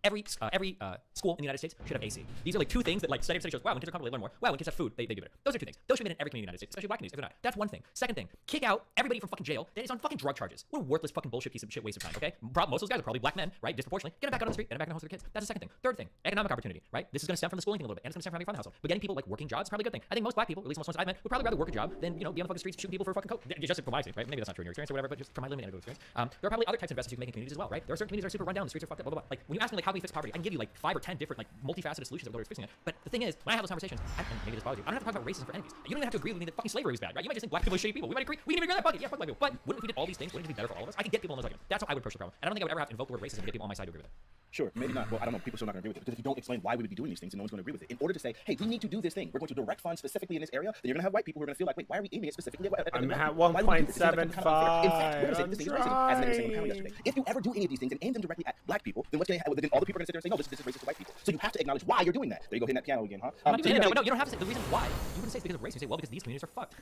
every school in the United States should have AC. These are like two things that like study shows. Wow, when kids are comfortable, they learn more. Wow, when kids have food, they do better. Those are two things. Those should be in every community in the United States, especially black communities. If they're not, that's one thing. Second thing, kick out everybody from fucking jail that is on fucking drug charges. What a worthless fucking bullshit piece of shit waste of time. Okay, most of those guys are probably black men, right? Disproportionately, get them back out on the street, get them back in the house with their kids. That's the second thing. Third thing, economic opportunity, right? This is going to stem from the schooling thing a little bit, and it's going to stem from having fun in the household. But getting people like working jobs is probably a good thing. I think most black people, at least most ones I've met, would probably rather work a job than be on the fucking streets shooting people for a fucking coke. Just from my experience, right? Maybe that's not true in your experience or whatever, but just from my limited experience. There are probably other types of investments you can make in communities as well, right? There are certain communities that are super run down, the streets are fucked up, blah blah blah. Like when you ask me like how can we fix poverty, I can give you like 5 or 10 different like multifaceted solutions of what we're fixing it. But the thing is, when I have those conversations, and maybe this bothers you, I don't have to talk about racism for enemies. You don't even have to agree with me that fucking slavery was bad, right? You might just think black people are shitty people. We might agree. We can even agree on that bucket. Yeah, fuck black people. But wouldn't if we did all these things, wouldn't it be better for all of us? I could get people on those arguments. That's how I would approach the problem. And I don't think I would ever have to invoke the word racism to get people on my side to agree with it. Sure, maybe not. Well, I don't know. People are still not going to agree with it. Because if you don't explain why we would be doing these things, then no one's going to agree with it. In order to say, hey, we need to do this thing, we're going to direct funds specifically in this area, then you're going to have white people who are going to feel like, wait, why are we aiming it specifically at I'm at 1.75. In fact, we're going to say this thing is racism, as many were saying on the panel yesterday. If you ever do any of these things and aim them directly at black people, then what's going to happen? Then all the people are going to sit there and say, no, this is racist to white people. So you have to acknowledge why you're doing that. There you go, hitting that piano again, huh? No, you don't have to say the reason why. You wouldn't say it's because of race. You say, well, because these communities are fucked.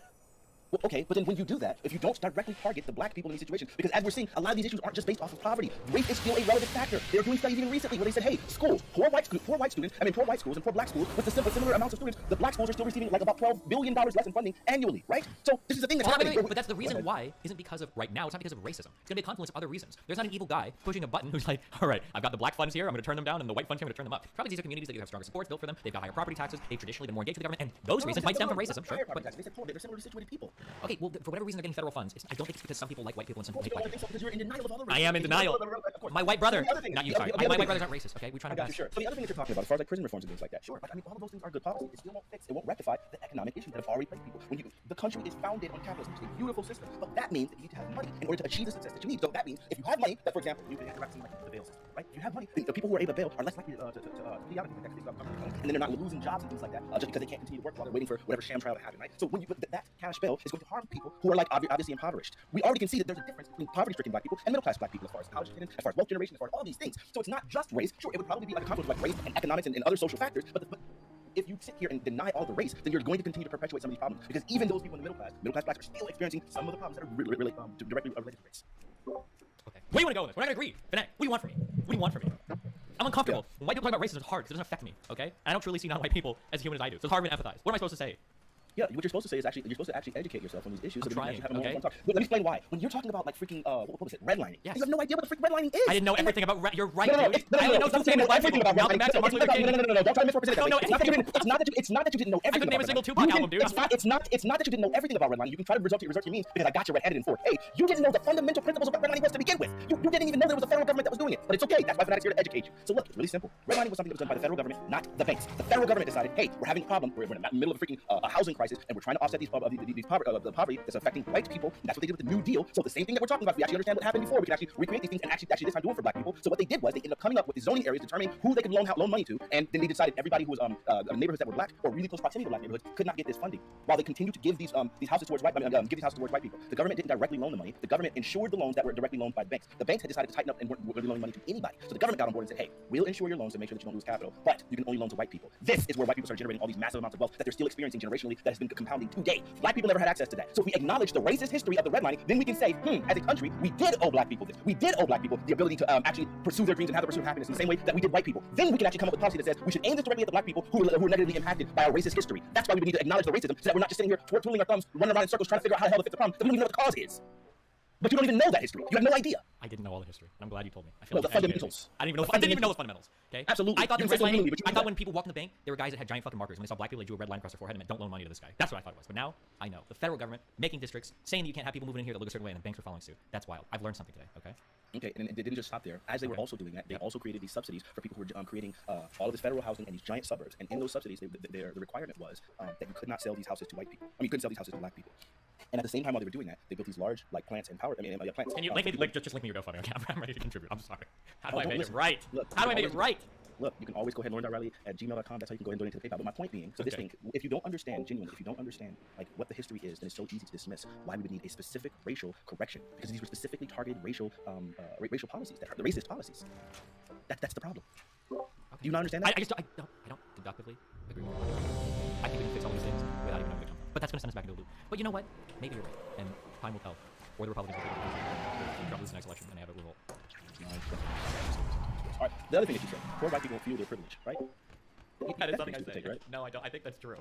Well, okay, but then when you do that, if you don't directly target the black people in these situations, because as we're seeing, a lot of these issues aren't just based off of poverty. Race is still a relevant factor. They're doing studies even recently where they said, hey, schools, poor white schools, poor white schools and poor black schools with similar amounts of students, the black schools are still receiving like about $12 billion less in funding annually, right? So this is the thing that's happening. But that's the reason why isn't because of right now. It's not because of racism. It's going to be a confluence of other reasons. There's not an evil guy pushing a button who's like, all right, I've got the black funds here, I'm going to turn them down, and the white funds here, I'm going to turn them up. Probably these are communities that you have stronger supports built for them. They've got higher property taxes. They've traditionally been more engaged with the government, and those reasons might stem from racism. Sure, but they said poor, they're similarly situated people. Okay, well, for whatever reason they're getting federal funds. I don't think it's because some people like white people and some people hate white people. Because you're in denial of all the I am in denial. My white brother, not you, sorry. My white brothers aren't racist, okay? We try to best. Sure. So the other thing that you're talking about, as far as like prison reforms and things like that, sure. But I mean, all of those things are good policy. It still won't fix, it won't rectify the economic issues that have already plagued people. The country is founded on capitalism, which is a beautiful system, but that means that you need to have money in order to achieve the success that you need. So that means if you have money, that for example, you can have something like the bail system, right? If you have money, then the people who are able to bail are less likely to be out of things like that, and then they're not losing jobs and things like that just because they can't continue to work while they're waiting for whatever sham trial to happen, right? So when you put that cash bail is going to harm people who are like obviously impoverished. We already can see that there's a difference between poverty-stricken black people and middle-class black people as far as college students, as far as wealth generation, as far as all these things. So it's not just race. Sure, it would probably be like a confluence of like race and economics and other social factors, but if you sit here and deny all the race, then you're going to continue to perpetuate some of these problems. Because even those people in the middle class blacks are still experiencing some of the problems that are really directly related to race. Okay. Where do you want to go with this? We're not going to agree. Benet, what do you want from me? What do you want from me? I'm uncomfortable. Yeah. When white people talk about racism, it's hard because it doesn't affect me, okay? I don't truly see non-white people as human as I do. So it's hard to empathize. What am I supposed to say? Yeah, what you're supposed to say is you're supposed to actually educate yourself on these issues. I'm so trying, that you can actually have a okay? talk. But let me explain why. When you're talking about like freaking what was it, redlining? Yes. You have no idea what the freak redlining is. I didn't know everything about you're right, No, dude. I only know two things about everything about Malcolm X and Martin Luther King. No, don't try to misrepresent it. I don't know anything. It's not that you didn't know everything. I couldn't name a single Tupac album, dude. It's not that you didn't know everything about redlining. You can try to resort to your means because I got you red-headed in 4th. Hey, you didn't know the fundamental principles of what redlining was to begin with. You didn't even know there was a federal government that was doing it. But it's okay. That's why Fanatics here to educate you. So look, it's really simple. Redlining was something that was done by the federal government, not the banks. The federal government decided, hey, we're having a problem. We're in the middle of a freaking a housing crisis, and we're trying to offset the poverty that's affecting white people. And that's what they did with the New Deal. So the same thing that we're talking about, we actually understand what happened before. We can actually recreate these things and actually this time do it for black people. So what they did was they ended up coming up with the zoning areas, determining who they could loan money to, and then they decided everybody who was neighborhoods that were black or really close proximity to black neighborhoods could not get this funding. While they continued to give these houses towards white people, the government didn't directly loan the money. The government insured the loans that were directly loaned by the banks. The banks had decided to tighten up and weren't really loaning money to anybody. So the government got on board and said, hey, we'll insure your loans to make sure that you don't lose capital, but you can only loan to white people. This is where white people started generating all these massive amounts of wealth that they're still experiencing generationally that has been compounding today. Black people never had access to that. So if we acknowledge the racist history of the redlining, then we can say, as a country, we did owe black people this. We did owe black people the ability to actually pursue their dreams and have the pursuit of happiness in the same way that we did white people. Then we can actually come up with policy that says we should aim this directly at the black people who are negatively impacted by our racist history. That's why we need to acknowledge the racism so that we're not just sitting here twiddling our thumbs, running around in circles trying to figure out how the hell to fix the problem. We don't even know what the cause is. But you don't even know that history. You have no idea. I didn't know all the history, and I'm glad you told me. I feel the fundamentals. I didn't even know the fundamentals. Okay. Absolutely. I thought when people walked in the bank, there were guys that had giant fucking markers. When they saw black people, they drew a red line across their forehead and meant, don't loan money to this guy. That's what I thought it was. But now I know. The federal government making districts, saying that you can't have people moving in here that look a certain way, and the banks are following suit. That's wild. I've learned something today. Okay. Okay, and it didn't just stop there. As they were also doing that, they also created these subsidies for people who were creating all of this federal housing in these giant suburbs. And in those subsidies, the requirement was that you could not sell these houses to white people. You couldn't sell these houses to black people. And at the same time, while they were doing that, they built these large plants and power. Plants. Can you just link me your GoFundMe? Okay, I'm ready to contribute. I'm sorry. How do I make it right? How do I make it right? Look, you can always go ahead and lauren.riley@gmail.com. That's how you can go ahead and donate to the PayPal. But my point being, so this thing, if you don't understand like what the history is, then it's so easy to dismiss why we would need a specific racial correction, because these were specifically targeted racial policies, that are the racist policies. That's the problem. Okay. Do you not understand that? I don't deductively agree with you. I think we can fix all these things without even knowing where they come from. But that's going to send us back into a loop. But you know what? Maybe you're right, and time will tell. Or the Republicans will probably lose the next election and they have a revolt. this. All right. The other thing that you said, poor white people feel their privilege, right? That is That's something I pretty say. stupid take, right? No, I don't. I think that's true.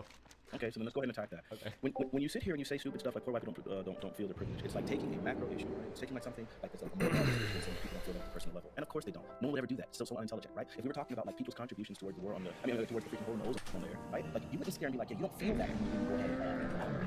Okay, so then let's go ahead and attack that. Okay. When you sit here and you say stupid stuff like poor white people don't feel their privilege, it's like taking a macro issue, right? It's taking like something like it's like a more obvious issue and saying people don't feel that at a personal level, and of course they don't. No one would ever do that. It's so unintelligent, right? If we were talking about like people's contributions towards the war on the, towards the freaking whole nose on there, right? Like you wouldn't sit there and be like, yeah, you don't feel that when you go ahead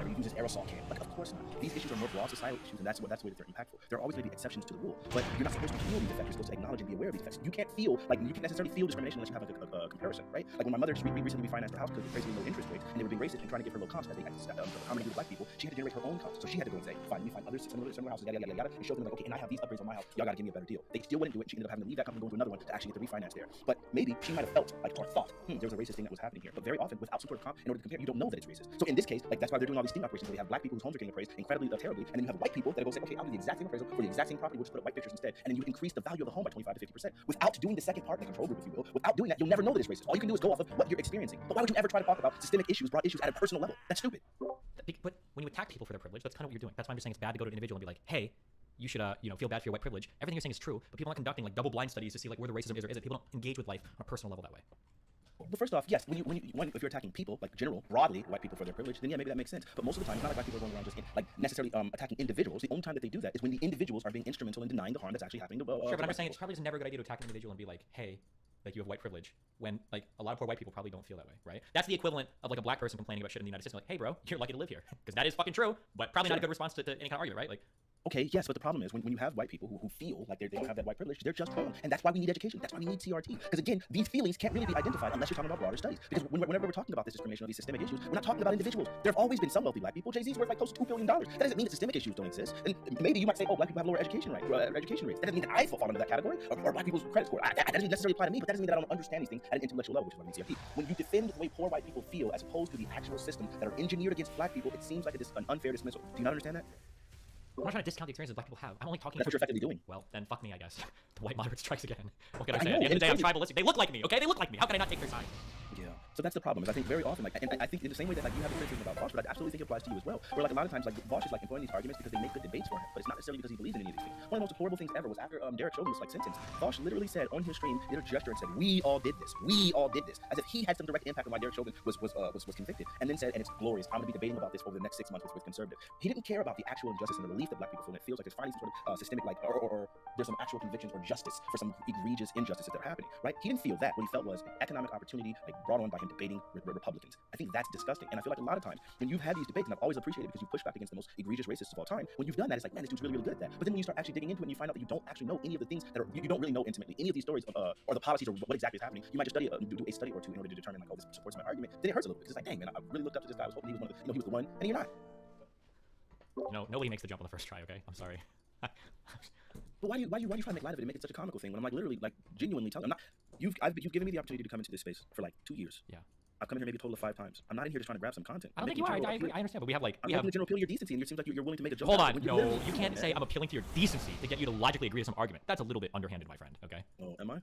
and you use this aerosol can. Like of course not. These issues are more broad societal issues, and that's the way that they're impactful. There are always going to be exceptions to the rule, but you're not supposed to feel these effects. You're supposed to acknowledge and be aware of these effects. You can't feel like you can't necessarily feel discrimination unless you have like a comparison, right? Like when my mother just recently refinanced her house because of crazy low interest rates, and they were being racist and trying to give her low comps as they accommodated with black people. She had to generate her own comps, so she had to go and say, fine, let me find other similar houses, yada yada yada, and show them like, okay, and I have these upgrades on my house. Y'all gotta give me a better deal. They still wouldn't do it. And she ended up having to leave that company, go to another one to actually get the refinance there. But maybe she might have felt like or thought, there was a racist thing that was happening here. But very often, without some sort of comp, in order to compare, you don't know that it's racist. So in this case, like that's why they're doing all these sting operations. Where they have black people whose homes are getting appraised incredibly terribly, and then you have white people that go say, okay, I'll do the exact same appraisal for the exact same property, we'll just put up white pictures instead, and then you increase the value of the home by 25 to 50%. Without doing the second part, the control group, if you will, without doing that, you'll never know that it's racist. All you can do is go off of what you're experiencing. But why would you ever try to talk about systemic issues, broad issues at a personal level? That's stupid. But when you attack people for their privilege, that's kind of what you're doing. That's why I'm just saying it's bad to go to an individual and be like, hey, you should, feel bad for your white privilege. Everything you're saying is true, but people aren't conducting like double-blind studies to see like where the racism is or isn't. People don't engage with life on a personal level that way. Well, first off, yes, if you're attacking people, like general, broadly, white people for their privilege, then yeah, maybe that makes sense. But most of the time, it's not like white people are going around just necessarily attacking individuals. The only time that they do that is when the individuals are being instrumental in denying the harm that's actually happening to sure, but I'm just saying it's probably just never a good idea to attack an individual and be like, hey, like you have white privilege, when like a lot of poor white people probably don't feel that way, right? That's the equivalent of like a black person complaining about shit in the United States. Like, hey, bro, you're lucky to live here, because that is fucking true, but probably not a good response to any kind of argument, right? Like. Okay, yes, but the problem is when you have white people who feel like they don't have that white privilege, they're just wrong. And that's why we need education. That's why we need CRT. Because again, these feelings can't really be identified unless you're talking about broader studies. Because whenever we're talking about this discrimination or these systemic issues, we're not talking about individuals. There have always been some wealthy black people. Jay-Z's worth like close to $2 billion. That doesn't mean that systemic issues don't exist. And maybe you might say, oh, black people have lower education rates. That doesn't mean that I fall into that category, or black people's credit score. That doesn't necessarily apply to me, but that doesn't mean that I don't understand these things at an intellectual level, which is why we need CRT. When you defend the way poor white people feel as opposed to the actual system that are engineered against black people, it seems like it is an unfair dismissal. Do you not understand that? I'm not trying to discount the experiences black people have. I'm only talking. That's what you're effectively doing. Well, then fuck me, I guess. The white moderate strikes again. What can I say? At the end of the day, I'm tribalistic. They look like me, okay? They look like me. How can I not take their side? Yeah. So that's the problem. Is I think very often, like, and I think in the same way that like you have a criticism about Vosh, but I absolutely think it applies to you as well. Where like a lot of times, like Vosh is like employing these arguments because they make good debates for him, but it's not necessarily because he believes in any of these things. One of the most horrible things ever was after Derek Chauvin was like sentenced. Vosh literally said on his stream, did a gesture and said, "We all did this. We all did this," as if he had some direct impact on why Derek Chauvin was convicted, and then said, "And it's glorious. I'm going to be debating about this over the next 6 months with conservative." He didn't care about the actual injustice and the relief that black people feel. And it feels like there's finally some sort of systemic like or there's some actual convictions or justice for some egregious injustices that are happening. Right? He didn't feel that. What he felt was an economic opportunity like brought on by him debating Republicans. I think that's disgusting. And I feel like a lot of times when you've had these debates, and I've always appreciated it because you push back against the most egregious racists of all time, when you've done that, it's like, man, this dude's really, really good at that. But then when you start actually digging into it and you find out that you don't actually know any of the things that are, you don't really know intimately, any of these stories or the policies or what exactly is happening, you might just study do a study or two in order to determine like, oh, this supports my argument. Then it hurts a little bit because it's like, dang, man, I really looked up to this guy. I was hoping he was one of the, he was the one, and you're not. Nobody makes the jump on the first try, okay? I'm sorry. But why do you try to make light of it and make it such a comical thing when I'm like literally like genuinely telling you've given me the opportunity to come into this space for like 2 years. Yeah. I've come here maybe a total of 5 times. I'm not in here just trying to grab some content. I don't think you are. I agree. I understand, but we have like I'm hoping to general appeal to your decency, and it seems like you're willing to make a joke. Hold on, no, you can't say I'm appealing to your decency to get you to logically agree to some argument. That's a little bit underhanded, my friend. Okay. Oh, am I?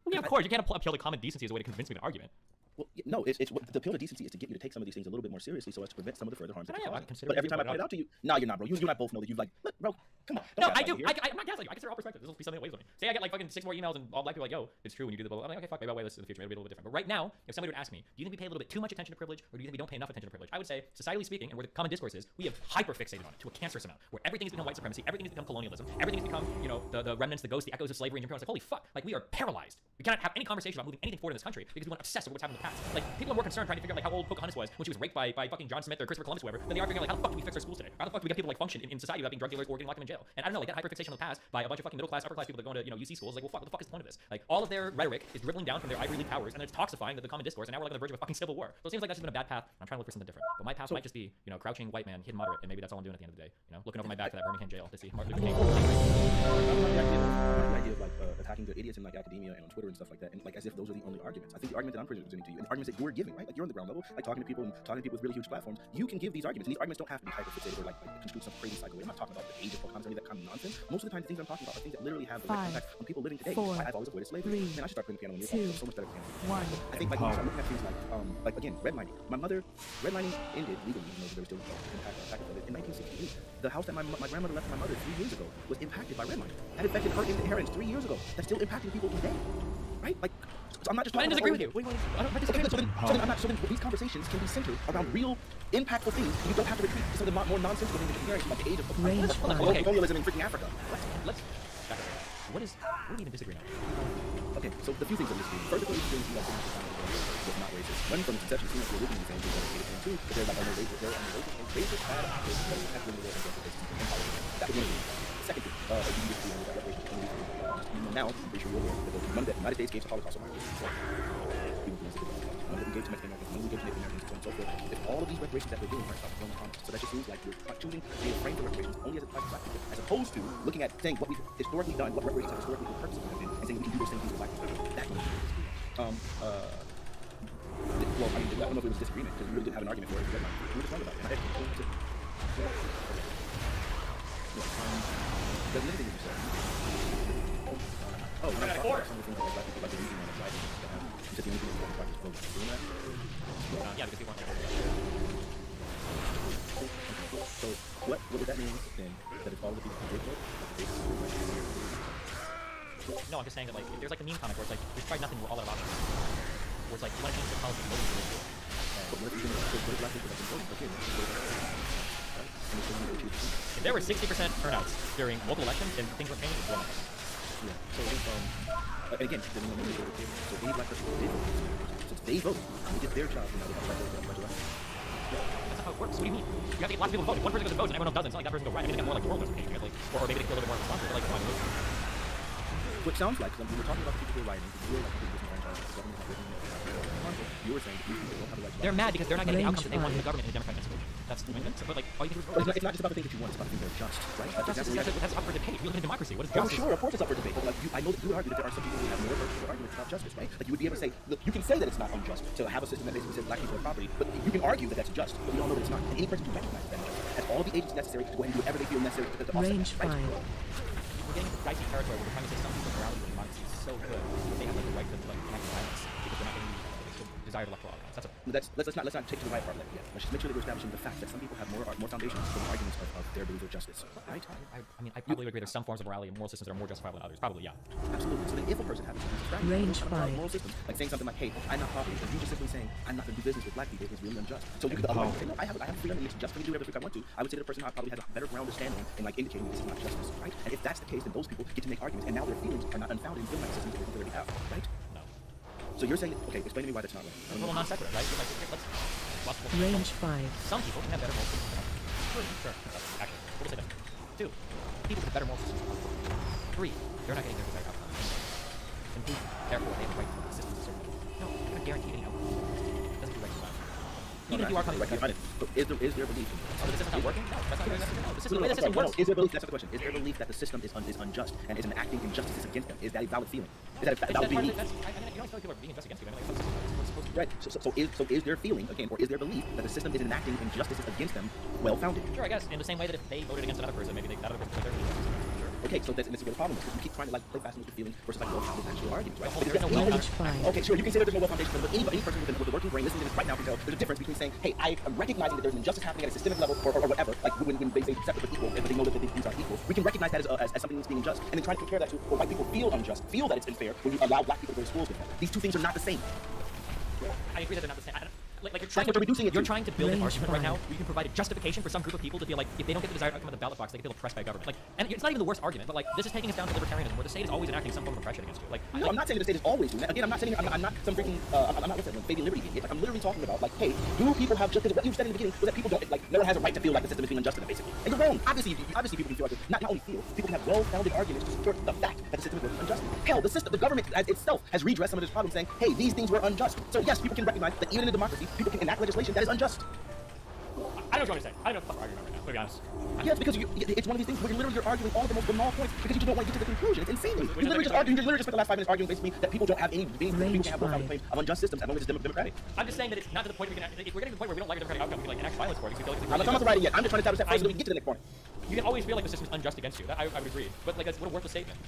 Well, yeah, of course. You can't appeal to common decency as a way to convince me of an argument. Well, no, it's the appeal to decency is to get you to take some of these things a little bit more seriously, so as to prevent some of the further harms that you're causing. But every time I point it out to you, no, you're not, bro. You and I both know that you've like, look, bro, come on. No, I do. I'm not gaslighting you. I consider all perspectives. This will be something that weighs on me. Say I get like fucking 6 more emails and all black people are like, yo, it's true when you do the blah, blah. I'm like, okay, fuck, maybe I'll weigh this in the future. Maybe it'll be a little bit different. But right now, if somebody would ask me, do you think we pay a little bit too much attention to privilege, or do you think we don't pay enough attention to privilege? I would say, societally speaking, and where the common discourse is, we have hyper fixated on it to a cancerous amount, where everything has become white supremacy, everything has become colonialism, everything has become, the remnants, the ghosts, the echoes of slavery and Jim Crow. It's like, holy fuck, like we are paralyzed. We cannot have any conversation about moving anything forward in this country because we want to obsess over what's happened in the past. Like people are more concerned trying to figure out like how old Pocahontas was when she was raped by fucking John Smith or Christopher Columbus, whoever, than they are figuring out like how the fuck do we fix our schools today? How the fuck do we get people like function in society without being drug dealers or getting locked them in jail? And I don't know, like that hyperfixation on the past by a bunch of fucking middle class, upper class people that go into UC schools, like, well, fuck, what the fuck is the point of this? Like all of their rhetoric is dribbling down from their Ivy League powers, and then it's toxifying the common discourse, and now we're like on the verge of a fucking civil war. So it seems like that's just been a bad path. I'm trying to look for something different. But my path might just be, crouching white man, hidden moderate, and maybe that's all I'm doing at the end of the day. Looking over my back to that Birmingham jail to see Martin Luther King. The idea of like attacking the idiots in like academia and on Twitter and stuff like that, and like as if those are the only arguments. I think the argument that I'm presenting to you, and the arguments that you're giving, right? Like you're on the ground level, like talking to people with really huge platforms. You can give these arguments, and these arguments don't have to be hyper-fixated or like construed some crazy psycho way. I'm not talking about the age of Pocahontas or any of that kind of nonsense. Most of the time, the things I'm talking about are things that literally have direct impact on people living today. 4, I've always avoided slavery. 3, Man, I should start playing the piano when you're 2, so much better piano. 1. I think like when you start looking at things like again, redlining. My mother, redlining ended legally, even though there was still impact of it in 1968. The house that my grandmother left my mother 3 years ago was impacted by redlining. That affected her inheritance 3 years ago. That's still impacting people today. right? Like, so I'm not just I talking disagree about with you. What do you want? I don't Okay, disagree good. with So then, so then these conversations can be centered around real, impactful things. You don't have to retreat to some of the more nonsensical things that you're hearing, like the age of colonialism in freaking Africa. Let's back up. What do we even disagree on? Okay, so the few things I'm disagreeing. First of all, you guys was not racist. Running from its inception, seems like you're looking at the same thing that it's too, but they're like, oh no, racist, bad actors, but it has to do with that would mean. Second thing, you disagree on reparations. Now, I'm pretty sure you're aware that the United States gave to Holocaust survivors. None of them gave to Mexican Americans, none of them gave to Native Americans, so on and so forth. If all of these reparations that we're doing are from the comments, so that just seems like you're choosing to frame the reparations only as it applies to black people, as opposed to looking at saying what we've historically done, what reparations have historically been purposely done, and saying we can do those same things with black people. That's what well, I mean, I don't know if it was disagreement, because we really didn't have an argument for it. We were just talking about it. There's anything that you said. Oh, some of the things that black people like the reason why black people have. You said the only thing that black people are doing that? Yeah, because people aren't. So what would that mean then? That if all the people who did vote, No, I'm just saying that like there's like a meme comic where it's like we've tried nothing, we're all out of options. Where it's like you want to change the policy, vote for it. But what if you're going to put black people that can vote? Okay, If there were 60% turnouts during local elections, then things would change. Yeah. So again, so any black person who did vote, since they voted, they did their job, now they have the right to elect. That's not how it works. What do you mean? You have to get lots of people to vote. If one person goes and votes and everyone else doesn't, it's not like that person go right. Maybe they got more like the world doesn't change, like, or maybe they feel a little bit more responsible. But like, come on, What sounds like, we were talking about the people who are rioting, who feel like people disenfranchised, the government is not living you were saying that these people don't have the right to they're mad because they're not getting the outcomes that they want in the government in a democratic institution. That's the main thing. But like, all you can do is it's not just about the things that you want, it's about the things that are just, right? that's up for debate. We live in a democracy. What is Oh, justice? sure, of course it's up for debate. But like, I know that you would argue that there are some people who have more virtual arguments about justice, right? Like, you would be able to say, look, you can say that it's not unjust to have a system that basically says black people are property, but you can argue that that's just, but we all know that it's not. And any person who recognizes that has all of the agents necessary to go ahead and do whatever they feel necessary to offset Range that, right? 5. We're getting into dicey territory where we're trying to say some people's morality and democracy is so good that they have like the right to like enact violence because they're not getting the desired electoral outcomes. That's Let's not take to the right part of that yet. Let's just make sure that we're establishing the fact that some people have more foundations for the arguments of their belief of justice, right? I mean, I probably agree there's some forms of morality and moral systems that are more justifiable than others. Probably, yeah. Absolutely. So then if a person happens to use strategy, Range moral systems, like saying something like, hey, I'm not property, and you just simply saying, I'm not going to do business with black people is really unjust. So you could otherwise say, no, I have freedom and it's just for me to do whatever I want to. I would say the person probably has a better ground to stand on in like indicating this is not justice, right? And if that's the case, then those people get to make arguments, and now their feelings are not unfounded and feel like the system is already have, right? No. So you're saying, okay, explain to me why that's not right. A little non sequitur, right? Like, Range 5. Some people can have better moral systems than others. Sure. Actually, we'll say that. 2, people with better moral systems. 3, they're not getting their desired outcomes. And 4, therefore, they have the right to the system to serve them. No, you're not guaranteed any outcome. It doesn't do right to that. Even if you are coming right. So is there belief in oh, the system's not working? No, that's not the system. The way the system works. Is there belief? That's the question. Is there belief that the system is unjust and is enacting injustices against them? Is that a valid feeling? Is that a valid belief? You don't feel like people are being unjust against you. I mean, like, what's supposed to be right. So is there feeling again, or is there belief that the system is enacting injustices against them well-founded? Sure, I guess. In the same way that if they voted against another person, maybe that other person took their injustice. Okay, so this is where the problem is. You keep trying to like play fast and loose with feelings versus like well-founded actual arguments, right? There's no well-founded. Okay, sure, you can say that there's no well-foundation, but any person with a working brain listening to this right now can tell there's a difference between saying, hey, I am recognizing that there's an injustice happening at a systemic level or whatever, like when they say separate but equal, but they know that these are equal. We can recognize that as something that's being unjust, and then try to compare that to what white people feel unjust, feel that it's unfair when you allow black people to go to schools with them. These two things are not the same. I agree that they're not the same. Like you're trying to build an argument right now where you can provide a justification for some group of people to feel like if they don't get the desired outcome of the ballot box, they feel oppressed by government. Like, and it's not even the worst argument, but like this is taking us down to libertarianism, where the state is always enacting some form of oppression against you. Like, no, I'm not saying the state is always doing that. Again, I'm not saying I'm not some freaking I'm not what's that one, baby liberty idiot. Like, I'm literally talking about like, hey, do people have justice? What you said in the beginning was that people don't like no one has a right to feel like the system is being unjust to them, basically. And you're wrong. Obviously people can feel like not only feel, people can have well-founded arguments to support the fact that the system is working unjust. Hell, the government itself has redressed some of this problem, saying, hey, these things were unjust. So yes, people can recognize that even in a democracy, people can enact legislation that is unjust. I don't know what you're saying. I don't know what you're arguing right now, to be honest. Yeah, it's because it's one of these things where you're arguing all the most banal points because you just don't want to get to the conclusion. It's insane. You're literally just spent the last 5 minutes arguing basically that people don't have any people can have well-founded claims of unjust systems as long as it's democratic. I'm just saying that it's not to the point where if we're getting to the point where we don't like a democratic outcome, we can like enact violence for it because we feel like it's I'm not talking about writing yet. I'm just trying to establish that first so we can get to the next point. You can always feel like the system's unjust against you. That I would agree. But like, that's what a worthless statement.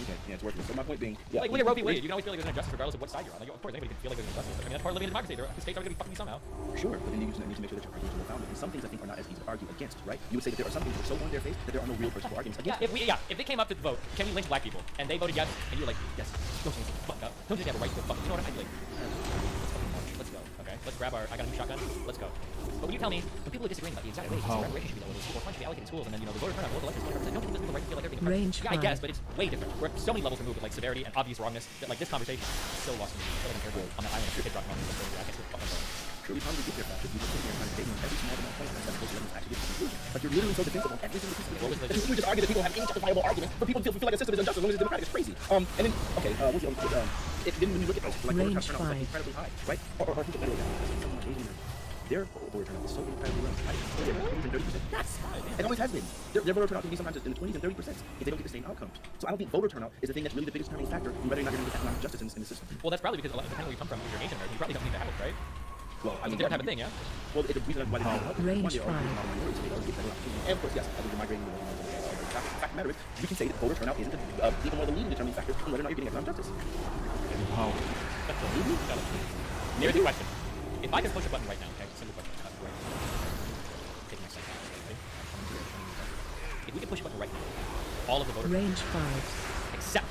Okay, yeah, it's worthless. So my point being, yeah, like look at Roe v. Wade. You can always feel like there's an injustice regardless of what side you're on. Like, of course, anybody can feel like there's an injustice. I mean, that's part of living in a democracy. The state's always gonna be fucking you somehow. Sure, but then you need to make sure that your arguments are well-founded. And some things I think are not as easy to argue against, right? You would say that there are some things that are so on their face that there are no real personal arguments against. If they came up to vote, can we lynch black people? And they voted yes, and you're like, yes. Don't change the fuck up. Don't just have a right to go fuck. You know what? I'd be like, let's fucking march. Let's go. Okay. Let's grab our. I got a new shotgun. Let's go. But when you tell me, when people are disagreeing about the exact way, graduation should be lower, school funds should be allocated to schools, and then the voter turnout, local elections, 100%. Don't give people the right to feel like everything. Range Yeah, I guess, 5. but it's way different. We're so many levels removed with like severity and obvious wrongness that like this conversation is so lost to me. I feel like I'm here on that island of kid dropping off. I can't see fucking going. Sure, we probably get there faster if we were sitting here trying to debate on every small amount of points as opposed to letting us actually get to the conclusion. Like, you're literally so defensive on every single piece of the Well, that you just argue that people have any justifiable argument for people to feel like the system is unjust as long as it's democratic. It's crazy. And then, okay, what's the other then when you look at those, like, voter turnout is like incredibly high, right? Or who's a better way down? Their voter turnout is so incredibly low, right? They're 20s and 30%. That's fine. It always has been. Their voter turnout can be sometimes in the 20s and 30% if they don't get the same outcomes. So I don't think voter turnout is the thing that's really the biggest determining factor in whether or not you're going to get economic justice in the system. Well, that's probably because depending on where you come from, if you're Asian American, you probably don't need to have it, right? Well, I mean, It's a different type of thing, yeah? Well, the reason why they don't Range one, they are 5. minorities, so they always get better opportunities. And of course, yes, I think the migrating the fact of the matter is, we can say that voter turnout isn't even one of the leading determining factors in whether or not you're getting economic justice. How? Here's the question. If I could push a button right now, okay, simple question. Take my second, okay? If we could push a button right now, all of the voters, Range 5. except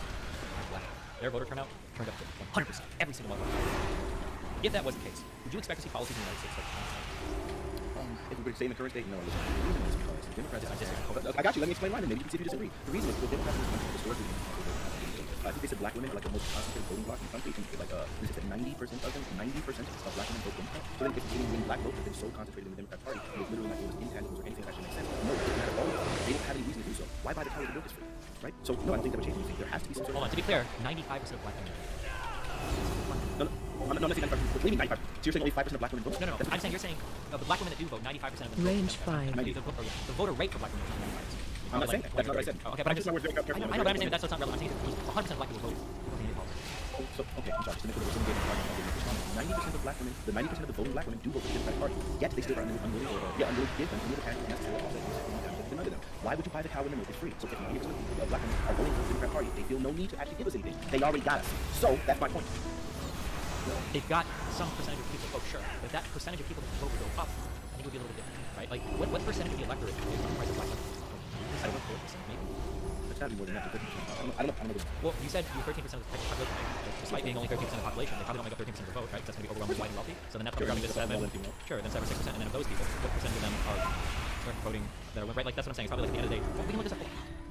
black, their voter turnout turned up to 100%, every single one of them. If that was the case, would you expect to see policies in the United States like If we were to say in the current state, no. The reason is because Democrats I got you. Let me explain why, then maybe you can see if you disagree. The reason is because Democrats in this country historically, I think they said black women are like the most concentrated voting bloc in the country. Like, this is 90% of them, 90% of black women vote Democrat. So then if when black votes have been so concentrated in the Democrat Party, it was literally like it was intangibles or anything that actually makes sense. No, it doesn't matter at all. They don't have any reason to do so. Why buy the power to vote this free? Right? So, no, I don't think that would change anything. There has to be some sort of... Hold on, to be clear, 95% of black women. No, I'm not saying 95%. What do you mean 95%? So you're saying only 5% of black women vote? No. I'm saying you're saying of the black women that do vote, 95% of them Range vote. 5. The voter rate for black women is 95%. I'm not saying that. That's not what I said. Okay, but I'm just... my words very carefully. I know, but I'm saying that's not relevant. I'm saying it was 100% of black people voted. So, okay, I'm sorry. So, there was some data argument. 90% of black women, the 90% of the voting black women do vote for the Democratic Party. Yet they still are unwilling to give them any of the cash necessary to them. Why would you buy the cow when the milk is free? So if 90% of black women are voting for the Democratic Party, they feel no need to actually give us anything. They already got us. So that's my point. They've got some percentage of people to vote, sure. But if that percentage of people that vote would go up, I think it would be a little bit different, right? Like, what percentage of the electorate is on the price of black women? I don't know, 4%, maybe. It's gotta be more than that. I don't know. Well, you said you were 13% of the population, right? Despite being only 13% of the population, they probably don't make up 13% of the vote, right? That's going to be overwhelmingly white and wealthy. So then that's probably just 7. Sure, then 7 or 6%. And then of those people, what percentage of them are voting that are right? Like, that's what I'm saying. It's probably like at the end of the day. Well, we can look this up.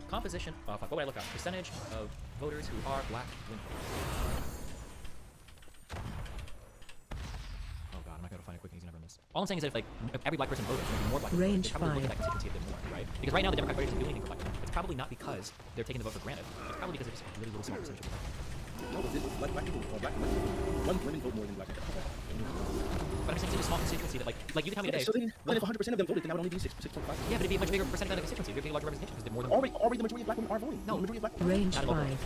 Composition. Oh, fuck. What would I look up? Percentage of voters who are black women. Oh god, I'm not gonna find a quick easy number on this. All I'm saying is that if every black person voted, maybe more black people voted, they probably look at that constituency a bit more, right? Because right now the Democratic Party doesn't do anything for black women. It's probably not because they're taking the vote for granted. It's probably because it's just a really little small percentage of black women. No, but black people, women vote more than black men. But I'm saying it's a small constituency that, like you can tell me today. So then if 100% of them voted, then that would only be 6.5. Yeah, but it'd be a much bigger percentage of the constituency. It'd be a larger representation because they're more than Already the majority of black women are voting. No, the majority of black Range Not a local. 5.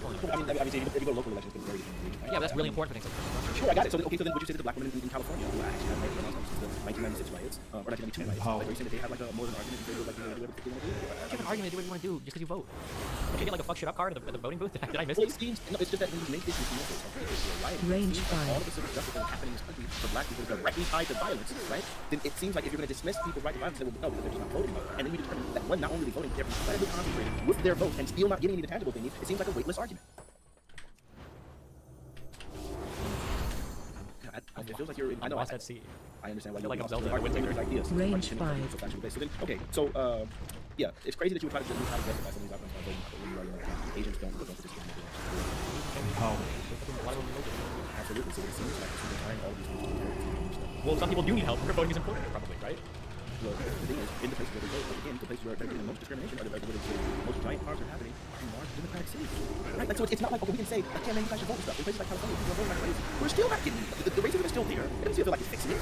I mean, if you go to local elections, it's very different. yeah, but that's really important for things like that. Sure, I got it. So then what you say to the black women in California who actually have made since the 1996 riots, or 1992 riots, like, are you saying that they have like a more of an argument in favor of like, do whatever they want to do? You have an argument to do what you want to do just because you vote. Did you get like a fuck shit up card at the voting booth? Did I miss Well, it? it seems, no, it's just that when you make this riot, Range it seems 5. all of the civil justice that is happening in this country for black people directly tied to violence, right? Then it seems like if you're going to dismiss people's right to violence, they will no, because they're just not voting. And then you determine that one, not only are they voting, they're incredibly concentrated with their vote and still not getting any of the tangible they need. It seems like a weightless argument. It feels like you're. I know. Lost at sea. I understand why I feel like you I'm Zelda. hard with these ideas. Range 5. So then, okay, so yeah, it's crazy that you would try to justify some of these outcomes by voting when you are young. Asians don't vote for this kind of How? Absolutely. So it seems like they're trying all these things. Well, some people do need help. Voting is important, probably, right? Well, the thing is, in the places where they vote, again, the places where they're getting the most discrimination, or where the most giant harms are happening, in large democratic cities. Right? Like, so it's not like, okay, we can say, I can't manufacture vote stuff. In places like California, people are voting like crazy. We're still not getting the racism is still there. It doesn't feel like it's fixing it.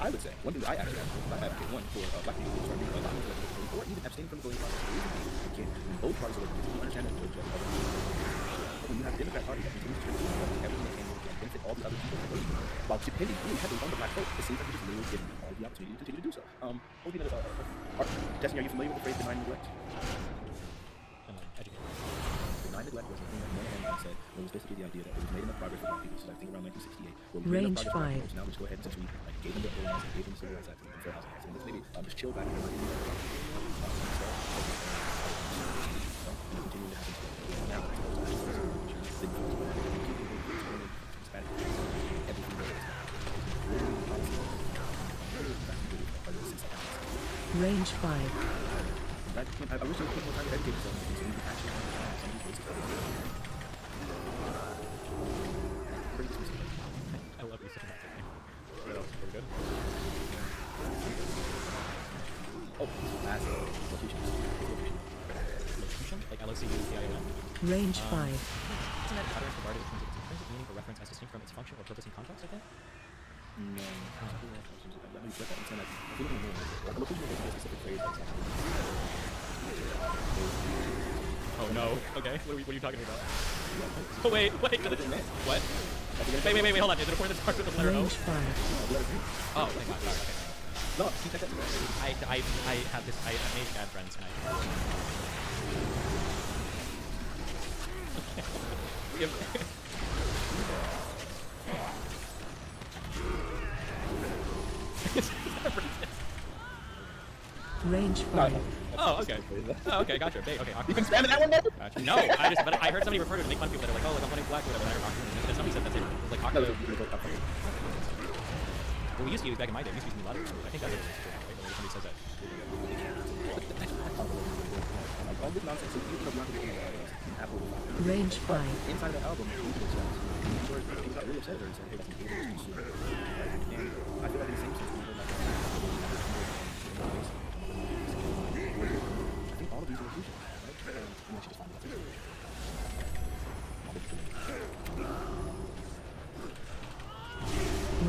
I would say, one thing that I actually advocate, one, for black people to start being a lot more voting, or even abstain from the voting process. Both parties are looking to understand that voting. But when you have a Democrat Party that continues to everything they can benefit all the other people while depending really heavily on the black vote, it seems like you're just literally giving them all the opportunity to continue to do so. What would be Destiny, are you familiar with the phrase benign neglect? Educated. Benign neglect was the thing that one hand said it was basically the idea that it was made enough progress for black people, so I think around 1968, where we made Range enough progress for black 5. people, so now we just go ahead and since we like, gave them the lands, gave them the civil rights act, and fair housing act, and let's maybe just chill back and continue to have things now it's Range 5. I wish there was more time to educate yourself so you can actually understand some of these basic things. I love you such a much. What else? Pretty good. Oh, last location. Locution? Like LOCUTION? Range 5. Isn't that pattern regarded in terms of its intrinsic meaning or reference as distinct from its function or purpose in context, I think? No. Let me flip that and say like, if you don't know, like a location is a specific phrase that's actually. Oh no. Okay. What are you talking about? Oh wait. What? Wait, hold on. Is it important that it starts with the letter O? Range 5. Oh, thank God. Sorry. Okay. No, keep that. I have this. I made bad friends and I. Range 5. Oh, okay. Oh, okay. Gotcha. Okay. You can spam in that one, though? Gotcha. No, but I heard somebody refer to it to make fun of people that are like, oh, like I'm wanting black or whatever. And I heard somebody said that's it. It's like No, awkward. Well, we used to use back in my day. We used to use a lot of it. I think that's right? Like, somebody says that. All this nonsense, so you know, Apple. Range 5. Inside the album, people got really upset and said, hey, that's an English consumer. And I feel like in the same sense, people like I think all of these are inclusion, right? And then she just found out.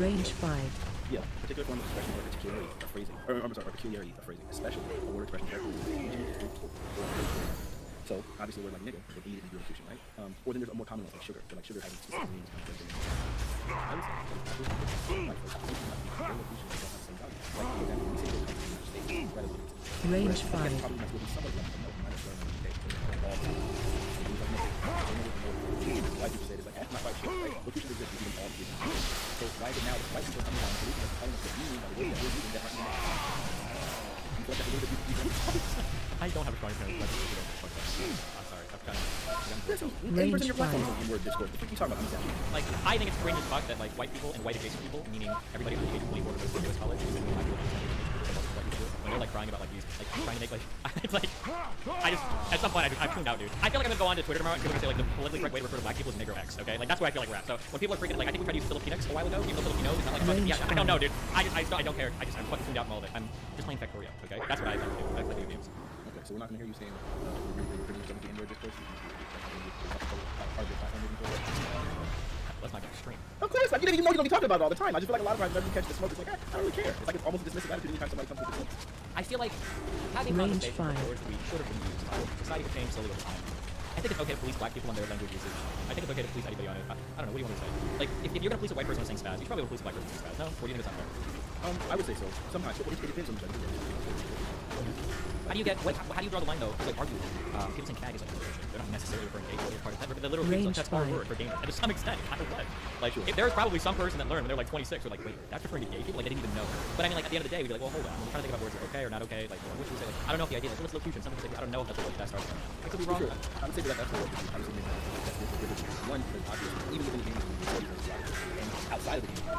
Range 5. Yeah, particular form of expression or particularity of phrasing, or I'm sorry, or peculiarity of phrasing, especially a word expression so obviously a word like nigga would be in elocution, right? Or then there's a more common one like sugar, so like sugar having specific meanings. I would say like for example, elocution don't have the same value. Like for example, we say those countries in the States, rather than Range again, 5. probably not really somewhat like no, minus learning today, all the time. Why people say this like that's not quite sure, right? Locution exists in all regions. So why is it now that white people coming around and telling us the meaning of the word that we're using that aren't you feel like that's a little bit deeper? I don't have a strong opinion. I'm sorry. I've kind of. Range 5. Word discourse. What are you talking about? Like, I think it's cringe as fuck that like white people and white adjacent people, meaning everybody under the age of 24 to go to US college, is going to be black people when they're like crying about like these, like trying to make like, it's like, I just at some point I tuned out, dude. I feel like I'm gonna go on to Twitter tomorrow and people are gonna say like the politically correct way to refer to black people is Negro X. Okay, like that's where I feel like we're at. So when people are freaking like, I think we tried to use Filipinx a while ago, even though Filipino is not like fucking, yeah, I don't know, dude. I don't care. I'm fucking tuned out from all of it. I'm just playing Factorio. Okay, that's what I like to do. I play video games. Okay, so we're not gonna hear you saying some of the N-word discourse. Let's not get extreme. Of course, like, you didn't even know you're gonna be talking about it all the time. I just feel like a lot of times whenever you catch the smoke, it's like, I don't really care. It's like it's almost a dismissive attitude anytime somebody comes with the smoke. I feel like having Range conversations 5. with words we should have been used. Society can change slowly over time. I think it's okay to police black people on their language usage. I think it's okay to police anybody on it. I don't know. What do you want me to say? Like, if you're gonna police a white person on saying spaz, you should probably police a black person saying spaz. No? Or do you think it's unfair? I would say so. Sometimes, but it depends on the gender. How do you get? How do you draw the line though? Because like arguably, people saying cag is like bullshit. They're not necessarily referring to gay people. They're part of that. The literal Range that's our 5. word for gay. And to some extent, I don't know. Like, Sure. if there's probably some person that learned when they're like 26, who are like, wait, that's referring to gay people? Like they didn't even know. But I mean, like at the end of the day, we'd be like, well, hold on. I'm trying to think about words that are okay or not okay. Like, what should we say? Like, I don't know if the idea. Like, what's locution? Some people say, I don't know if that's what that starts from. I could be wrong. Sure. I would say that that's what obviously makes that's one, because obviously, even within the game, and outside of the game,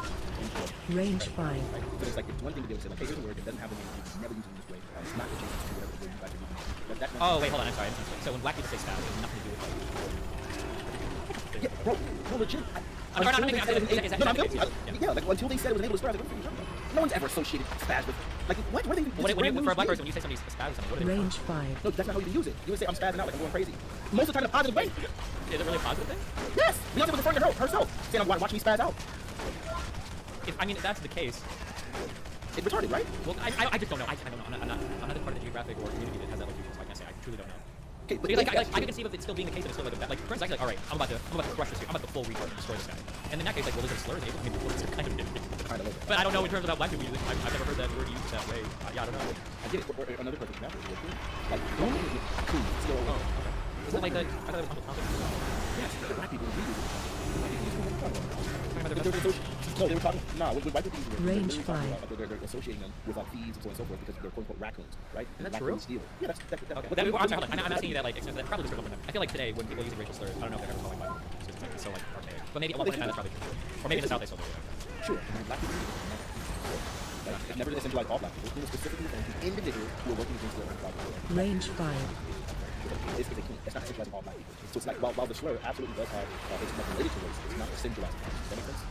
Range 5. right? So it's like it's one thing to be able to say like, hey, here's a word that doesn't have the meaning, you can never use it in this way. It's not the change to whatever word you guys are using. But that's Oh wait, hold on. I'm sorry. So when black people say spaz, it has nothing to do with like. yeah, bro, no, legit. I'm not making. Yeah, like until they said it was enabled to spaz, like, what are you talking about? No one's ever associated spaz with like what? What are they? For a black person, when you say somebody's spaz or something, what is it? Range 5. No, that's not how you use it. You would say I'm spazzing out, like I'm going crazy. Most of the time in a positive way. Is it really a positive thing? Yes, Beyonce was referring to herself, saying I'm watching me spaz out. I mean, if that's the case, It's retarded, right? well, I just don't know. I don't know. I'm not part of the geographic or community that has that location, so I can't say. I truly don't know. Okay, but Because I can conceive of it still being the case, but it's still like that. Like, for instance, like, all right, I'm about to crush this dude. I'm about to full retard and destroy this guy. And in that case, like, well, is it a slur? I mean, it's kind of kind of But I don't know in terms of how black people use it. I've never heard that word used that way. Yeah, I don't know. I get it. Or another perfect example is like, don't use it. Still. Oh, okay. Is it like the? I thought it was Uncle Tom. Yes, the black people really do. Talking about their No, they were talking. Nah, with white people, Range they're five. they're associating them with like thieves and so on and so forth because they're quote unquote raccoons, right? Is that Raccoons true? steal. Yeah, that's Okay. but Well, I'm sorry, hold on. I'm asking you that, like, that probably just I feel like today, when people are using racial slurs, I don't know if they're ever calling white people. It's so, like, archaic. But maybe at one point in time, that's probably true. Or maybe in the South, they still do it. Sure, I mean, black people. Like, it's never essentialized all black people. It was specifically referring to individuals who are working against the black people. Range 5. It's not essentializing all black people. So it's like while the slur absolutely does have it's not related to race, it's not essentializing. Does that make sense?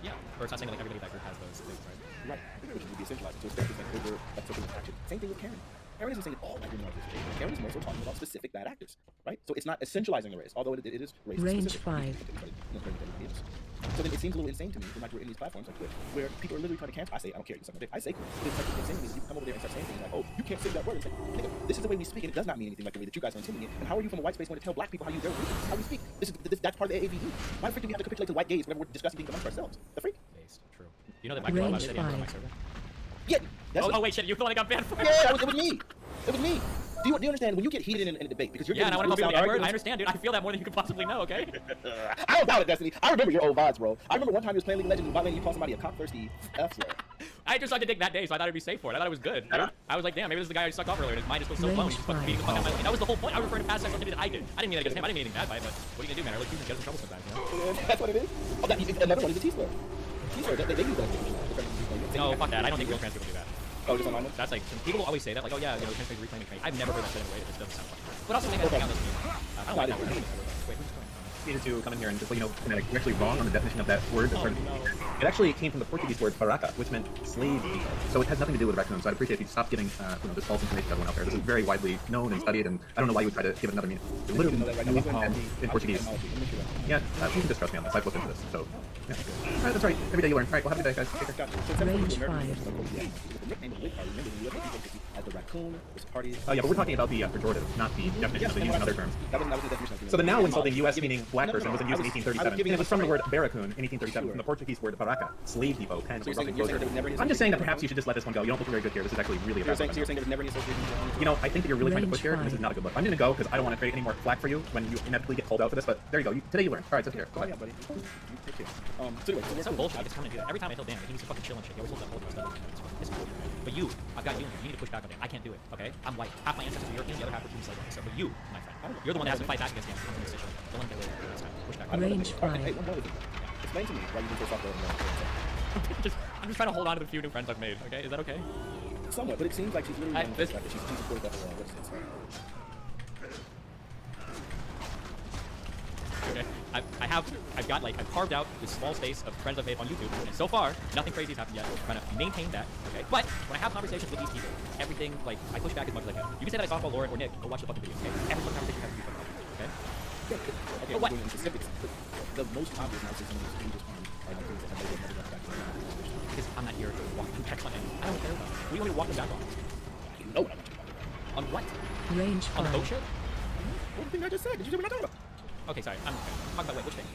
Yeah. Or it's not saying that, like, everybody that group has those things, right? Right. Which would be essentializing. So it's basically like over like social action. Same thing with Karen. Karen isn't saying all black women are this. Karen is more so talking about specific bad actors, right? So it's not essentializing the race, although it is race Range specific. 5. So then it seems a little insane to me when like we're in these platforms like Twitch, where people are literally trying to cancel. I say I don't care, you suck my dick. I say cool. But it's like insane to me. You come over there and start saying things like, oh, you can't say that word. It's like, nigga, this is the way we speak, and it does not mean anything like the way that you guys are intending it. And how are you from a white space going to tell black people how you their religion? How we speak? That's part of the AAVE. Why the freak do we have to capitulate to white gays whenever we're discussing things amongst ourselves? The freak? Based. True. You know that black people Range said on my 5. server? Yeah. That's Oh, wait, shit, you the one that got banned for it? yeah, it was me. It was me. Do you understand when you get heated in a debate because you're Yeah, and I want to call people the N-word. I arguments? understand, dude. I feel that more than you could possibly know, okay? I don't doubt it, Destiny. I remember your old VODs, bro. I remember one time you was playing League of Legends and bot lane, you called somebody a cock-thirsty F-slur. I just sucked a dick that day, so I thought it'd be safe for it. I thought it was good. I was like, damn, maybe this is the guy I sucked off earlier, and his mind just goes so low, and he's just fucking beating the fuck out of my lane. That was the whole point. I was referring to past sex activity that I did. I didn't mean that against him. I didn't mean anything bad by it, but what are you gonna do, man? Our humans get us in trouble sometimes, you know? That's what it is. Oh, another one is a T-slur. T-slur, they use that. No, fuck that. I don't think real trans people do that. Oh, just online ones? That's like, people always say that, like, oh yeah, you know, trans people reclaiming training. I've never heard that said in a way that just doesn't sound funny. But also, maybe I don't think I don't like that word. Wait, who's going? Needed to come in here and just let you know, you're actually wrong on the definition of that word. Oh, no. It actually came from the Portuguese word baraka, which meant slave people. So it has nothing to do with raccoons. So I'd appreciate if you stop giving this false information to everyone out there. This is very widely known and studied, and I don't know why you would try to give it another meaning. It literally in Portuguese. Yeah, you can just trust me on this. I've looked into this. So, yeah. All right, that's right. Every day you learn. All right, well, have a good day, guys. Take care. Range 5. Yeah, but we're talking about the pejorative, not the definition of the use in other terms. That was the definition. So the now insulting U.S. meaning black person was in use in I was 1837. giving And it was from the a- word barracoon in 1837, from the Portuguese word baraka, slave depot, pen, So or you're saying- roughing you're saying closure. there was never any I'm just saying that association? perhaps you should just let this one go. You don't look very good here. This is actually really a You're bad saying there was never any association? You know, I think that you're really trying to Range push here, and this is 5. not a good look. I'm going to go because I don't want to create any more flack for you when you inevitably get called out for this, but there you go. Today you learn. All right, so here. Go Oh, yeah, ahead. buddy. You take care. So anyway, so It's so bullshit. I just come and do that. Every time I tell Dan, he needs to fucking chill and shit. He always holds that hold us. It's bullshit. But you, I've got you in here. You need to push back on Dan. I can't do it, okay? I'm white. Half my ancestors are European, the other half are Jewish. So, but you, my friend, you're the one that has to fight back against Dan. Don't let him get away with it this time. Push back on Dan. Range 5. Hey, one more thing. Explain to me why you've been so soft on I'm just trying to hold on to the few new friends I've made, okay? Is that okay? Somewhat, but it seems like she's literally I- one of this- those, right? She's supported that whole what's this? Okay. I've carved out this small space of friends I've made on YouTube, and so far, nothing crazy has happened yet. I'm trying to maintain that, okay? But when I have conversations with these people, everything, like, I push back as much as I can. You can say that I softball Lauren or Nick, go watch the fucking video, okay? Every fucking conversation you have to be fucking okay? Okay, But what? I'm going into specifics. The most obvious now is some of these changes are like things that have never got back to the Because I'm not here to walk them back on anything. I don't care about it. What do you want me to walk them back on? You know what I want you to talk about. On what? Range On the boat 5. shit? What the thing I just said? Did you hear what I'm talking about? Okay, sorry. I'm talking about, wait, which thing?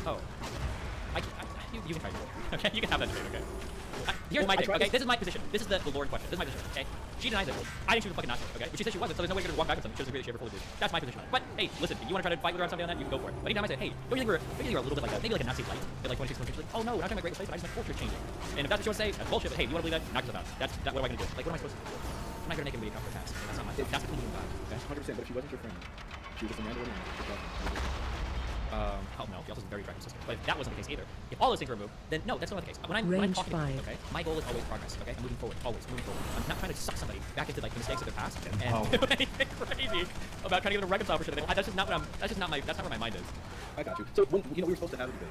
Oh. You can try to. Okay, you can have that debate, okay? Here's Well, my I thing, tried okay? to- This is my position. This is the Lord question. This is my position, okay? She denies it. I think she was fucking not, okay? But she said she wasn't, so there's no way you're gonna walk back on something. She doesn't agree that she ever fully did. That's my position. But, hey, listen, you wanna try to fight with her on something on that, you can go for it. But anytime I say, hey, don't you think we're a little bit like that? Maybe like a Nazi light. At like 26, 27, she's like, oh no, we're not talking about great place, but I just my culture's changing. And if that's what you wanna say, that's bullshit. But hey, do you wanna believe that? Knock yourself out. What am I gonna do? Like, what am I supposed to do? I'm not gonna make anybody come for a pass. That's not my thing. That's between you and God, okay? 100%, but if she wasn't your friend, she was just a man or a man. Oh no, she also has a very attractive sister. But if that wasn't the case either, if all those things were removed, then no, that's not the case. When I'm Range talking to 5. people, okay, my goal is always progress, okay? I'm moving forward, always moving forward. I'm not trying to suck somebody back into like the mistakes of their past and do anything crazy about trying to get them to reconcile for shit. That's just not what that's not where my mind is. I got you. So when we were supposed to have a debate,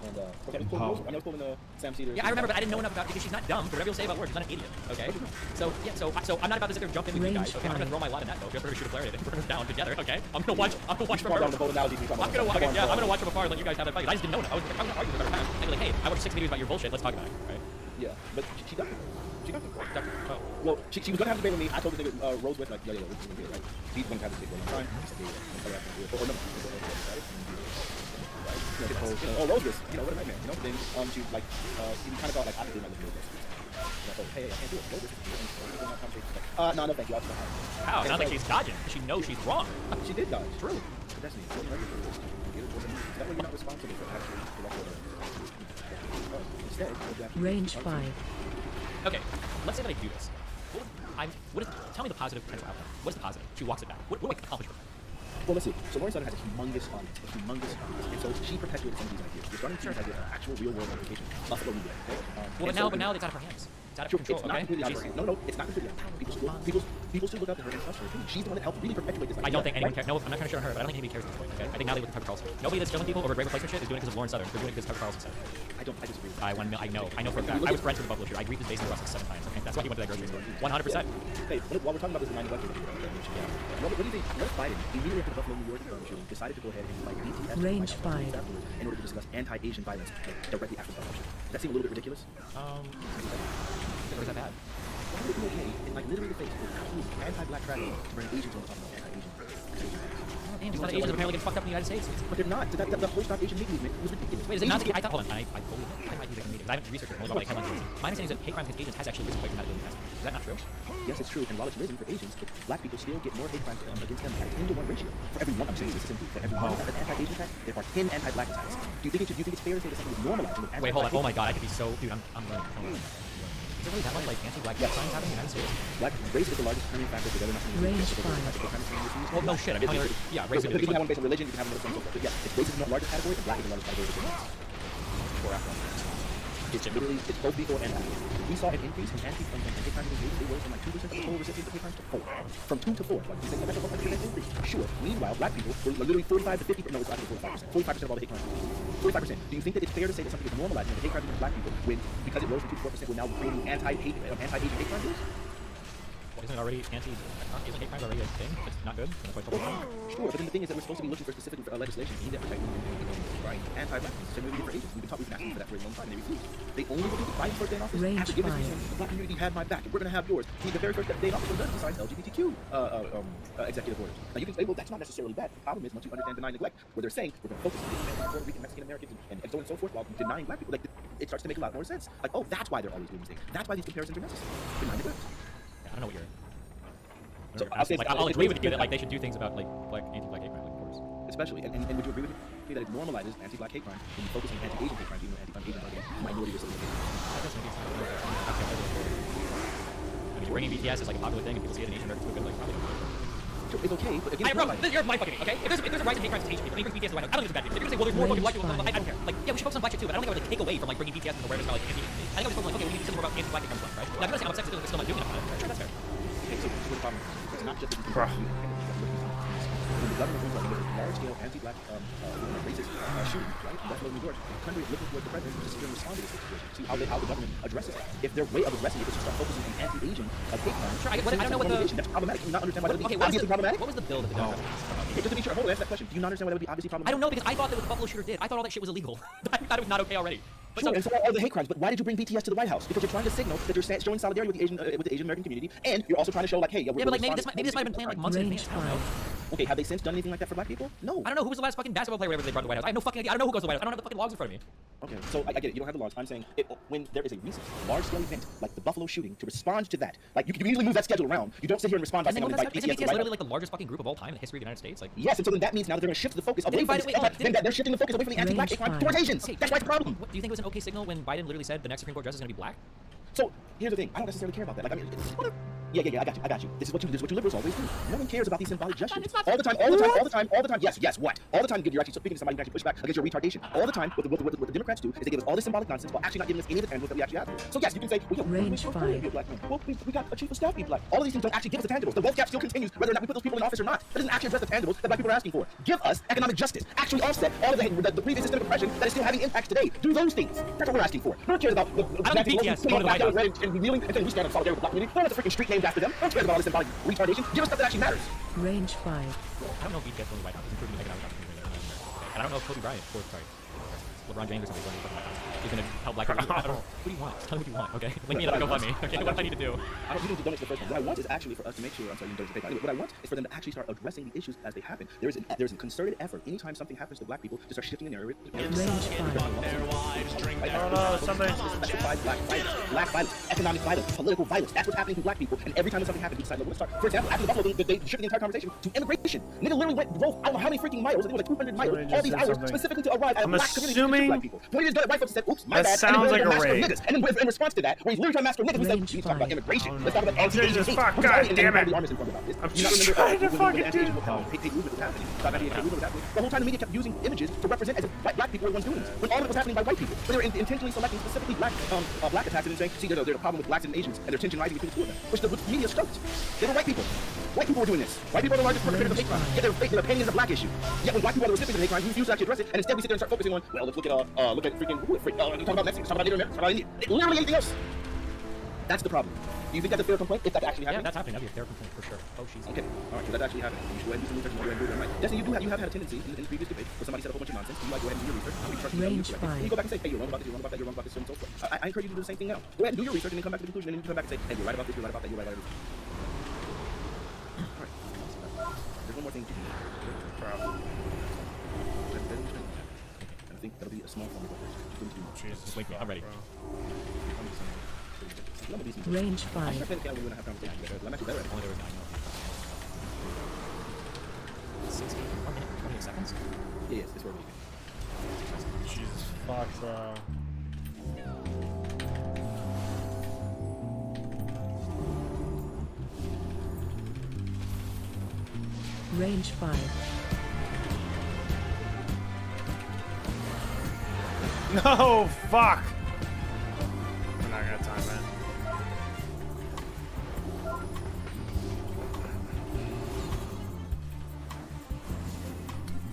and okay, I was pulling the Sam Cedar. Yeah, I remember, but I didn't know enough about it because she's not dumb. For whatever you'll say about work, she's not an idiot. Okay. So yeah, so I'm not about to sit there and jump in with you Range guys. Okay, I'm not gonna 5. throw my lot in that though. Just for her to shoot a flare at it and burn us down together. Okay. I'm gonna watch from Down her. the boat analogy. I'm gonna watch from afar and let you guys have that fight. I just didn't know. I was gonna argue with her past. I'd be like, hey, I watched 6 videos about your bullshit. Let's talk about it. Right. Yeah, but she got it. She got it. Oh. Well, she was gonna have a debate with me. I told this nigga Rose with like, yeah, we're gonna do it, right? He's gonna have a debate with me. I said, yeah, or no, right? Oh, Rose was, what a nightmare, Then she like, he kind of thought like I could do my little bit. Like, oh, hey, I can't do it. No, this is no, thank you. I'll just How? It sounds like she's dodging. She knows she's wrong. She did dodge. True. But that's neat. That way you're not responsible for actually direct order. Instead, you have to Range 5. Okay, let's say that I do this. Tell me the positive potential outcome. What is the positive? She walks it back. What do I accomplish with that? Well, let's see. So Lauren Sutter has a humongous audience, and so she perpetuated some of these ideas. You're starting to see these ideas actual real-world application. Buffalo New York. Okay? Well, but now it's out of her hands. It's out of Sure, control. it's not Okay. completely out of her hands. No, it's not completely out of her hands. People still look up to her and trust her opinion. She's the one that helped really perpetuate this idea. I don't think anyone cares. No, I'm not trying to shit on her, but I don't think anybody cares at this point. Okay. I think now they look at Tucker Carlson. Nobody that's killing people over great replacement shit is doing it because of Lauren Southern. They're doing it because Tucker Carlson said it. I disagree. I know for a fact. I was friends with the Buffalo shooter. I briefed his basement Russell 7 times. Okay, that's why he went to that grocery store. 100%. Hey, while we're talking about this 9/11 what do you think? What if Biden, immediately after the Buffalo, New York shooting, decided to go ahead and like BTS Range 5. in order to discuss anti-Asian violence directly after the Buffalo shooting? Does that seem a little bit ridiculous? Is that bad? Why would it be okay in like literally the face of absolute anti-black tragedy to bring Asians on top of anti-Asian? Damn, a lot of Asians apparently get fucked up in the United States. But they're not. The whole Stop Asian Hate movement was ridiculous. Wait, is it not? I thought. Hold on. I believe it. I might be making meetings. I haven't researched it. Only about like headlines. My understanding is that hate crime against Asians has actually risen quite dramatically in the past. Is that not true? Yes, it's true. And while it's risen for Asians, black people still get more hate crimes against them at a 10-to-1 ratio. For every one, I'm saying this is simple. For every one anti-Asian attack, there are 10 anti-black attacks. Do you think it's fair to say that something is normalizing? Wait, hold on. Oh my god, I could be so. Dude, I'm running. Is there really that much like anti-black crimes happening in the United States? Black race is the largest determining factor for whether or not Range 5. Well, no shit. I mean, yeah, race is You can have one based on religion, you can have one based on social. But yeah, it's race is the largest category, and black is the largest category. It's literally, it's both before and after. We saw an increase in hate crimes against Asians. They rose from like 2% of total recipients of hate crimes to 4. From 2 to 4. Like, you think that's a 100% increase? Sure. Meanwhile, black people were literally 45 to 50. No, it's actually 45%. 45% of all the hate crimes. 45%. Do you think that it's fair to say that something is normalizing the hate crimes against black people when, because it rose from 2 to 4%, we're now creating anti-Asian hate crimes? Isn't it already isn't hate crimes already a thing? It's not good. That's why it's public. Sure, but then the thing is that we're supposed to be looking for specific legislation aimed at protecting right anti-blackness. Same way we did for Asians. We've been asking for that for a long time. They refused. They only looked at Biden's first day in office Range after giving us 5. the black community had my back, and we're going to have yours. The very first day in office was done to sign LGBTQ executive orders. Now you can say, well, that's not necessarily bad. The problem is once you understand deny neglect, where they're saying we're going to focus on Puerto Rican, Mexican Americans, and so on and so forth, while denying black people, like it starts to make a lot more sense. Like, oh, that's why they're always doing these things. That's why these comparisons are necessary. Deny neglect. I don't know what you're. So I'll agree with you that like they should do things about like anti-black hate crime, like, of course. Especially, and would you agree with me that it normalizes anti-black hate crime when you focus on anti-Asian hate crime, even though anti-Asian are the minority or something? I guess maybe it's not really I mean, bringing BTS is like a popular thing, and people see it in Asian Americans. We're good, like probably. Sure, it's okay, but again, Bro, you're mind fucking me, okay? If there's a rise in hate crimes against Asian people, and you bring BTS to the White House, I don't think it's a bad thing. If you're gonna say, well, there's more fucking black people, I don't care. Like, yeah, we should focus on black shit too, but I don't think I would like take away from like bringing BTS and awareness about like anti. I think I would focus on like, okay, we need to do more about anti-black hate crimes, right? Now, if you're not saying I'm upset, still not doing enough. Sure, that's fair. okay, so what's the problem? It's not just that you can when the government brings like a large-scale anti-black racist shooting, right, in Buffalo, New York, the country is looking towards the president to sit here and respond to this situation, see how the government addresses it. If their way of addressing it is to start focusing on anti-Asian hate crime, Sure, I don't know what the. that's problematic. Do you not understand why that would be Okay, obviously problematic? what was the bill that the Democrats? Okay, just to be sure, hold on, answer that question. Do you not understand why that would be obviously problematic? I don't know because I thought that what the Buffalo shooter did. I thought all that shit was illegal. I thought it was not okay already. But Sure, so, and so are all the hate crimes, but why did you bring BTS to the White House? Because you're trying to signal that you're showing solidarity with the Asian American community, and you're also trying to show like, hey, yeah, but like maybe this might have been planned like months in Range advance. I don't know. 5. Okay, have they since done anything like that for black people? No. I don't know who was the last fucking basketball player whatever they brought to the White House. I have no fucking idea. I don't know who goes to the White House. I don't have the fucking logs in front of me. Okay, so I get it. You don't have the logs. I'm saying when there is a recent large-scale event like the Buffalo shooting, to respond to that, like you can easily move that schedule around. You don't sit here and respond by And saying, then I'm going to isn't invite BTS to BTS the White literally House. like the largest fucking group of all time in the history of the United States? Like, Yes, and so then that means now that they're going to shift the focus away Didn't from Biden- this. wait, hold on, Then they're shifting the focus away from the anti-black hate crime Range towards 5. Asians. That's why it's a problem. do you think it was an okay signal when Biden literally said the next Supreme Court justice is going to be black? So here's the thing. I don't necessarily care about that. Like, I mean, it's whatever. Yeah, I got you. This is what you liberals always do. No one cares about these symbolic gestures. All the time. Yes, what? All the time, you're actually speaking to somebody who can actually push back against your retardation. All the time, what the Democrats do is they give us all this symbolic nonsense while actually not giving us any of the tangibles that we actually have. So yes, you can say, well, Range we're 5. be a black man. Well, we got a chief of staff be black. All of these things don't actually give us the tangibles. The woke gap still continues whether or not we put those people in office or not. That doesn't actually address the tangibles that black people are asking for. Give us economic justice. Actually offset all of the previous system of oppression that is still having impacts today. Do those things. That's what we're asking for. No one cares about the I don't think BTS going to the White House. and revealing and saying we stand in solidarity with the black community. No one has a freaking street named after them. No one cares about all this symbolic retardation. Give us stuff that actually matters. Range 5. I don't know if BTS going to the White House is improving the economic opportunity. And I don't know if Kobe Bryant, sorry, LeBron James or something. He's gonna help black people. I don't know. What do you want? Tell me what you want, okay? Link me in a GoFundMe. Okay, what do I need to do? I don't need to donate to the first one. What I want is actually for us to make sure. I'm sorry, you don't donate to PayPal. What I want is for them to actually start addressing the issues as they happen. There's a concerted effort anytime something happens to black people to start shifting the narrative. Range 5. Oh no, something. Black violence, economic violence, political violence. That's what's happening to black people. And every time something happens, we decide, let's start. For example, after the Buffalo, they shifted the entire conversation to immigration. Nigga literally went drove I don't know how many freaking miles. I think it was like 200 miles. All these hours specifically to arrive at a black community to black people. When he just got it, white folks said, "Oops, my bad." Sounds like a raid. And then in response to that, where he's literally trying to master niggas, we said, "We need to talk about immigration. Let's talk about anti-Asian hate." Fuck, God damn it. I'm just trying to fucking do the whole time the media kept using images to represent as if black people were the ones doing this, when all of it was happening by white people. But they were intentionally selecting specifically black attacks and saying, see, there's a problem with blacks and Asians, and there's tension rising between the two of them, which the media stroked. They were white people. White people were doing this. White people are the largest perpetrators of hate crime. Yet they're painting it as a black issue. Yet when black people are the recipients of hate crime, we refuse to actually address it, and instead we sit there and start focusing on, well, let's look at freaking talk about Mexico, talk about Native Americans, talk about India. Literally anything else. That's the problem. Do you think that's a fair complaint? If that's actually happening? Yeah, that's happening. That'd be a fair complaint for sure. Oh, she's okay. All right, so that's actually happening. You should go ahead and do some research and go ahead and do it right. Destiny, you have had a tendency in the previous debate where somebody said a whole bunch of nonsense. You like go ahead and do your research. Range 5. And you go back and say, hey, you're wrong about this, you're wrong about that, you're wrong about this, so on and so forth. I encourage you to do the same thing now. Go ahead and do your research and then come back to the conclusion, and then you come back and say, hey, you're right about this, you're right about that, you're right about everything. All right. There's one more thing to do. And I think that'll be a small form of it. Jesus. Wait, I'm ready. Range 5. I'm actually better at it. Only there was 9 60. 1 minute, 28 seconds. Yeah, yes, it's working. Jesus fuck, bro. Range 5. No, fuck. We're not gonna time that.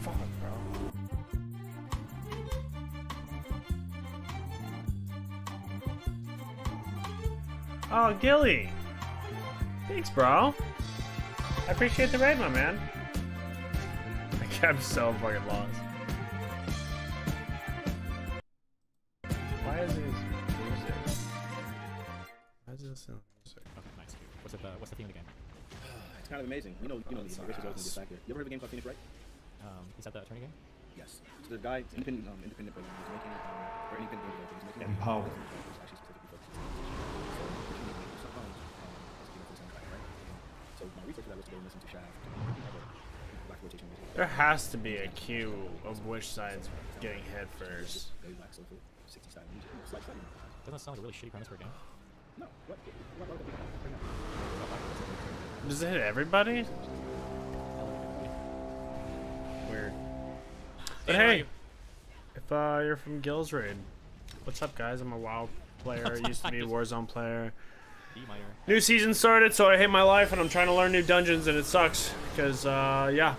Fuck, bro. Oh, Gilly. Thanks, bro. I appreciate the raid, my man. I'm so fucking lost. Why is this music? Why is this music? Okay, nice. What's the theme of the game? It's kind of amazing. You know, the Rich is always going to get back here. You ever heard of a game called Phoenix Wright? Is that the attorney game? Yes. So the guy, independent player, he's making or independent game developer, he's making Empower. actually specifically focused. So my research for that was to go and listen to Shaft. Black rotation music. There has to be a queue of which side's getting hit first. Very black soulful, 60 style music. It's like something. Doesn't that sound like a really shitty premise for a game? No. What would that be? Right now. Does it hit everybody? Weird. But hey, if you're from Gil's Raid, what's up, guys? I'm a WoW player. Used to be a Warzone player. D minor. New season started, so I hate my life, and I'm trying to learn new dungeons, and it sucks. Because, yeah.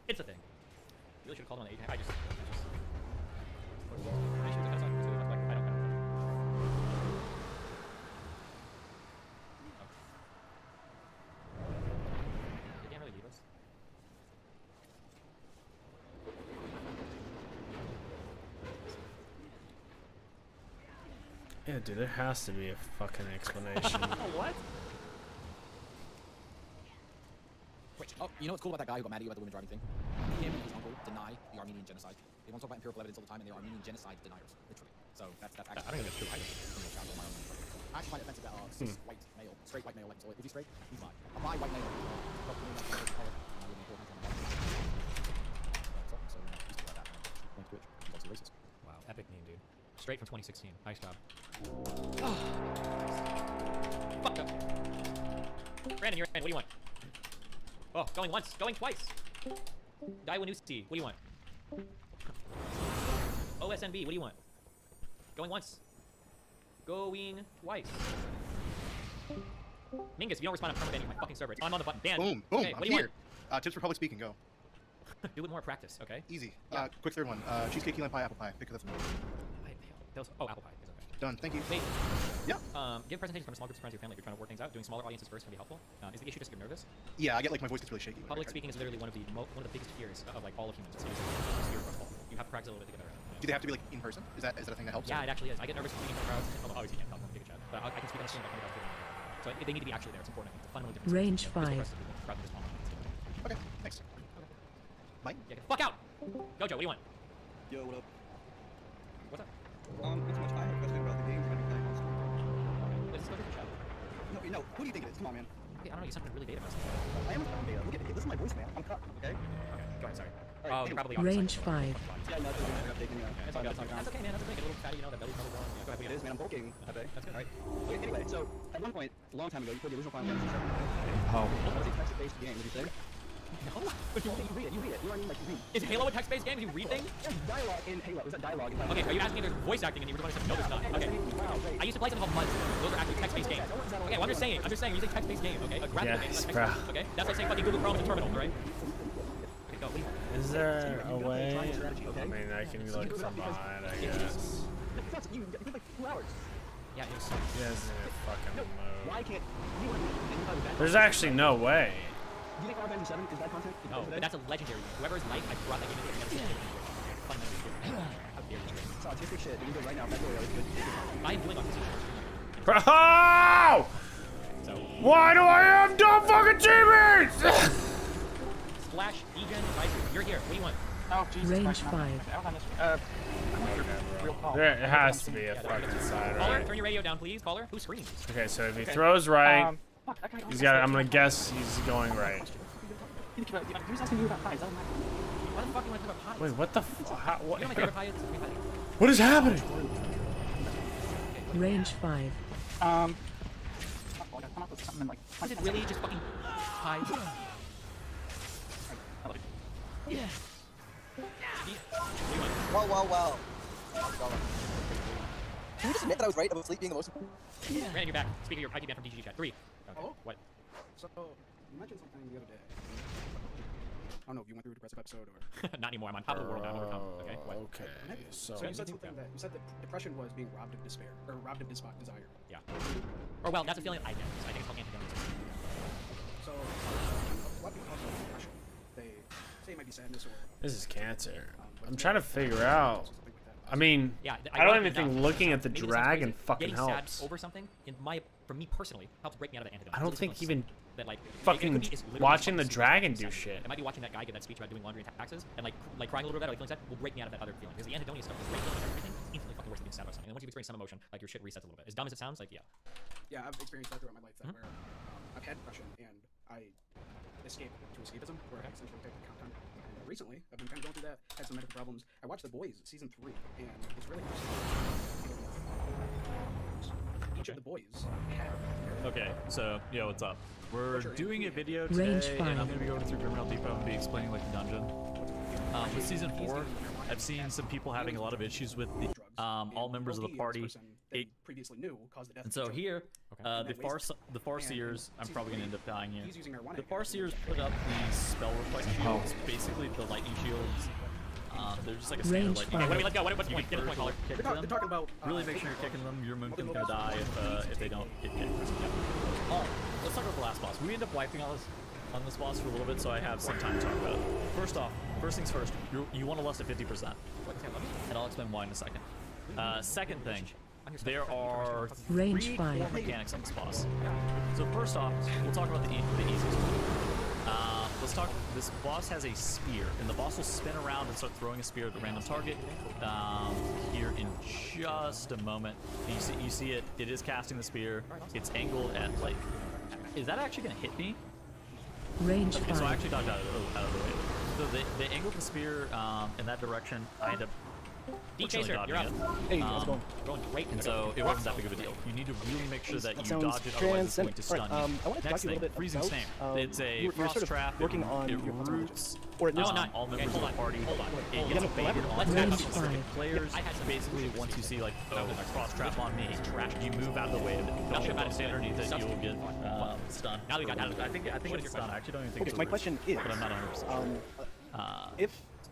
It's a thing. Really should have called him on the 8. I just. I don't know. They can't really leave us. Yeah, dude, there has to be a fucking explanation. What? Wait, oh, you know what's cool about that guy who got mad at you about the women driving thing? Him and his uncle deny the Armenian genocide. They want to talk about empirical evidence all the time, and they're Armenian genocide deniers, literally. So that's actually. I don't think that's true either. I actually find it offensive that cis white male, straight white male, like, so if he's straight, he's bi. A bi white male. Wow, epic meme, dude. Straight from 2016. Nice job. Fuck up. Brandon, you're in. What do you want? Oh, going once, going twice. Daiwanusi, what do you want? OSNB, what do you want? Going once. Going twice. Mingus, if you don't respond, I'm permabanning my fucking server. I'm on the button. Dan. Boom, Okay, I'm what do you here. Tips for public speaking, go. want? Do it more practice, okay? Easy. Yeah. Quick third one. Cheesecake, key lime pie, apple pie. Pick up. Oh, apple pie is okay. Done. Thank you. Wait. Yeah. Give presentations from small groups of friends or your family if you're trying to work things out. Doing smaller audiences first can be helpful. Is the issue just you're nervous? Yeah, I get like my voice gets really shaky. when I Public try to- speaking is literally one of the biggest fears of like all of humans. It's fear across all. You have to practice a little bit to get better at it. Do they have to be like in person? Is that a thing that helps? Yeah, it actually is. I get nervous speaking in crowds. Although obviously you can't talk on a chat, but I can speak on the screen like 100 people. So they need to be actually there. It's important. It's a fundamental difference. Range It's the 5. rest of the people rather than just online. Okay. Thanks. Mike. Yeah, get the fuck out! Gojo, what do you want? Yo, what up? What's up? Not too much. I have a question about the game we're gonna be playing on stream. Let's just go to the chat. No, who do you think it is? Come on, man. Okay, I don't know. You sound really beta. I am a beta. Look at it. Listen to my voice, man. I'm cut, okay? Okay, go ahead. Sorry. Alright, You're probably Range on 5. Yeah, no, it's okay, man. Update, you know. That's okay, that's okay, man. That's okay. Get a little fatty, you know, that belly's probably growing. Yeah, go ahead. It is, man. I'm bulking. I bet. That's good. Alright. Okay, anyway, so at one point, a long time ago, you played the original Final Fantasy Oh. VII. What was a text-based game? Would you say? No. But you read it. You know what I mean? Like you read. Is Halo a text-based game? Do you read things? There's dialogue in Halo. Is that dialogue? In Okay, are you asking me if there's voice acting and you were going to say no, there's not? Okay. Wow, great. I used to play something called MUDs. Those are actually text-based games. Okay, well, I'm just saying, we're using text-based game, okay? A graphical game, Yes, not bro. text-based, okay? That's like saying fucking Google Chrome is a terminal, right? Okay, go, leave. Is there a way? I mean, I can look from behind, I guess. You have like 2 hours. Yeah, it was He doesn't even fucking Why move. can't you want to There's actually no way. Do you think Final Fantasy 7 is bad content? no, but that's a legendary game. Whoever is like, I brought that game into it. I've never seen it. Fundamentally different. How dare you? It's autistic shit. You can do it right now. February is good. I'm doing autistic shit. Bro! So, Why do I have dumb fucking teammates? Splash, Degen, right? You're here. What do you want? Oh, Jesus Range Christ, man. 5. Real call. There it has to be a fucking side, Caller, right? turn your radio down, please. Caller, who screams? Okay, so if he throws right, Fuck, that guy he's got. I'm gonna guess he's going right. He was asking you about pies. That was my... Why the fuck do you want to talk about pies? Wait, what the? How, You what? know my favorite pie is? Green pie. What is happening? Range 5. Fuck, well, I gotta come up with something like... Is it really just fucking pies? Yeah. Well. Can you just admit that I was right about sleep being the most... Brandon, you're back. Speaking of your IP ban from DGG chat. 3. Okay. Oh. What? So, you mentioned something the other day. I don't know if you went through a depressive episode or... Not anymore. I'm on top of the world now. Overcome. Okay. What? Okay, so So you said something that... You said that depression was being robbed of despair. Or robbed of desire. Yeah. Or well, that's a feeling I get. So I think it's called anhedonism. So, what can cause depression? They say it might be sadness or... this is cancer. I'm trying to figure out. something like that. I mean, Yeah. I don't even ironically think enough, looking at the maybe this sounds dragon crazy, fucking getting helps. sad over something, for me personally, helps break me out of the anhedonism. I don't It's think just even that, like, fucking it could be as literally watching the fucking dragon stupid do as shit. It might be watching that guy give that speech about doing laundry and taxes and like crying a little bit, like feeling sad, will break me out of that other feeling. Because the anhedonia stuff is great, but everything is infinitely fucking worse than being sad about something. And once you've experienced some emotion, like your shit resets a little bit. As dumb as it sounds, like yeah. Yeah, I've experienced that throughout my life, that where I've had depression and I escape to escapism, where I essentially take the content. And recently, I've been kind of going through that, had some medical problems. I watched The Boys season 3, and it's really each of the boys have Okay, so, yo, what's up? We're Sure. doing a video Range today, and I'm 5. going to be going through Criminal Depot and be explaining, like, the dungeon. With Season 4, I've seen some people having a lot of issues with the, drugs. all And members of the Loki, this party. person they previously knew caused the death And of so each other. here, And the that wastes it. the Farseers, I'm season probably going to 3, end up dying here. he's using marijuana The again. Farseers put up these spell reflect shields, basically the lightning shields. They're just like a standard Range lightning. five. Wait, let's go. What's the You point? can Get the point, caller. kick They're them. talking about Really make sure you're kicking them. Your Moonkin's gonna die if they don't get kicked. Alright, let's talk about the last boss. We end up wiping on this boss for a little bit, so I have some time to talk about it. First off, first things first, you want to lust at 50%. And I'll explain why in a second. Second thing, there are Range 3 5. core mechanics on this boss. So first off, we'll talk about the easiest one. Let's talk. This boss has a spear, and the boss will spin around and start throwing a spear at a random target. Here in just a moment, you see it. It is casting the spear. It's angled at like. Is that actually gonna hit me? Range Okay, so I 5. actually dodged out of the way. So they angled the spear in that direction. I end up fortunately D-Chaser, you're dodging up. it. Hey, how's it going? Going great. And so it wasn't that big of a deal. You need to really make sure that you sounds dodge it, otherwise it's going to stun transcendent. you. I wanted to Next talk to you a thing, little bit freezing about, same. It's a you're frost sort of trap. working on it your roots or at least all members hold of the on, party. hold on. It Hold gets on. baited on Let's Range specific 5. players. I had some Basically, once you see like, oh, No, frost trap on me, you move out of the way of it. Now Don't shit, stay man. underneath it. Sucks. You'll get stunned. Now we got out of I think What it's is your stunned. I actually don't even think Okay, it's my a question is, but I'm not 100%. if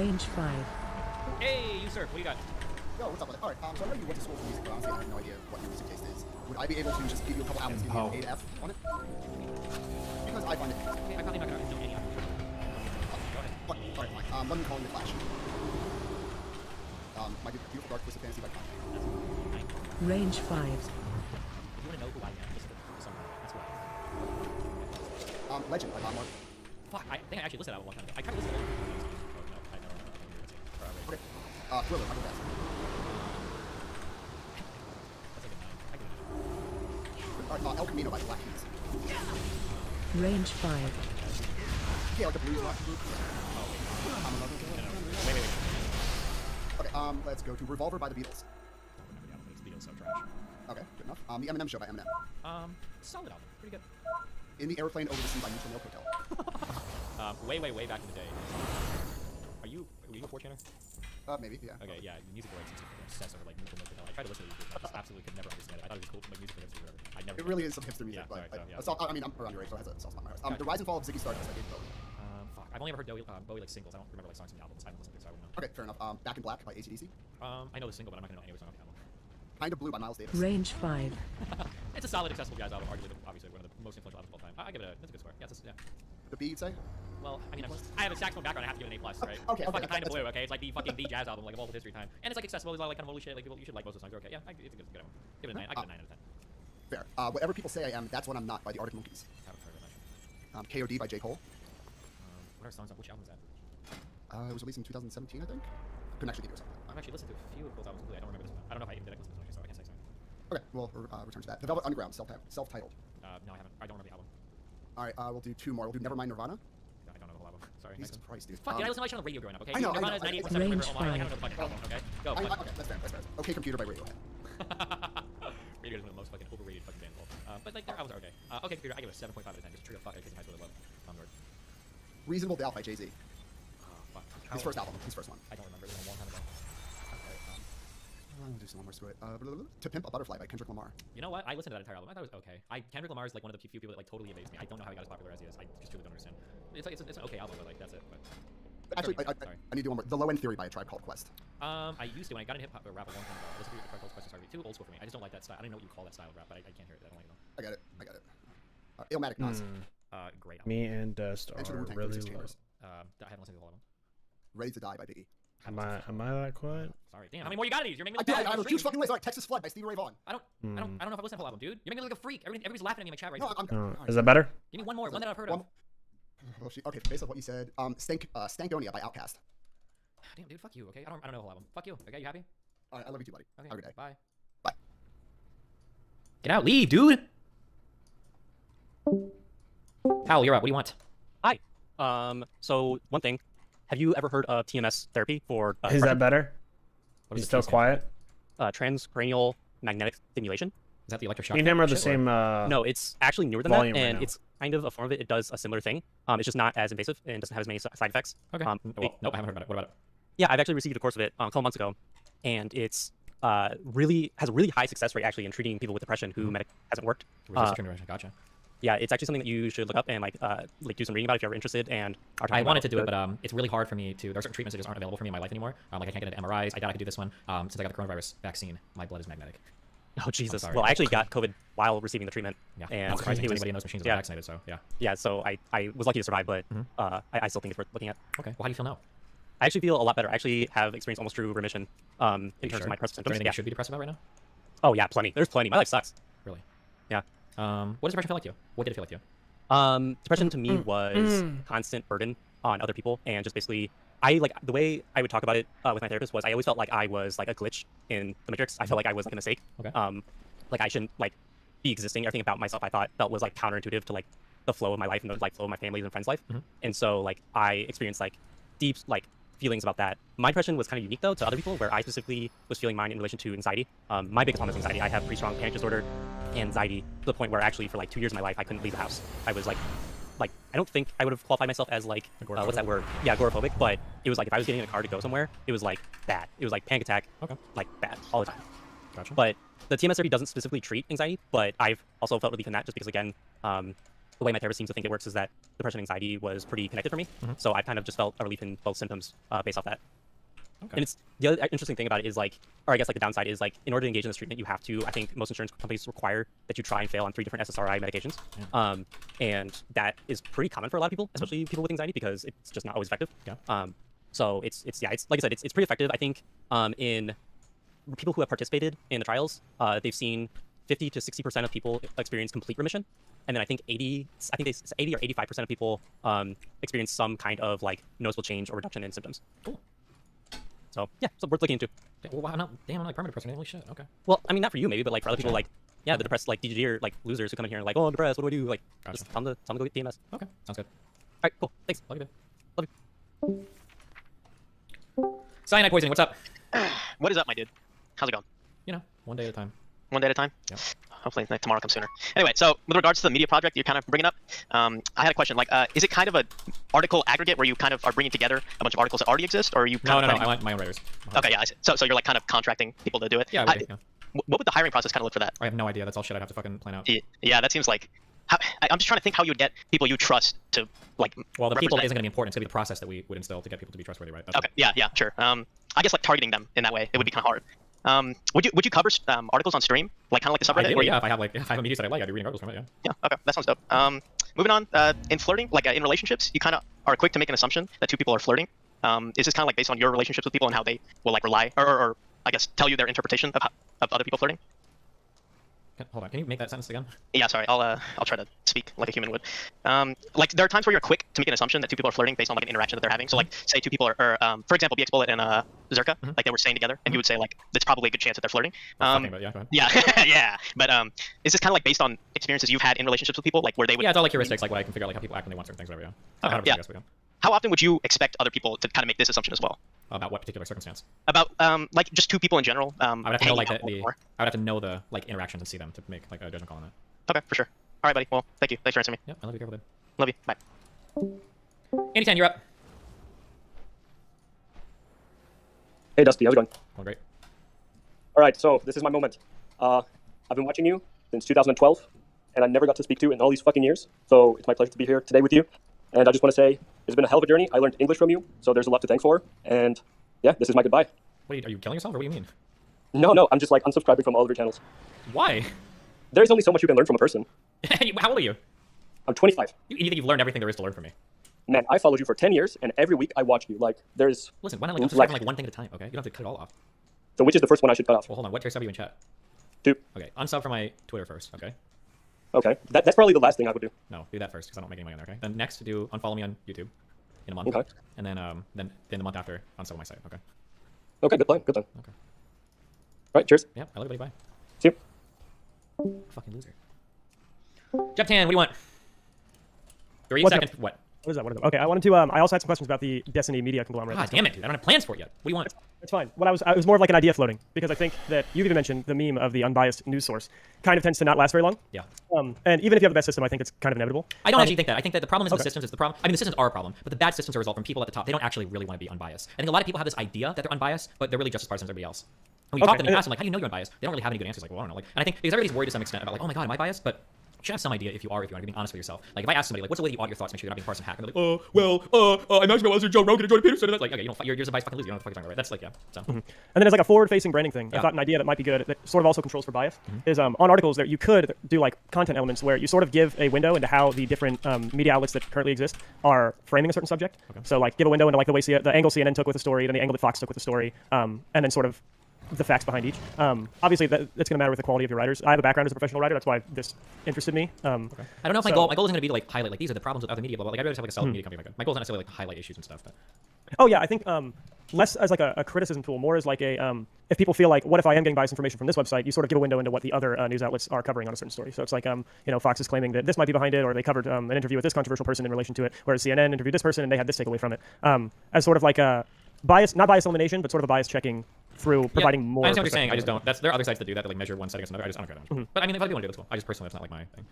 Range 5. Hey, you sir, what you got? Yo, what's up, brother? Alright, so I know you went to school for music, but honestly I have no idea what your music taste is. Would I be able to just give you a couple albums, give you an 8F on it? Because I find it. Okay, I'm probably not gonna know any of them. Go ahead. What? Alright, fine. Let me call you The Flash. My beautiful dark twisted fantasy by Kanye. Range 5. If you wanna know who I am, listen to someone. That's who I am. Legend by Bob Marley. Fuck, I think I actually listened to that one time ago. I kinda listened to it. Oh no, I don't know. Okay. Thriller, I go best. That's like a 9. I give it a 9. Alright, El Camino by Black Keys. Range 5. Yeah, like the blues rock group. Wait. Okay, let's go to Revolver by the Beatles. Yeah, it's Beatles, so trash. Okay, good enough. The Eminem Show by Eminem. Solid album. Pretty good. In the Airplane Over the Sea by Neutral Milk Hotel. Way back in the day. Were you a 4chaner? Maybe, yeah. Okay, yeah, music lyrics is obsessed over like Neutral Milk Hotel. I tried to listen to these, but I just absolutely could never understand it. I thought it was cool, like music lyrics or whatever. I never. It really is some hipster music, Yeah, but sorry, I mean, I'm around your age, so it has a soft spot in my heart. The Rise and Fall of Ziggy Stardust by David Bowie. Fuck. I've only ever heard Bowie like singles. I don't remember like songs from the albums. I haven't listened to it, so I wouldn't know. Okay, fair enough. Back in Black by AC/DC. I know the single, but I'm not gonna know any of the songs off the album. Kind of Blue by Miles Davis. Range 5. It's a solid, accessible jazz album. Arguably, obviously one of the most influential albums of all time. I give it that's a good score. Yeah, yeah. The B, you'd say? Well, I mean, I have a saxophone background. I have to give it an A+, right? Okay, It's fucking okay, Kind of Blue, okay? It's like the fucking the jazz album, like of all of history time, and it's like accessible. There's a lot of like kind of holy shit. Like people, you should like most of the songs. They're okay. Yeah, it's a good one. Give it a 9. I give it a 9 out of 10. Fair. Whatever people say I am, that's what I'm not by the Arctic Monkeys. Haven't heard of that. KOD by J. Cole. What are songs on which album is that? It was released in 2017, I think. Couldn't actually give you something. I've actually listened to a few of those albums completely. I don't remember this one. I don't know if I even did listen to this one, so I can't say sorry. Okay, we'll return to that. The Velvet Underground, self-titled. No, I haven't. I don't remember the album. All right, we'll do 2 more. We'll do Nevermind Nirvana. I don't know the whole album. Sorry. Jesus Christ, dude. Fuck, I listened to my shit on the radio growing up, okay? I know, Nirvana is I know. 98% Range River. Oh my, like, I don't know the fucking 5. album, okay? Go. Okay, that's fair. Okay Computer by Radiohead. Radio is one of the most fucking overrated fucking bands of all time. But like their albums are okay. Okay, Computer, I give it a 7.5 out of 10. Just trigger fuck it because I really love Tom Lord. Reasonable Doubt by Jay-Z. Fuck. His first album. His first one. I don't remember. It was a long time ago. We'll do some more to it. To Pimp a Butterfly by Kendrick Lamar. You know what? I listened to that entire album. I thought it was okay. Kendrick Lamar is like one of the few people that like totally evades me. I don't know how he got as popular as he is. I just truly don't understand. It's like it's an okay album, but like that's it. But Actually, sorry. I need to do one more. The Low End Theory by A Tribe Called Quest. I used to when I got into hip hop rap a long time ago. Listen to Tribe Called Quest. Sorry, too old school for me. I just don't like that style. I don't even know what you call that style of rap, but I can't hear it. I don't like it. I got it. Illmatic Nas. Great album. Me and Dust Enter the are Wu-Tang really Clan low. Chambers. I haven't listened to the whole album. Ready to Die by Biggie. Am I that quiet? Sorry. Damn, how many more you got of these? You're making me I look did. bad. I have a huge fucking list. All right, Texas Flood by Stevie Ray Vaughan. I don't know if I listened to the whole album, dude. You're making me look like a freak. Everybody's laughing at me in my chat right No, now. Is that better? Give me one more, one that I've heard of. Okay, based on what you said, Stankonia by Outkast. Damn, dude, fuck you, okay? I don't know the whole album. Fuck you, okay? You happy? All right, I love you too, buddy. Okay, Have a good day. Bye. Bye. Get out, leave, dude! Hal, you're up. What do you want? Hi. So one thing, have you ever heard of TMS therapy for? Is that better? What He's is still TMS? quiet. Transcranial magnetic stimulation. Is that the electroshock? Me and him are the shit, or- same. No, it's actually newer than that, volume right and now. it's kind of a form of it. It does a similar thing. It's just not as invasive and doesn't have as many side effects. Okay. Well, nope, I haven't heard about it. What about it? Yeah, I've actually received a course of it a couple months ago, and it's really has a really high success rate actually in treating people with depression who medic hasn't worked. Resistant generation. Gotcha. Yeah, it's actually something that you should look up and like do some reading about if you're ever interested. And are talking I wanted about to do it, but it's really hard for me to. There are certain treatments that just aren't available for me in my life anymore. Like I can't get into MRIs. I doubt I could do this one. Since I got the coronavirus vaccine, my blood is magnetic. Oh Jesus! sorry. Well, I actually got COVID while receiving the treatment. Yeah. And Not surprising. it was, Anybody in those machines yeah. are vaccinated, so yeah. Yeah, so I was lucky to survive, but I still think it's worth looking at. Okay. Well, how do you feel now? I actually feel a lot better. I actually have experienced almost true remission in terms of my depressive Is there symptoms. anything Yeah. you should be depressed about right now? Oh yeah, plenty. There's plenty. My life sucks. Really? Yeah. What does depression feel like to you? What did it feel like to you? Depression to me was constant burden on other people, and just basically, the way I would talk about it with my therapist was I always felt like I was like a glitch in the matrix. I felt like I was like a mistake. Okay. Like I shouldn't like be existing. Everything about myself I felt was like counterintuitive to like the flow of my life and the like flow of my family's and friends' life. And so like I experienced like deep like feelings about that. My depression was kind of unique though to other people, where I specifically was feeling mine in relation to anxiety. My biggest one was anxiety. I have pretty strong panic disorder, anxiety to the point where actually for like 2 years of my life I couldn't leave the house. I was like I don't think I would have qualified myself as like what's that word? Yeah, agoraphobic. But it was like if I was getting in a car to go somewhere, it was like bad. It was like panic attack. Okay. Like bad all the time. Gotcha. But the TMS therapy doesn't specifically treat anxiety, but I've also felt relief in that just because again, the way my therapist seems to think it works is that depression and anxiety was pretty connected for me. So I've kind of just felt a relief in both symptoms based off that. Okay. And it's the other interesting thing about it is like, or I guess like the downside is like, in order to engage in this treatment, you have to. I think most insurance companies require that you try and fail on 3 different SSRI medications, and that is pretty common for a lot of people, especially people with anxiety, because it's just not always effective. Yeah. So it's like I said, it's pretty effective. I think in people who have participated in the trials, they've seen 50 to 60% of people experience complete remission, and then I think 80 or 85% of people experience some kind of like noticeable change or reduction in symptoms. Cool. So yeah, so worth looking into. Well, I'm not like permanent depressed. Holy shit. Okay. Well, I mean, not for you maybe, but like for other people, like yeah, the depressed like DGD or like losers who come in here and like, oh, I'm depressed. What do I do? Like, just tell them to go get PMS. Okay. Sounds good. All right, cool. Thanks. Love you, dude. Love you. Cyanide poisoning. What's up? What is up, my dude? How's it going? You know, one day at a time. One day at a time? Yep. Hopefully tomorrow comes sooner. Anyway, so with regards to the media project you're kind of bringing up, I had a question. Like, is it kind of an article aggregate where you kind of are bringing together a bunch of articles that already exist, or are you kind No. of I want my own writers. Okay, yeah. I see. So you're like kind of contracting people to do it? Yeah, yeah. What would the hiring process kind of look for that? I have no idea. That's all shit I'd have to fucking plan out. Yeah, that seems like... I'm just trying to think how you would get people you trust to, like, well, the represent. people isn't going to be important. It's going to be the process that we would instill to get people to be trustworthy, right? That's okay, yeah, sure. I guess, like, targeting them in that way, it would be kind of hard. Would you cover articles on stream, like kind of like the subreddit? Ideally, yeah. If I have a media site I like, I'd be reading articles from it. Yeah. Yeah. Okay, that sounds dope. Moving on. In flirting, like in relationships, you kind of are quick to make an assumption that two people are flirting. Is this kind of like based on your relationships with people and how they will like rely or I guess tell you their interpretation of other people flirting? Hold on. Can you make that sentence again? Yeah, sorry. I'll try to speak like a human would. Like there are times where you're quick to make an assumption that two people are flirting based on like an interaction that they're having. So like say two people are, for example, BX Bullet and Zerka, like they were staying together, and you would say like that's probably a good chance that they're flirting. Yeah, go ahead. Yeah, yeah. But is this kind of like based on experiences you've had in relationships with people, like where they would? Yeah, it's all like heuristics, like what I can figure out, like how people act when they want certain things, whatever. Yeah. Okay, yeah. How often would you expect other people to kind of make this assumption as well? About what particular circumstance? About like just two people in general. I would have to know like I would have to know the like interactions and see them to make like a judgment call on that. Okay, for sure. All right, buddy. Well, thank you. Thanks for answering me. Yeah, I love you. Careful, dude. Love you. Bye. Anytime, you're up. Hey, Dusty. How's it going? Oh, great. All right, so this is my moment. I've been watching you since 2012, and I never got to speak to you in all these fucking years. So it's my pleasure to be here today with you. And I just want to say it's been a hell of a journey. I learned English from you, so there's a lot to thank for. And yeah, this is my goodbye. What are you killing yourself, or what do you mean? No, I'm just like unsubscribing from all of your channels. Why? There's only so much you can learn from a person. How old are you? I'm 25. You think you've learned everything there is to learn from me? Man, I followed you for 10 years, and every week I watched you. Like, there's... Listen, why not like one thing at a time, okay? You don't have to cut it all off. So which is the first one I should cut off? Well, hold on. What tier sub are you in chat? 2. Okay, unsub from my Twitter first, okay? Okay, that's probably the last thing I would do. No, do that first, because I don't make any money on there, okay? Then next, do unfollow me on YouTube in a month. Okay. And then the month after, unsub my site, okay? Okay, good plan, good plan. Okay. All right, cheers. Yeah, I love you, buddy. Bye. See you. Fucking loser. Jeptan, what do you want? 3 What's seconds. up? What? What is that? Okay, I wanted to. I also had some questions about the Destiny media conglomerate. God damn it, dude! I don't have plans for it yet. What do you want? It's fine. What I was more of like an idea floating, because I think that you've even mentioned the meme of the unbiased news source kind of tends to not last very long. Yeah. And even if you have the best system, I think it's kind of inevitable. I don't actually think that. I think that the problem isn't the systems; it's the problem. I mean, the systems are a problem, but the bad systems are a result from people at the top. They don't actually really want to be unbiased. I think a lot of people have this idea that they're unbiased, but they're really just as partisan as everybody else. When you talk to them, you ask them like, "How do you know you're unbiased?" They don't really have any good answers. Like, well, I don't know. Like, and I think because everybody's worried to some extent about like, "Oh my God, am I biased?" But you should have some idea if you are being honest with yourself. Like if I ask somebody like, what's the way you audit your thoughts, make sure you're not being partisan hack, and they're like, I imagine I was Joe Rogan and Jordan Peterson, and that's like, okay, you're a biased fucking loser, you don't know what the fuck you're talking about, right? That's like, yeah. So. And then there's like a forward-facing branding thing. I thought an idea that might be good that sort of also controls for bias is on articles that you could do like content elements where you sort of give a window into how the different media outlets that currently exist are framing a certain subject. Okay. So like give a window into like the way the angle CNN took with a story, then the angle that Fox took with a story, and then sort of the facts behind each. Obviously, that's going to matter with the quality of your writers. I have a background as a professional writer. That's why this interested me. I don't know if my goal isn't going to be to like highlight like these are the problems with other media. Blah, blah. Like I'd rather just have like a solid media company. My goal is not necessarily like to highlight issues and stuff. But... Oh yeah, I think less as like a criticism tool, more as like a if people feel like, what if I am getting biased information from this website? You sort of give a window into what the other news outlets are covering on a certain story. So it's like Fox is claiming that this might be behind it, or they covered an interview with this controversial person in relation to it, whereas CNN interviewed this person and they had this takeaway from it. As sort of like a bias, not bias elimination, but sort of a bias checking through providing more. I understand what you're saying. I just don't. There are other sites that do that, like measure one setting against another. I don't care that much. But I mean, if other people want to do it, that's cool. I just personally, that's not like my thing.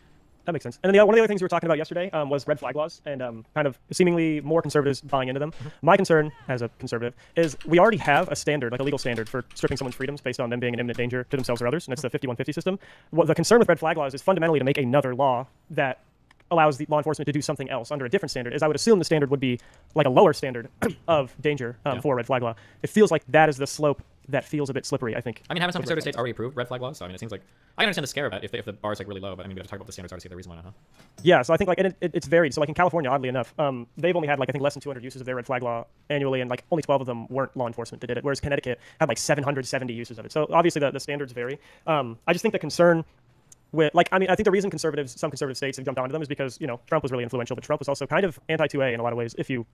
That makes sense. And then one of the other things we were talking about yesterday was red flag laws and kind of seemingly more conservatives buying into them. My concern as a conservative is we already have a standard, like a legal standard for stripping someone's freedoms based on them being an imminent danger to themselves or others, and it's the 5150 system. The concern with red flag laws is fundamentally to make another law that allows the law enforcement to do something else under a different standard, is I would assume the standard would be like a lower standard of danger for a red flag law. It feels like that is the slope that feels a bit slippery, I think. I mean, haven't some conservative states already approved red flag laws? So I mean, it seems like I can understand the scare of it if the bar is like really low, but I mean, we have to talk about the standards to see the reason why not, huh? Yeah, so I think like it's varied. So like in California, oddly enough, they've only had like I think less than 200 uses of their red flag law annually, and like only 12 of them weren't law enforcement that did it, whereas Connecticut had like 770 uses of it. So obviously the standards vary. I just think the concern with like I think the reason some conservative states have jumped onto them is because Trump was really influential, but Trump was also kind of anti-2A in a lot of ways if you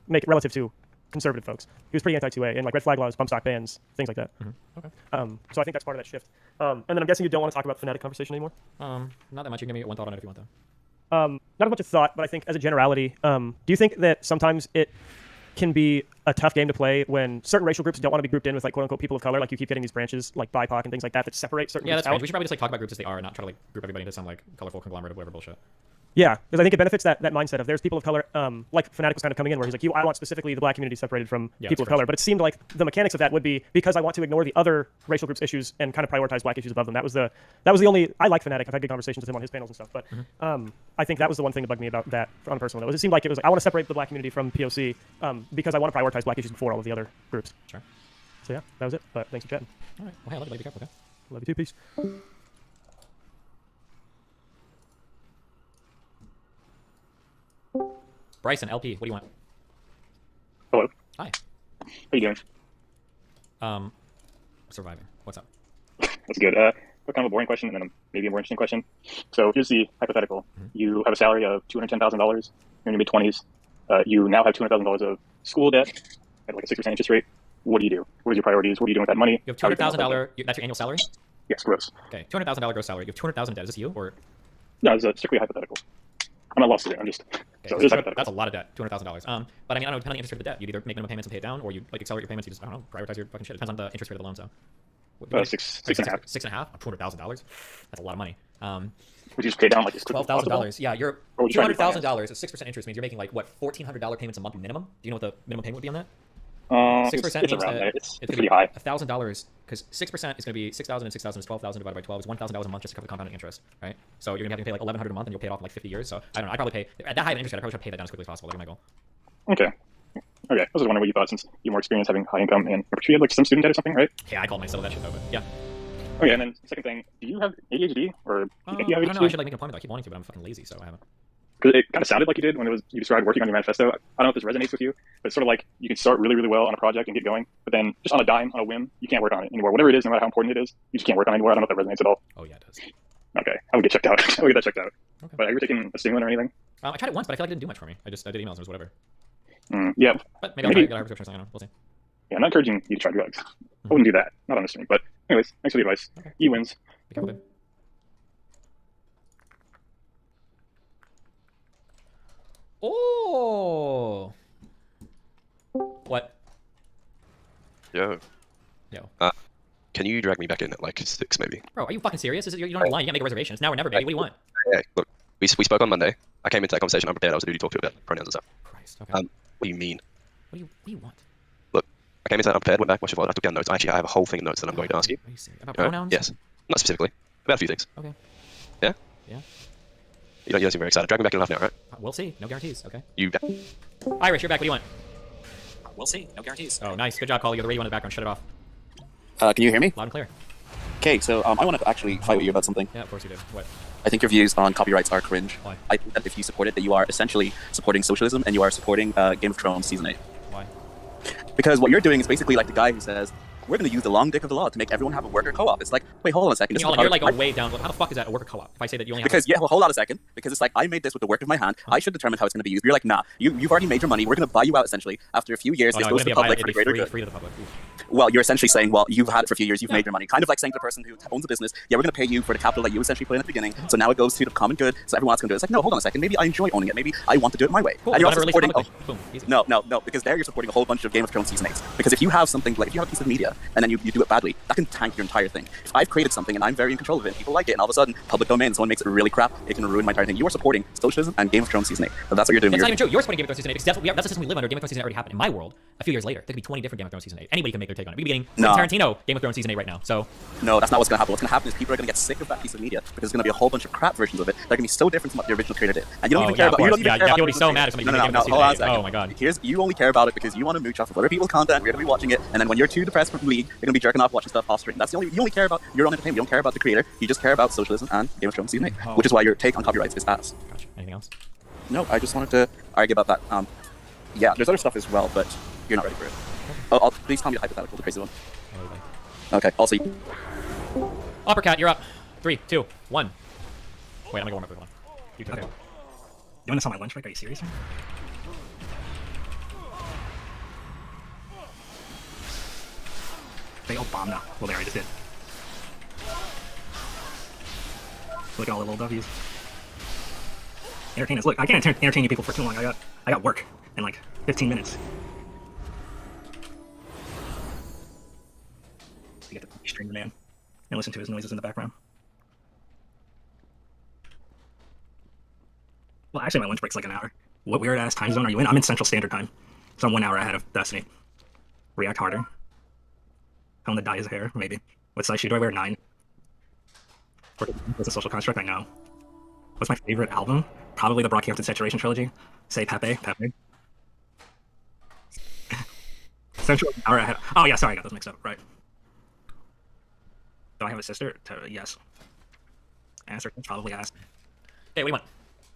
make it relative to conservative folks. He was pretty anti-2A and like red flag laws, bump stock bans, things like that. Okay. So I think that's part of that shift. And then I'm guessing you don't want to talk about the Fnatic conversation anymore. Not that much. You can give me one thought on it if you want, though. Not as much a thought, but I think as a generality, do you think that sometimes it can be a tough game to play when certain racial groups don't want to be grouped in with like quote unquote people of color? Like you keep getting these branches like BIPOC and things like that that separate certain Yeah, groups that's right. out. We should probably just like talk about groups as they are and not try to like group everybody into some like colorful conglomerate of whatever bullshit. Yeah, because I think it benefits that mindset of there's people of color, like Fnatic was kind of coming in where he's like, I want specifically the black community separated from people of color. But it seemed like the mechanics of that would be because I want to ignore the other racial groups' issues and kind of prioritize black issues above them. That was the only. I like Fnatic. I've had good conversations with him on his panels and stuff. But I think that was the one thing that bugged me about that on a personal level. It seemed like it was like, I want to separate the black community from POC because I want to prioritize black issues before all of the other groups. Sure. So yeah, that was it. But thanks for chatting. All right. Well, hey, I love you. Be careful, okay? Love you too. Peace. Bryson, LP, what do you want? Hello. Hi. How you doing? Surviving. What's up? That's good. Kind of a boring question and then maybe a more interesting question. So here's the hypothetical. You have a salary of $210,000. You're in your mid-20s. You now have $200,000 of school debt at like a 6% interest rate. What do you do? What are your priorities? What are you doing with that money? You have $200,000. That's your annual salary? Yes, gross. Okay, $200,000 gross salary. You have $200,000 debt. Is this you or? No, it's strictly hypothetical. I'm not lost in it. I'm just. Okay, So it is so hypothetical. that's a lot of debt, $200,000. But I mean, I don't know, depending on the interest rate of the debt, you either make minimum payments and pay it down, or you like accelerate your payments. You just, I don't know, prioritize your fucking shit. It depends on the interest rate of the loan. So. Six and a half. 6.5. $200,000. That's a lot of money. Would you just pay down like $12,000. Yeah, you're Or would you try to $200,000 at 6% interest means you're making like what $1,400 payments a month minimum. Do you know what the minimum payment would be on that? 6% it's means around that there. It's gonna pretty be high. $1,000 because 6% is going to be 6,000 and 6,000 is 12,000 divided by 12 is $1,000 a month just to cover the compounding interest, right? So you're going to have to pay like $1,100 a month and you'll pay it off in like 50 years. So I don't know. I probably pay at that high of an interest rate. I probably should pay that down as quickly as possible. That'd be my goal. Okay. I was just wondering what you thought since you're more experienced having high income and you had like some student debt or something, right? Yeah, I called myself that shit though, but yeah. Okay, and then second thing, do you have ADHD or do you think you have ADHD? I don't know. I should like make an appointment. I keep wanting to, but I'm fucking lazy, so I haven't. Because it kind of sounded like you did when you described working on your manifesto. I don't know if this resonates with you, but it's sort of like you can start really, really well on a project and get going, but then just on a dime, on a whim, you can't work on it anymore. Whatever it is, no matter how important it is, you just can't work on it anymore. I don't know if that resonates at all. Oh yeah, it does. Okay, I would get checked out. I would get that checked out. Okay. But are you taking a stimulant or anything? I tried it once, but I feel like it didn't do much for me. I did emails and it was whatever. Yeah. But maybe I'll try to get a prescription. I don't know. We'll see. Yeah, I'm not encouraging you to try drugs. I wouldn't do that. Not on the stream. But anyways, thanks for the advice. Okay. E wins. Be careful, babe. Oh. What? Yo. Yo. Can you drag me back in at like 6 maybe? Bro, are you fucking serious? You don't have a line. You can't make a reservation. It's now or never, baby. What do you want? Yeah, look, we spoke on Monday. I came into that conversation unprepared. I was ready to talk to you about pronouns and stuff. Christ, okay. What do you mean? What do you want? Look, I came into that unprepared, went back, watched your vlog, I took down notes. Actually, I have a whole thing of notes that I'm going to ask you. Are you serious? About pronouns? Yes. Not specifically. About a few things. Okay. Yeah? Yeah. You don't seem very excited. Drag me back in half an hour, right? We'll see. No guarantees. Okay. You. Irish, you're back. What do you want? We'll see. No guarantees. Oh, nice. Good job, Collie. You're the radio on the background. Shut it off. Can you hear me? Loud and clear. Okay, so I want to actually fight with you about something. Yeah, of course you did. What? I think your views on copyrights are cringe. Why? I think that if you support it, that you are essentially supporting socialism and you are supporting Game of Thrones Season 8. Why? Because what you're doing is basically like the guy who says, we're going to use the long dick of the law to make everyone have a worker co-op. It's like, wait, hold on a second. This is You're like a way down. How the fuck is that a worker co-op? If I say that you only have because, yeah, well, hold on a second. Because it's like, I made this with the work of my hand. I should determine how it's going to be used. You're like, nah, you've already made your money. We're going to buy you out, essentially. After a few years, Oh, this no, goes to the public for the greater good. Free to the public. Well, you're essentially saying, well, you've had it for a few years, you've made your money. Kind of like saying to the person who owns a business, yeah, we're going to pay you for the capital that you essentially put in at the beginning. So now it goes to the common good. So everyone else can do it. It's like, no, hold on a second. Maybe I enjoy owning it. Maybe I want to do it my way. Cool. And you're also supporting. Boom. Easy. No, because there you're supporting a whole bunch of Game of Thrones Season 8. Because if you have something, like if you have a piece of media and then you do it badly, that can tank your entire thing. If I've created something and I'm very in control of it, and people like it, and all of a sudden, public domain, someone makes it really crap, it can ruin my entire thing. You are supporting socialism and Game of Thrones Season 8. But that's what you're doing. That's not even true. You're supporting Game of Thrones Season 8 because that's the system we live under. Game of Thrones Season 8 already happened in my world a few years later. There could be 20 different Game of Thrones Season 8. Anybody can make their take on it. We could be getting Tarantino Game of Thrones Season 8 right now. So no, that's not what's going to happen. What's going to happen is people are going to get sick of that piece of media because there's going to be a whole bunch of crap versions of it that are going to be so different from what the original creator did. And you don't even care about. You don't even care about. People would be so mad if somebody did Game of Thrones Season 8. Oh my god. You only care about it because you want to mooch off of other people's content. We're going to be watching it, and then when you're too depressed from League, you're going to be jerking off watching stuff off stream. That's the only. You only care about your own entertainment. You don't care about the creator. You just care about socialism and Game of Thrones Season 8, which is why your take on copyrights is ass. Gotcha. Anything else? No, I just wanted to argue about that. Yeah, there's other stuff as well, but you're not ready for it. Oh, please tell me the hypothetical, the crazy one. Okay, I'll see. Uppercut, you're up. 3, 2, 1. Wait, I'm gonna go warm up with one. You took it. Doing this on my lunch break? Are you serious? They all bomb now. Well, there, I just did. Look at all the little W's. Entertain us. Look, I can't entertain you people for too long. I got work in like 15 minutes. To get to stream the man and listen to his noises in the background. Well, actually, my lunch break's like an hour. What weird ass time zone are you in? I'm in Central Standard Time, so I'm 1 hour ahead of Destiny. React harder. Tell him to dye his hair, maybe. What size shoe do I wear? 9. It's a social construct, I know. What's my favorite album? Probably the Brockhampton Saturation Trilogy. Say Pepe. Central hour ahead. Oh yeah, sorry, I got those mixed up. Right. Do I have a sister? Yes. Answer probably asked. Hey, what do you want?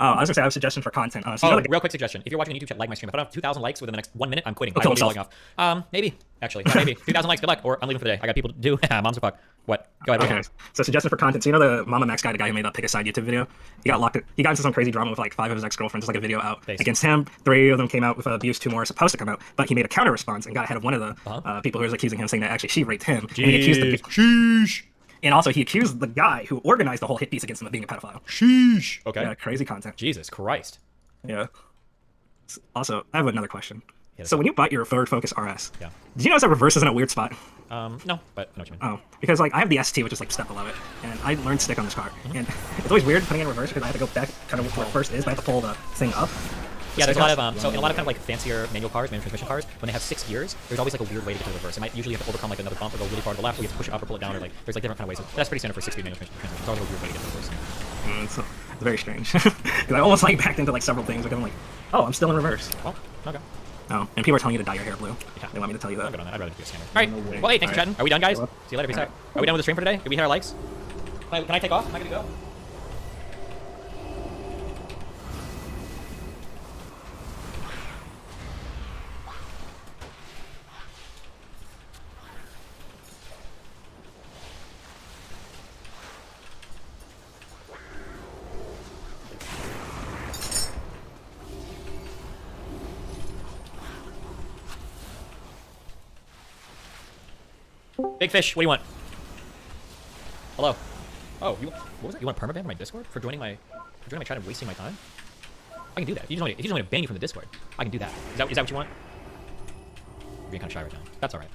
Oh, I was gonna say I have a suggestion for content. Real quick suggestion. If you're watching a YouTube chat, like my stream. If I don't have 2,000 likes within the next 1 minute, I'm quitting. I'll I kill won't be logging off. Maybe. Actually, maybe. 2,000 likes, good luck. Or I'm leaving for the day. I got people to do. Moms are fuck. What? Go ahead. Okay. So suggestion for content. So you know the Mama Max guy, the guy who made that Pick a Side YouTube video? He got into some crazy drama with like 5 of his ex-girlfriends. Like a video out against him. 3 of them came out with abuse. 2 more are supposed to come out. But he made a counter response and got ahead of one of the people who was accusing him, saying that actually she raped him. And he accused the Sheesh. And also, he accused the guy who organized the whole hit piece against him of being a pedophile. Sheesh. Okay. Yeah, crazy content. Jesus Christ. Yeah. Also, I have another question. So when you bought your Forward Focus RS, did you notice that reverse is in a weird spot? No, but I know what you mean. Oh, because like I have the ST, which is like step below it, and I learned stick on this car, and it's always weird putting it in reverse because I have to go back kind of where it first is, but I have to pull the thing up. Yeah, there's a lot of so in a lot of kind of like fancier manual transmission cars, when they have 6 gears, there's always like a weird way to get to the reverse. It might usually have to overcome like another bump or go really far to the left, or you have to push it up or pull it down, or like there's like different kind of ways. That's pretty standard for 6-speed manual transmission. There's always a weird way to get to the reverse. It's very strange because I almost like backed into like several things. Like I'm like, oh, I'm still in reverse. Oh, okay. Oh, and people are telling you to dye your hair blue. Yeah. They want me to tell you that. I'm good on that. I'd rather do a standard. All right. Well, hey, thanks for chatting. Are we done, guys? See you later. Peace out. Are we done with the stream for today? Did we hit our likes? Can I take off? Am I good to go? Big Fish, what do you want? Hello. Oh, what was it? You want a permaban on my Discord for joining my chat and wasting my time? I can do that. If you just want me to ban you from the Discord, I can do that. Is that what you want? You're being kind of shy right now. That's all right.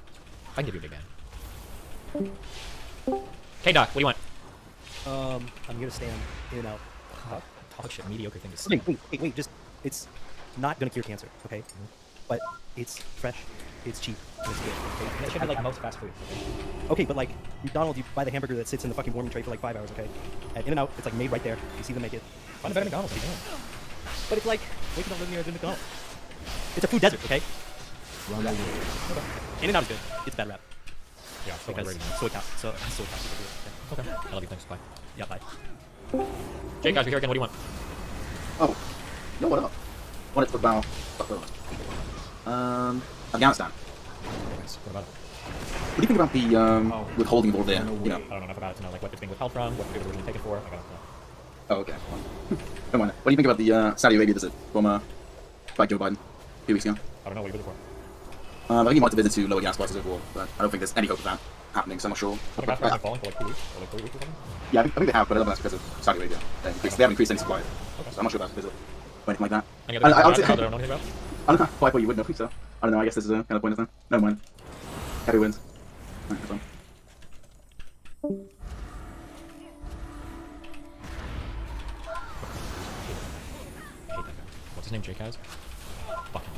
I can give you a big ban. Hey Doc, what do you want? I'm gonna stand in and out. Talk shit, mediocre thing to say. Wait, just it's not gonna cure cancer, okay? But it's fresh, it's cheap, and it's good. Okay? That should be like most fast food. Okay, but like McDonald's, you buy the hamburger that sits in the fucking warming tray for like 5 hours, okay? At In-N-Out, it's like made right there. You see them make it. Find a better McDonald's. What are you doing? But it's like waking up living near a McDonald's. It's a food desert, okay? In-N-Out is good. It's a bad rap. Yeah, because soy cow. So soy cow people do it. Okay. I love you. Thanks. Bye. Yeah, bye. Jake, guys, we're here again. What do you want? Oh, no, what up? What it's about? Afghanistan. Nice. What about it? What do you think about the withholding over there? You know. I don't know enough about it to know like what it's being withheld from, what it was originally taken for. I don't know. Oh, okay. Come on. What do you think about the Saudi Arabia visit from by Joe Biden a few weeks ago? I don't know what you were for. I think he wanted to visit to lower gas prices overall, but I don't think there's any hope of that happening, so I'm not sure. The gas prices have fallen for like 2 weeks or like 3 weeks or something? Yeah, I think they have, but I don't know that's because of Saudi Arabia. They haven't increased any supply. Okay. So I'm not sure that's because of anything like that. Any other I don't know anything about? I don't know. Well, I thought you would know, so I don't know. I guess this is kind of pointless then. Never mind. Happy wins. Right, that's on. What's his name? Jake has? Fuck him.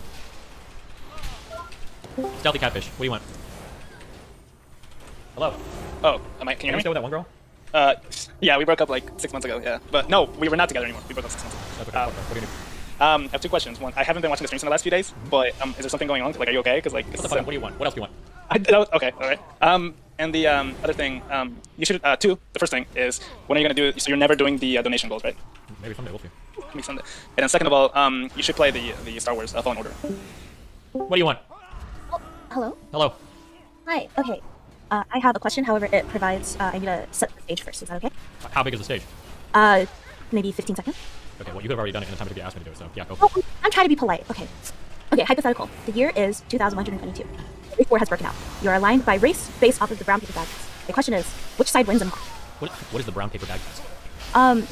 Stealthy Catfish, what do you want? Hello? Oh, can you hear me? Still with that one girl? Yeah, we broke up like 6 months ago, yeah. But no, we were not together anymore. We broke up 6 months ago. What do you do? I have 2 questions. One, I haven't been watching the streams in the last few days, but is there something going on? Like, are you okay? Because like, what do you want? What else do you want? Okay, all right. And the other thing, you should the first thing is when are you gonna do? So you're never doing the donation goals, right? Maybe someday we'll see. Maybe someday. And then second of all, you should play the Star Wars Fallen Order. What do you want? Oh, hello. Hello. Hi. Okay. I have a question. However, it provides. I need to set the stage first. Is that okay? How big is the stage? Maybe 15 seconds. Okay. Well, you could have already done it in the time if you asked me to do it. So yeah, go. Oh, I'm trying to be polite. Okay. Okay. Hypothetical. The year is 2122. race war has broken out. You are aligned by race based off of the brown paper bag test. The question is, which side wins and why? What is the brown paper bag test?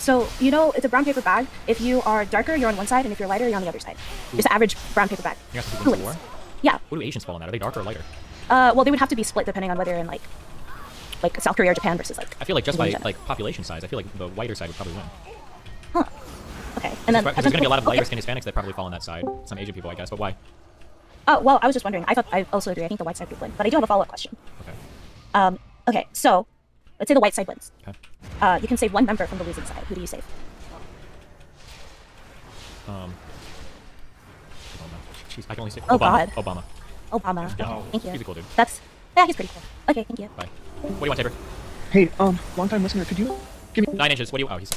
So you know it's a brown paper bag. If you are darker, you're on one side, and if you're lighter, you're on the other side. Just an average brown paper bag. You're not supposed Who to win the wins? war? Yeah. What do Asians fall in that? Are they darker or lighter? Well, they would have to be split depending on whether in like South Korea or Japan versus like. I feel like just by Indonesia. like population size, I feel like the whiter side would probably win. Okay. And then Because there's gonna be a lot of lighter skinned Hispanics that probably fall on that side. Some Asian people, I guess, but why? Oh well, I was just wondering. I also agree. I think the white side would win, but I do have a follow-up question. Okay. Okay. So, let's say the white side wins. Okay. You can save one member from the losing side. Who do you save? Jeez, I can only say Oh, Obama. God. Obama. Obama. Yeah. Okay, thank you. He's a cool dude. Yeah, he's pretty cool. Okay, thank you. Bye. What do you want, Tabor? Hey, long time listener, could you give me 9 inches. What do you? Oh, he's.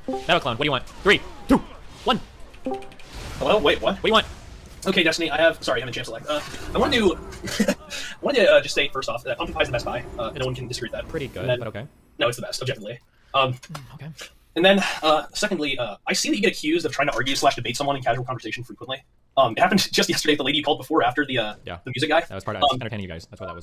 Metal clone. What do you want? 3, 2, 1. Hello? Wait, what? What do you want? Okay, Destiny, I haven't a chance to select. I wanted to just say, first off, that pumpkin pie is the best pie. No one can disagree with that. Pretty good, Then- but okay. No, it's the best, objectively. Okay. And then, secondly, I see that you get accused of trying to argue/debate someone in casual conversation frequently. It happened just yesterday with the lady you called before after the music guy. That was part of entertaining you guys. That's what that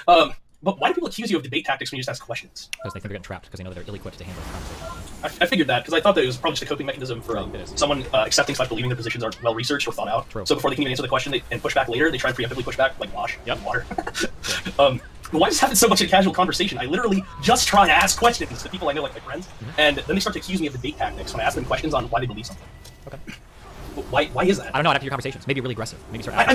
was. But why do people accuse you of debate tactics when you just ask questions? Because they think they're getting trapped. Because they know they're ill-equipped to handle the conversation. I figured that because I thought that it was probably just a coping mechanism for someone accepting/believing their positions are well researched or thought out. True. So before they can even answer the question and push back later, they try and preemptively push back like wash in water. But why does this happen so much in casual conversation? I literally just try to ask questions to people I know, like my friends, and then they start to accuse me of debate tactics when I ask them questions on why they believe something. Okay. Why is that? I don't know. I'd have your conversations. Maybe really aggressive. Maybe start.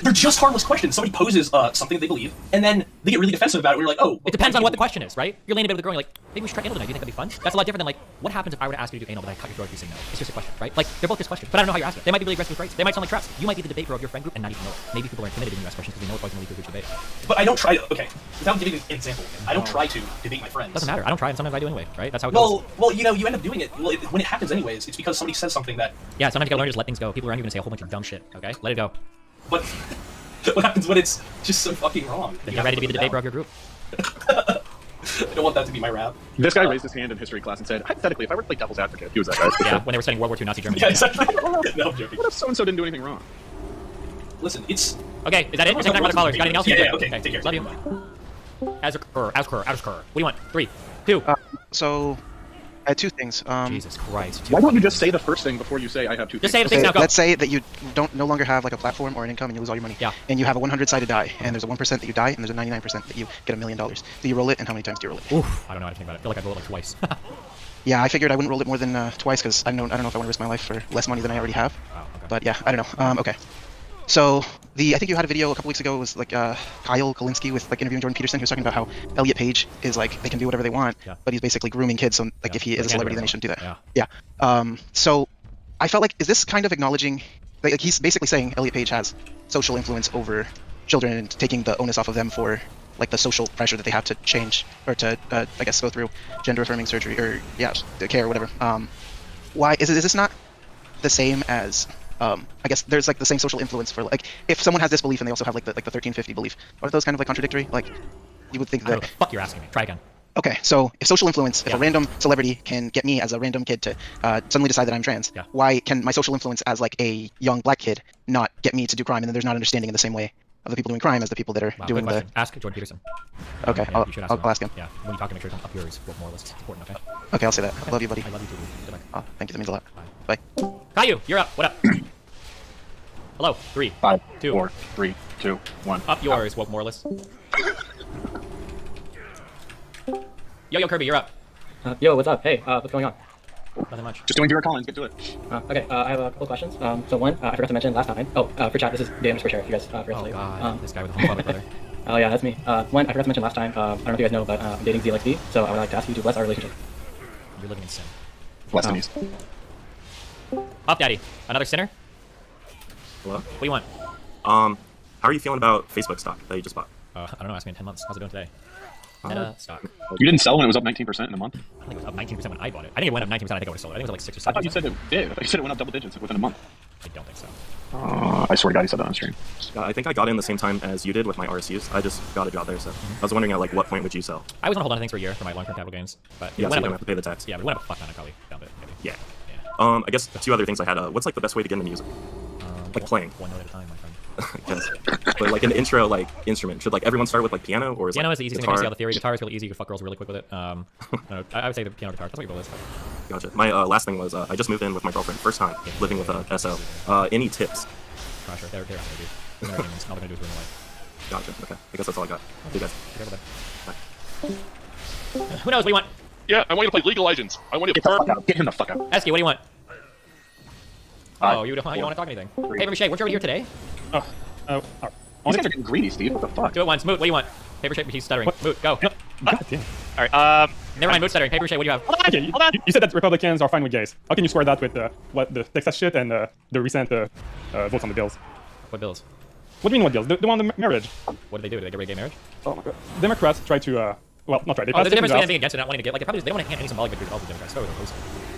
They're just harmless questions. Somebody poses something that they believe, and then they get really defensive about it. We're like, oh. It depends on what the question is, right? You're laying in bed with a girl, and you're like, maybe we should try anal tonight. Do you think that'd be fun? That's a lot different than like, what happens if I were to ask you to do anal, but I cut your throat if you say no? It's just a question, right? Like, they're both just questions, but I don't know how you're asking. They might be really aggressive with rights. They might sound like traps. You might be the debate bro of your friend group and not even know it. Maybe people are intimidated when you ask questions because they know it's always going to lead to a huge debate. But I don't try to. Okay, without giving an example, I don't try to debate my friends. Doesn't matter. I don't try, and sometimes I do anyway, right? That's how it goes. Well, you know, you end up doing it. Well, when it happens anyways, it's because somebody says something that. Yeah, sometimes you gotta learn to just let things go. People around you are gonna say a whole bunch of dumb shit. Okay, let it go. But what happens when it's just so fucking wrong? Then you're ready to be the debate bro of your group. I don't want that to be my rap. This guy raised his hand in history class and said, hypothetically, if I were to play devil's advocate, he was that guy. Yeah, when they were studying World War II Nazi Germany. Yeah, exactly. No, I'm joking. What if so-and-so didn't do anything wrong? Listen, it's... Okay, is that it? You're taking other callers. You got anything else? Yeah, okay, take care. Love you. Azkur. What do you want? 3, 2. So, I had two things. Jesus Christ. Why don't you just say the first thing before you say I have two things? Just say the things now, go. Let's say that you no longer have like a platform or an income and you lose all your money. Yeah. And you have a 100-sided die, and there's a 1% that you die, and there's a 99% that you get $1 million. Do you roll it, and how many times do you roll it? Oof, I don't know how to think about it. I feel like I rolled it like twice. Yeah, I figured I wouldn't roll it more than twice because I don't know if I want to risk my life for less money than I already have. Wow, okay. But yeah, I don't know. Okay. So I think you had a video a couple weeks ago. It was like Kyle Kalinske with like interviewing Jordan Peterson. He was talking about how Elliot Page is like they can do whatever they want, but he's basically grooming kids. So like if he is a celebrity, then he shouldn't do that. Yeah. So I felt like is this kind of acknowledging like he's basically saying Elliot Page has social influence over children and taking the onus off of them for like the social pressure that they have to change or to I guess go through gender affirming surgery or care or whatever. Why is this not the same as I guess there's like the same social influence for like if someone has this belief and they also have like the 1350 belief, are those kind of like contradictory? Like you would think that. I don't know the fuck you're asking me. Try again. Okay, so if social influence, if a random celebrity can get me as a random kid to suddenly decide that I'm trans, why can my social influence as like a young black kid not get me to do crime? And then there's not understanding in the same way of the people doing crime as the people that are doing the. Ask Jordan Peterson. Okay, Yeah, I'll ask him. Yeah, when you talk to make sure it's up yours, what more or less is important, okay? Okay, I'll say that. I love you, buddy. I love you too. Goodbye. Oh, thank you. That means a lot. Bye. Caillou, you're up. What up? Hello. 3, 5, 2, 4, 3, 2, 1. Up yours, woke moralist. Yo, Kirby, you're up. Yo, what's up? Hey, what's going on? Nothing much. Just doing zero call-ins. Get to it. Okay, I have a couple questions. So one, I forgot to mention last time. Oh, for chat, this is Dan_Sheriff. You guys forgot to leave. God, this guy with the homophobic brother. Oh yeah, that's me. One, I forgot to mention last time. I don't know if you guys know, but I'm dating ZLXD, so I would like to ask you to bless our relationship. You're living in sin. Bless Denise. Up, Daddy. Another sinner? Hello? What do you want? How are you feeling about Facebook stock that you just bought? I don't know. Ask me in 10 months. How's it doing today? Stock. You didn't sell when it was up 19% in a month? I think it was up 19% when I bought it. I think it went up 19%. I think I would have sold it. I think it was like 6 or 7. I thought you said it did. I thought you said it went up double digits within a month. I don't think so. I swear to God, you said that on stream. I think I got in the same time as you did with my RSUs. I just got a job there, so I was wondering at like what point would you sell? I was gonna hold on to things for a year for my long-term capital gains, but Yeah, it so you went don't up have to pay the tax. Yeah, but it went up a fuck ton. I probably dumped it. Maybe. Yeah. I guess 2 other things I had. What's like the best way to get into music? Like playing. One note at a time, my friend. I guess. but like an intro like instrument, should like everyone start with like piano or is Piano like, is the easiest thing to see all the theory. Guitar is really easy. You can fuck girls really quick with it. I would say the piano guitar. That's what your goal is. Gotcha. My last thing was I just moved in with my girlfriend, first time living with SO. Any tips? Gosh, they're out there, dude. All they're gonna do is ruin your life. Gotcha. Okay. I guess that's all I got. See you guys. Who knows? What do you want? Yeah, I want you to play League of Legends. I want you to Get him the fuck out. Esky, what do you want? Oh, you don't want to talk anything. Hey, Paper Shake, weren't you already here today? These guys are getting greedy, Steve. What the fuck? Do it once. Moot, what do you want? Paper Shake, he's stuttering. Moot, go. God damn. All right. Never mind, Moot stuttering. Paper Shake, what do you have? Okay, you said that Republicans are fine with gays. How can you square that with what the Texas shit and the recent votes on the bills? What bills? What do you mean what bills? The one on the marriage. What did they do? Did they get rid of gay marriage? Oh my god. Democrats try to well, not try. They there's a difference between them laws. being against it and not wanting to get. Like, they probably they want to hand any symbolic victories to all the Democrats. So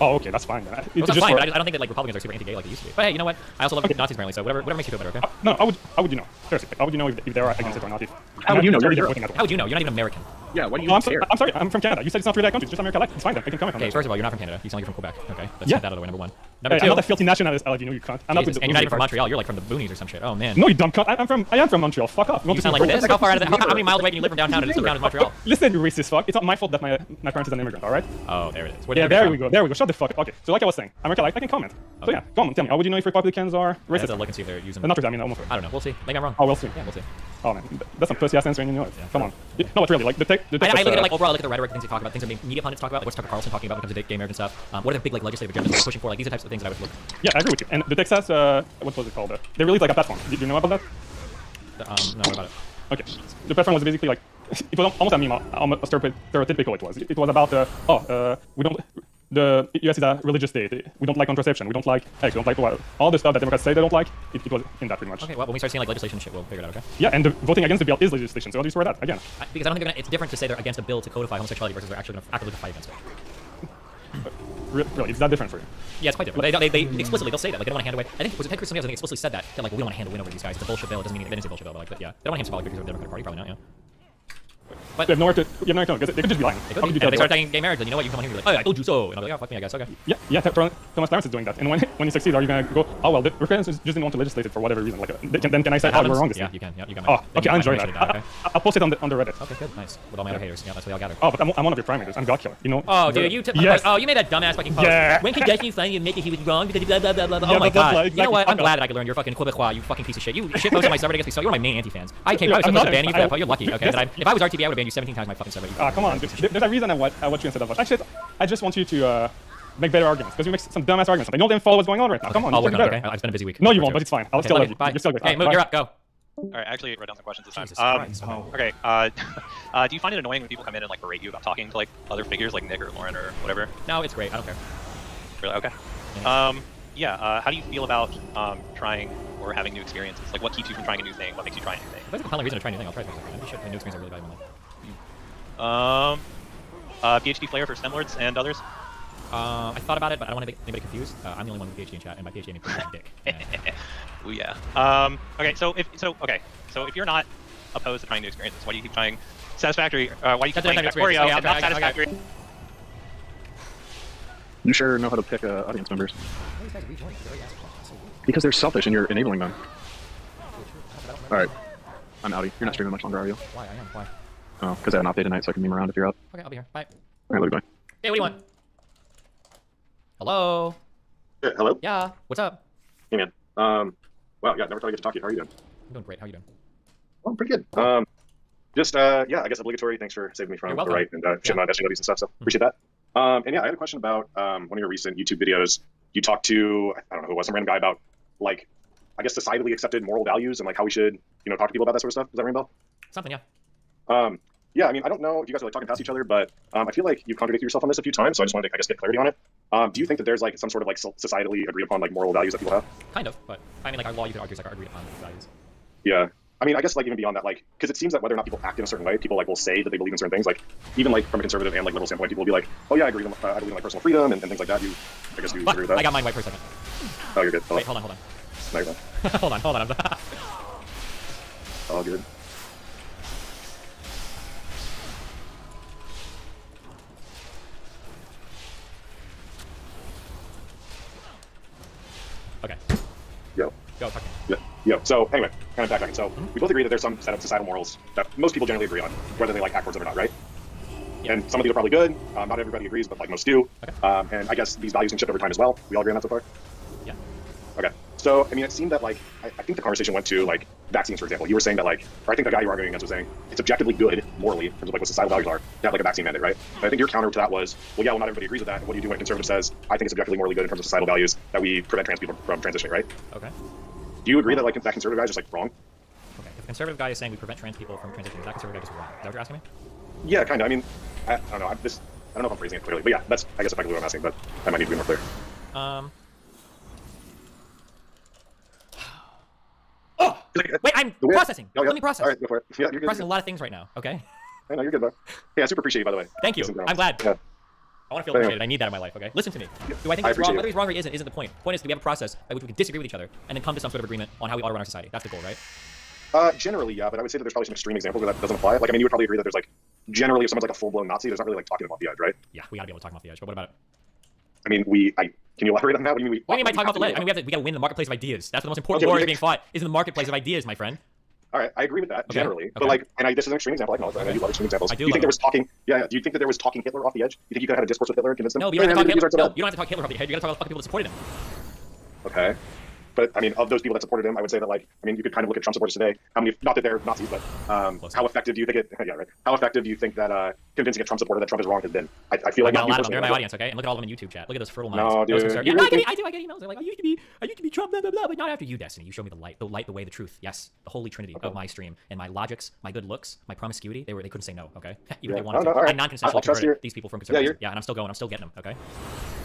Oh, okay, that's fine. Then. Well, that's fine, but I don't think that like Republicans are super anti-gay like they used to be. But hey, you know what? I also love Nazis apparently, so whatever makes you feel better, okay? No, how would you know? Seriously, how would you know if they are against it or not? How would you know? How would you know? You're not even American. Yeah, what do you I'm care? sorry, I'm from Canada. You said it's not really that country. It's just America. It's fine then. I can comment on Okay, that. first of all, you're not from Canada. You sound like you're from Quebec. Okay, let's Yeah. get that out of the way. Number one. Number Hey, two. I'm not a filthy nationalist, Alex. You know you can't. I'm not Jesus, with the and you're not even from part. Montreal. You're like from the boonies or some shit. Oh man. No, you dumb cunt. I am from Montreal. Fuck off. You sound like this. How far out of how many miles away can you live from downtown? And it's down in Montreal. Listen, you racist fuck. It's not my fault that my parents is an immigrant. All right. Oh, there it is. Yeah, there we go. There we go. Shut the fuck up. Okay, so like I was saying, America, like I can comment. So yeah, come on, tell me. How would you know if Republicans are I have racist? to look and see if they're using. Not really. I mean, almost. I don't know. We'll see. Maybe I'm wrong. Oh, we'll see. Yeah, we'll see. Oh man, that's some pussy ass answer, and you know it. Come on. No, but really, like the text. I look at it like overall. I look at the rhetoric, things they talk about, things that media pundits talk about, like what's Tucker Carlson talking about when it comes to gay marriage and stuff. What are the big like legislative agendas they're pushing for? Like these are the types of things that I would look. Yeah, I agree with you. And the Texas, what was it called? They released like a platform. Do you know about that? No, what about it? Okay, the platform was basically like it was almost a meme. Almost stereotypical it was. It was about we don't. The U.S. is a religious state. We don't like contraception. We don't like sex. We don't like all the stuff that Democrats say they don't like. It was in that pretty much. Okay, well, when we start seeing like legislation and shit, we'll figure it out, okay? Yeah, and the voting against the bill is legislation. So how do you swear that again? Because I don't think they're gonna. It's different to say they're against a bill to codify homosexuality versus they're actually gonna actively fight against it. Really, it's that different for you? Yeah, it's quite different. They explicitly they'll say that like they don't want to hand away. I think was it Ted Cruz somebody else I think explicitly said that like we don't want to hand a win over these guys. It's a bullshit bill. It doesn't mean they didn't say bullshit bill, but like yeah, they don't want to hand symbolic victories over the Democratic Party. Probably not. Yeah. But you have nowhere to know because they could just be lying. They could be. And if they start talking gay marriage, then you know what? You come on here and be like, oh, I told you so. And I'm like, oh, fuck me, I guess. Okay. Yeah. Thomas Clarence is doing that. And when he succeeds, are you gonna go? Oh well, the Republicans just didn't want to legislate it for whatever reason. Like, then can I say, oh, we're wrong this Yeah, time? you can. Yeah, you can. Oh, okay, I enjoy that. Okay. I'll post it on the Reddit. Okay, good, nice. With all my other haters, yeah, that's what they all gather. Oh, but I'm one of your prime haters. I'm God Killer. You know? Oh, dude, you. Yes. Oh, you made that dumbass fucking post. Yeah. When could Destiny finally admit that he was wrong because blah blah blah blah blah. Yeah, Oh my god. like, You know what? I'm exactly. glad that I could learn your fucking Quebecois. You fucking piece of shit. You shit posted my server against me, so you're my main anti-fans. I came. I was supposed to ban you for that. You're lucky. Okay. If I was RTB, I would have banned you 17 times my fucking server. Come on. There's a reason I watch you instead of watch. Actually, I just want you to make better arguments because you make some dumbass arguments. I don't even follow what's going on right now. Come on. I'll work on it. Okay. It's been a busy week. No, you won't. But it's fine. I'll still love you. Bye. You're still good. Hey, Moot, you're up. Go. All right, I actually wrote down some questions this time. Jesus Christ. Okay. Do you find it annoying when people come in and like berate you about talking to like other figures like Nick or Lauren or whatever? No, it's great. I don't care. Really? Okay. Yeah. How do you feel about trying or having new experiences? Like, what keeps you from trying a new thing? What makes you try a new thing? If there's a compelling reason to try anything, I'll try it for a second. Shit, new experiences are really valuable. PhD Flair for STEMlords and others? I thought about it, but I don't want to make anybody confused. I'm the only one with a PhD in chat, and by PhD I mean dick. Ooh, yeah. Okay, so if you're not opposed to trying new experiences, why do you keep trying Satisfactory? Why do you keep playing Factorio and not Satisfactory? You sure know how to pick audience members. Because they're selfish and you're enabling them. Alright. I'm outie. You're not streaming much longer, are you? Why? I am. Why? Oh, because I have an off day tonight, so I can meme around if you're out. Okay, I'll be here. Bye. Alright, love you, bye. Hey, what do you want? Hello? Yeah, hello? Yeah, what's up? Hey, man. Wow, yeah, never thought I'd get to talk to you. How are you doing? I'm doing great. How are you doing? Oh, I'm pretty good. Yeah, I guess obligatory. Thanks for saving me from the right and shitting on SJWs and stuff, so appreciate that. And yeah, I had a question about one of your recent YouTube videos. You talked to, I don't know who it was, some random guy about, like, I guess societally accepted moral values and, like, how we should, talk to people about that sort of stuff. Does that ring a bell? Something, yeah. Yeah, I mean, I don't know if you guys are, like, talking past each other, but I feel like you've contradicted yourself on this a few times, so I just wanted to, I guess, get clarity on it. Do you think that there's, like, some sort of, like, societally agreed upon, like, moral values that people have? Kind of, but, I mean, like, our law, you could argue, is, like, our agreed upon values. Yeah. I mean, I guess, like, even beyond that, like, because it seems that whether or not people act in a certain way, people, like, will say that they believe in certain things. Like, even, like, from a conservative and, like, liberal standpoint, people will be like, oh, yeah, I believe in, like, personal freedom and things like that. I guess you agree with that? I got mine right for a second. Oh, you're good. Wait, hold on. No, you're fine. hold on. All good. Okay. Yo. Go, fuck me. Yeah. So anyway, kind of backtracking. So we both agree that there's some set of societal morals that most people generally agree on, whether they like act towards them or not, right? And some of these are probably good. Not everybody agrees, but like most do. And I guess these values can shift over time as well. We all agree on that so far? Yeah. Okay. So, I mean, it seemed that, like, I think the conversation went to, like, vaccines, for example. You were saying that, like, or I think the guy you were arguing against was saying it's objectively good, morally, in terms of, like, what societal values are, to have, like, a vaccine mandate, right? And I think your counter to that was, well, yeah, well, not everybody agrees with that. What do you do when a conservative says, I think it's objectively morally good in terms of societal values that we prevent trans people from transitioning, right? Okay. Do you agree that, like, that conservative guy is just, like, wrong? Okay. If the conservative guy is saying we prevent trans people from transitioning, that conservative guy is wrong. Is that what you're asking me? Yeah, kind of. I mean, I don't know. I don't know if I'm phrasing it clearly, but yeah, that's, I guess, effectively what I'm asking, but I might need to be more clear. Wait, I'm processing. Let me process. All right, go for it. Yeah, you're good. Processing a lot of things right now, okay? I know, you're good, bro. Yeah, I super appreciate you, by the way. Thank you. I'm glad. Yeah. I want to feel appreciated. I need that in my life, okay? Listen to me. Do I think it's wrong? Whether he's wrong or he isn't the point. The point is, do we have a process by which we can disagree with each other and then come to some sort of agreement on how we ought to run our society? That's the goal, right? Generally, yeah, but I would say that there's probably some extreme examples where that doesn't apply. Like, I mean, you would probably agree that there's, like, generally, if someone's like a full-blown Nazi, there's not really, like, talking about the edge, right? Yeah, we gotta be able to talk off the edge, but what about it? I mean, can you elaborate on that? What do you mean? What do you mean by talking off the edge? I mean, we gotta win the marketplace of ideas. That's the most important war being fought, is in the marketplace of ideas, my friend. All right, I agree with that, generally. But, like, and this is an extreme example, I acknowledge that. I know you love extreme examples. Do you think there was talking, do you think that there was talking Hitler off the edge? You think you could have had a discourse with Hitler and convince him? No, but you don't have to talk Hitler. No, you don't have to talk Hitler off the edge. You gotta talk about the fucking people that supported him. Okay. But, I mean, of those people that supported him, I would say that, like, I mean, you could kind of look at Trump supporters today. How many, not that they're Nazis, but how effective do you think it, yeah, right. How effective do you think that convincing a Trump supporter that Trump is wrong has been? I feel like a lot of them. They're in my audience, okay? And look at all of them in YouTube chat. Look at those fertile minds. No, dude. Yeah, no, I get emails. They're like, I used to be Trump, blah, blah, blah, but not after you, Destiny. You showed me the light, the way, the truth. Yes, the holy trinity of my stream. And my logics, my good looks, my promiscuity, they couldn't say no, okay? Even if they wanted to. I non-consensually converted these people from conservatism. Yeah, and I'm still going. I'm still getting them, okay?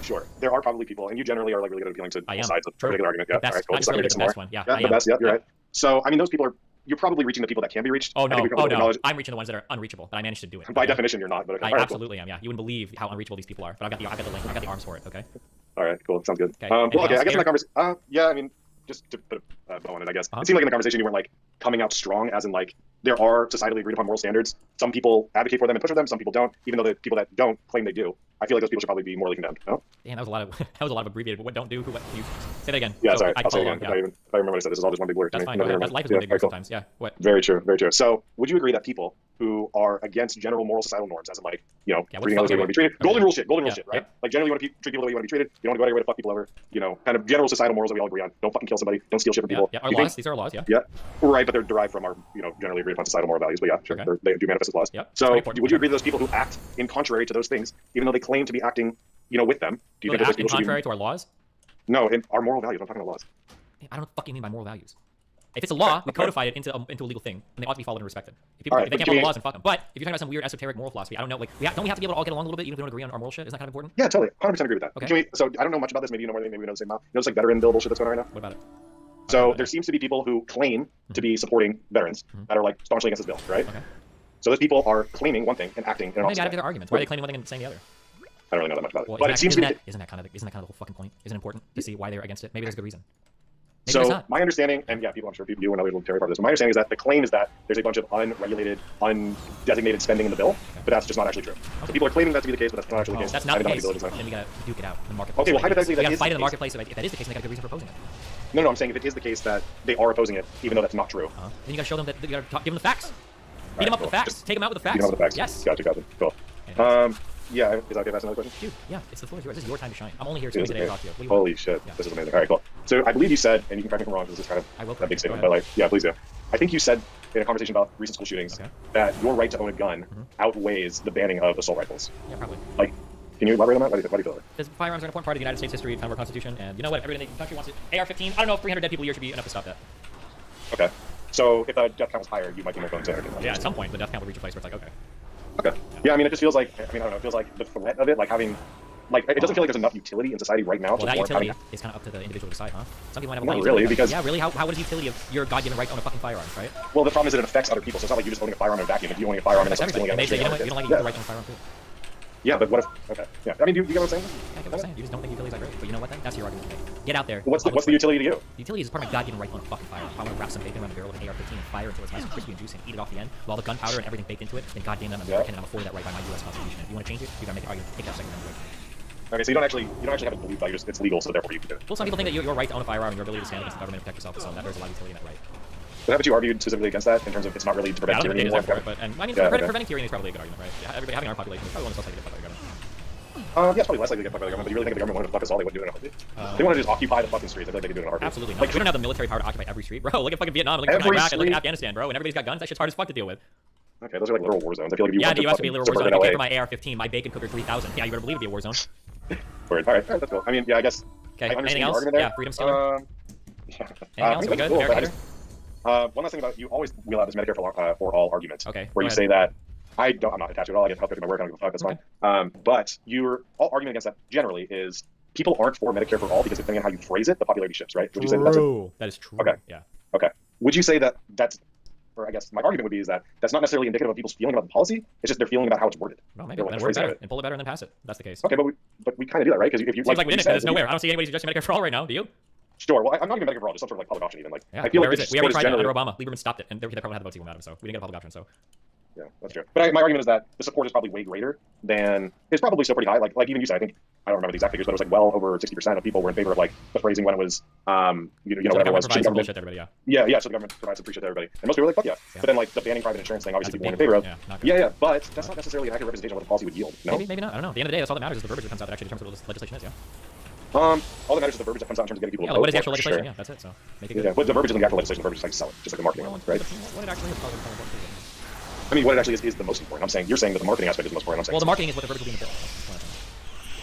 Sure. There are probably people, and you generally are like really good at appealing to both sides of a particular argument. Yeah, all right, cool. Just let me get the best one. Yeah, the best. Yeah, you're right. So, I mean, those people you're probably reaching the people that can be reached. Oh no, I'm reaching the ones that are unreachable, but I managed to do it. By definition, you're not. But okay. I absolutely am. Yeah, you wouldn't believe how unreachable these people are. But I've got the link. I got the arms for it. Okay. All right. Cool. Sounds good. Okay. Well, okay. I guess in that conversation, yeah. I mean, just to put a bow on it, I guess it seemed like in the conversation you weren't like coming out strong, as in like there are societally agreed upon moral standards. Some people advocate for them and push for them. Some people don't. Even though the people that don't claim they do, I feel like those people should probably be morally condemned. No? Damn, that was a lot of abbreviated. But what don't do? What you say that again? Yeah, so sorry. I'll say it again. If I remember what I said, this is all just one big blur. That's fine. Life is one big blur sometimes. Yeah. What? Very true. Very true. So, would you agree that people who are against general moral societal norms, as in like treating others the way you want to be treated, golden rule shit, right? Like generally you want to treat people the way you want to be treated. You don't want to go out of your way to fuck people over. Kind of general societal morals that we all agree on. Don't fucking kill somebody. Don't steal shit from people. Yeah, our laws. These are our laws. Yeah. Yeah. Right, but they're derived from our generally agreed upon societal moral values. But yeah, sure, they do manifest as laws. Yeah. So, would you agree that those people who act in contrary to those things, even though they claim to be acting, with them, do you think that those people should be contrary to our laws? No, in our moral values. I'm talking about laws. I don't know what the fuck you mean by moral values. If it's a law, we codify it into a legal thing, and they ought to be followed and respected. If they can't follow the laws, then fuck them. But if you're talking about some weird esoteric moral philosophy, I don't know. Like, don't we have to be able to all get along a little bit, even if we don't agree on our moral shit? Isn't that kind of important? Yeah, totally. 100% agree with that. Okay. So I don't know much about this. Maybe you know more than me. Maybe we know the same amount. This like veteran bill bullshit that's going on right now. What about it? So there seems to be people who claim to be supporting veterans that are like staunchly against this bill, right? Okay. So those people are claiming one thing and acting in an opposite. Maybe out of their arguments. Why are they claiming one thing and saying the other? I don't really know that much about it. Well, but it seems to be isn't that kind of the whole fucking point? Isn't it important to see why they're against it? Maybe there's a good reason. So my understanding, and yeah, people, I'm sure you and others will carry part of this. But my understanding is that the claim is that there's a bunch of unregulated, undesignated spending in the bill, but that's just not actually true. So people are claiming that to be the case, but that's not actually the case. That's not the case. Then we gotta duke it out in the marketplace. Okay, well hypothetically, we gotta fight in the marketplace. If that is the case, then they got a good reason for opposing it. No, I'm saying if it is the case that they are opposing it, even though that's not true. Then you gotta show them that you gotta give them the facts. Beat them up with the facts. Take them out with the facts. Beat them up with the facts. Yes. Gotcha. Cool. Yeah, is that okay if I ask another question? Dude, yeah, it's the floor is yours. This is your time to shine. I'm only here today to talk to you. Holy shit, this is amazing. All right, cool. So I believe you said, and you can correct me if I'm wrong, because this is kind of a big statement, but like, yeah, please do. I think you said in a conversation about recent school shootings that your right to own a gun outweighs the banning of assault rifles. Yeah, probably. Like, can you elaborate on that? What do you feel like? Because firearms are an important part of the United States history, time of our Constitution, and you know what? Everybody in the country wants it. AR-15. I don't know if 300 dead people a year should be enough to stop that. Okay. So if the death count was higher, you might be more prone to it. Yeah, at some point the death count will reach a place where it's like, okay. Okay. Yeah, I mean, it just feels like, I don't know, it feels like the threat of it, like having, like, it doesn't feel like there's enough utility in society right now. Well, that utility is kind of up to the individual to decide, huh? Some people might have a lot of utility. Because yeah, really? How is the utility of your God-given right to own a fucking firearm, right? Well, the problem is that it affects other people, so it's not like you're just owning a firearm in a vacuum. If you own a firearm and someone's stealing it, and they say, you know what, you don't like the right to own a firearm too. Yeah, but what if, okay, yeah. I mean, do you get what I'm saying? I get what I'm saying. You just don't think utilities are great. But you know what then? That's your argument to make. Get out there. What's the utility to you? The utility is part of my God-given right to own a fucking firearm. If I want to wrap some bacon around the barrel of an AR-15 and fire until it's nice and crispy and juicy and eat it off the end, with all the gunpowder and everything baked into it, then goddamn I'm American and I'm afforded that right by my U.S. Constitution. If you want to change it, you gotta make the argument. Take that second amendment. Okay, so you don't actually have a belief that it's legal, so therefore you can do it. Well, some people think that your right to own a firearm and your ability to stand against the government and protect yourself is something that there's a lot of utility in that right. But haven't you argued specifically against that in terms of it's not really to prevent tyranny anymore? For it, but, and I mean, preventing tyranny is probably a good argument, right? Yeah, everybody having our population is probably one of the less likely to get fucked by the government. Yeah, it's probably less likely to get fucked by the government, but you really think the government wanted to fuck us all? They wouldn't do it in a heartbeat. They want to just occupy the fucking streets. I feel like they could do it in a heartbeat. Absolutely not. Like, we don't have the military power to occupy every street, bro. Look at fucking Vietnam, look at Iraq, and look at Afghanistan, bro. And everybody's got guns. That shit's hard as fuck to deal with. Okay, those are like literal war zones. I feel like if you yeah, want the US would be a literal war zone. If you pay for my AR-15, my bacon cooker 3000. Yeah, you better believe it'd be a war zone. Word. All right, that's cool. I mean, yeah, I guess. Okay. Anything else? Yeah, freedom stealer. Anything else? We good? Cool, one last thing about you always wheel out this Medicare for all argument. Okay. Where you say that I'm not attached to it at all. I get help with my work. I don't give a fuck. That's fine. But your argument against that generally is people aren't for Medicare for all because depending on how you phrase it, the popularity shifts, right? Would you say that's that is true. Okay. Yeah. Okay. Would you say that that's, or I guess my argument would be is that that's not necessarily indicative of people's feeling about the policy. It's just their feeling about how it's worded. Well, maybe word better and pull it better and then pass it. That's the case. Okay, but we kind of do that, right? Because if you seems like we didn't. There's nowhere. I don't see anybody suggesting Medicare for all right now. Do you? Sure. Well, I'm not even Medicare for all. Just some sort of like public option, even like. Yeah. I feel where like is it? We already tried that under Obama. Lieberman stopped it, and they probably had the votes even without him. So we didn't get a public option. So. Yeah, that's true. But my argument is that the support is probably way greater than it's probably still pretty high. Like even you said, I think I don't remember the exact figures, but it was like well over 60% of people were in favor of like the phrasing when it was whatever it was. Some bullshit to everybody, yeah. So the government provides some free shit to everybody, and most people were like fuck yeah. But then like the banning private insurance thing, obviously people weren't in favor of. Yeah. But that's not necessarily an accurate representation of what the policy would yield. No? Maybe not. I don't know. At the end of the day, that's all that matters is the verbiage that comes out that actually determines what legislation is. Yeah. All that matters is the verbiage that comes out in terms of getting people to vote. What is the actual legislation? Yeah, that's it. So make it good. Yeah, but the verbiage isn't the actual legislation. The verbiage is like sell it, just like the marketing, right? What it actually is probably more important. I mean, what it actually is the most important. You're saying that the marketing aspect is the most important. I'm saying. Well, the marketing is what the verbiage will be in the bill.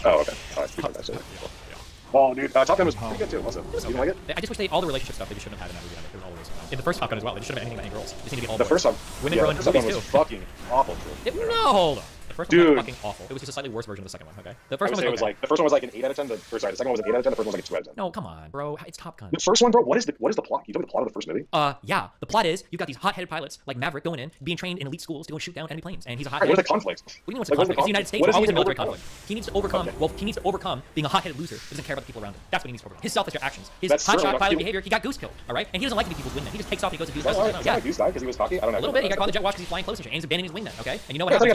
Oh, okay. All right. Oh, dude, Top Gun was pretty good too. Also, you didn't like it? I just wish all the relationship stuff they just shouldn't have had in that movie. It was always in the first Top Gun as well. They just shouldn't have anything about any girls. They seem to be all the first one. Women run movies too. Was fucking awful. No, hold on. The first one was fucking awful. It was just a slightly worse version of the second one. Okay. The first one was like the first one was like an 8 out of 10. The second one was an 8 out of 10. The first one was like a 2 out of 10. No, come on, bro. It's Top Gun. The first one, bro. What is the plot? Can you tell me the plot of the first movie? Yeah. The plot is you've got these hot-headed pilots like Maverick going in, being trained in elite schools to go and shoot down enemy planes, and he's a hot. What's the conflict? What do you mean what's the conflict? It's the United States. We're always in military conflict. He needs to overcome. Well, he needs to overcome being a hot-headed loser who doesn't care about the people around him. That's what he needs to overcome. His selfish actions, his hotshot pilot behavior. He got goose killed. All right, and he doesn't like to be people's wingman. He just takes off. He goes to do his best. Yeah, goose guy because he was cocky. I don't know. A little bit. He got caught in the jet watch because he's flying close and shit. And he's abandoning his wingman. Okay, and you know what happens?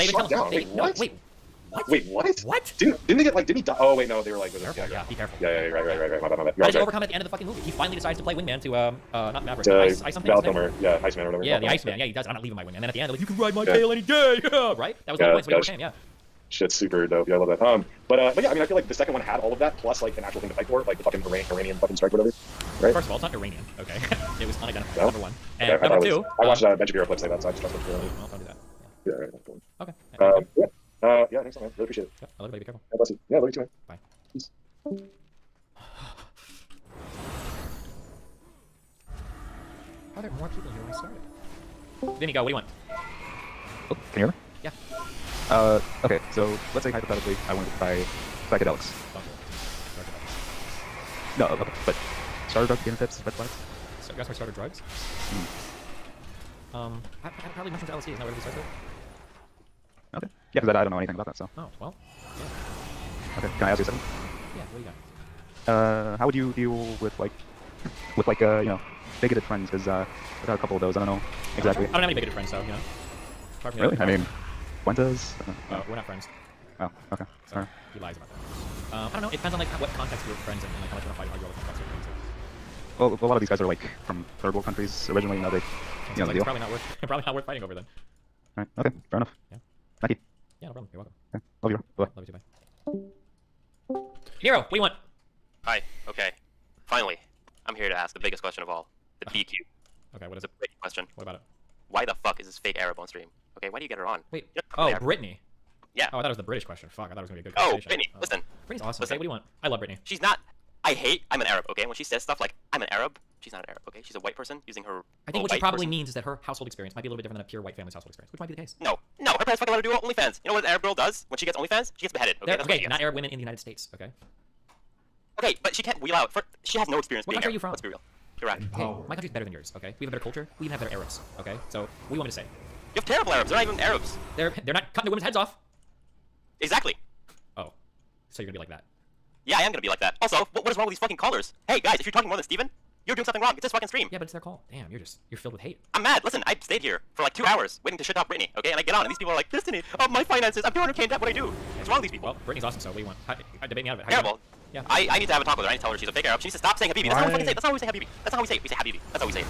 Wait, what? What? Didn't they get like? Didn't he die? Oh wait, no, they were like. Yeah, be careful. Yeah, right. My bad. How does he overcome at the end of the fucking movie? He finally decides to play wingman to not Maverick. Ice something. Yeah, Iceman or whatever. Yeah, the Iceman. Yeah, he does. I'm not leaving my wingman. And then at the end, like, you can ride my tail any day. Right? That was the point. So he overcame. Yeah. Shit's super dope. Yeah, I love that. But yeah, I mean, I feel like the second one had all of that plus like an actual thing to fight for, like the fucking Iranian fucking strike, whatever. Right? First of all, it's not Iranian. Okay. It was unidentified. Number one. And okay, number two. I watched Ben Shapiro clip say that, so I just trust it. Well, don't do that. Yeah, right. Cool. Okay. Yeah, thanks, man. Really appreciate it. Yeah, I love you, baby. Be careful. God bless you. Yeah, love you too, man. Bye. Peace. Are there more people here when I started? Then you go. What do you want? Oh, can you hear me? Yeah. Okay, so let's say hypothetically I wanted to try psychedelics. No, okay, but starter drug phenotypes, red flags? So you guys want starter drugs? I probably mushrooms LSD. Isn't that what everybody starts with? Okay. Yeah, because I don't know anything about that, so. Oh, well, yeah. Okay, can I ask you something? Yeah, what do you got? How would you deal with you know, bigoted friends? Because I've got a couple of those. I don't know exactly. I don't have any bigoted friends, though, you know. Really? I mean, Fuentes? We're not friends. Oh, okay. So Sorry. he lies about that. I don't know. It depends on like what context we're friends in, and like how much you want to fight, argue all the context we're friends in. Well, a lot of these guys are like from third world countries originally. Now they, you know, like it's probably not worth fighting over then. All right. Okay. Fair enough. Yeah. Thank you. Yeah, no problem. You're welcome. Okay. Love you. Bye. Love you too. Bye. Nero, what do you want? Hi. Okay. Finally, I'm here to ask the biggest question of all. The PQ. Okay. What is it? Big question. What about it? Why the fuck is this fake Arab on stream? Okay. Why do you get her on? Wait. Oh, Brittany. Yeah. Oh, I thought it was the British question. Fuck. I thought it was gonna be a good conversation. conversation. Brittany, listen. Brittany's awesome. Listen. Okay, what do you want? I love Brittany. She's not. I'm an Arab. Okay. When she says stuff like I'm an Arab, she's not an Arab. Okay. She's a white person using her. I think what she probably means is that her household experience might be a little bit different than a pure white family's household experience, which might be the case. No. Her parents fucking let her do OnlyFans. You know what an Arab girl does when she gets OnlyFans? She gets beheaded. Okay. Okay. Not Arab women in the United States. Okay. Okay, but she can't wheel out. She has no experience. What country are you from? Let's be real. Iraq. Hey, my country's better than yours. Okay. We have a better culture. We even have better Arabs. Okay. So what do you want me to say? You have terrible Arabs. They're not even Arabs. They're not cutting the women's heads off. Exactly. Oh, so you're gonna be like that? Yeah, I am gonna be like that. Also, what is wrong with these fucking callers? Hey guys, if you're talking more than Steven, You're doing something wrong. It's this fucking stream. Yeah, but it's their call. Damn, you're filled with hate. I'm mad. Listen, I stayed here for like 2 hours waiting to shit talk Brittany, okay? And I get on, and these people are like, Destiny, oh, my finances, I'm 200K in debt, what do I do? What's wrong with these people? Well, Brittany's awesome, so what do you want? Debate me out of it. How Terrible. Yeah. I need to have a talk with her. I need to tell her she's a fake Arab. She needs to stop saying Habibi. That's not how we fucking say it. That's not how we say Habibi. That's not how we say it. We say Habibi. That's how we say it.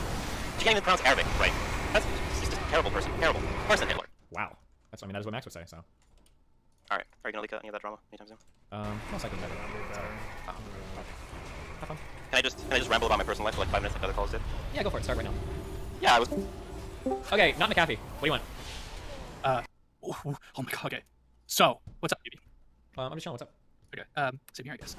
She can't even pronounce Arabic, right? She's just a terrible person. Terrible. Worse than Hitler. Wow. That is what Max would say, so. Alright. Are you gonna leak any of that drama anytime soon? Most likely never. So. Have fun. Can I just ramble about my personal life for like 5 minutes like other calls did? Yeah, go for it. Start right now. Yeah, I was... Okay, not McAfee. What do you want? Oh my god, okay. So, what's up, baby? I'm just chilling, what's up? Okay, same here, I guess.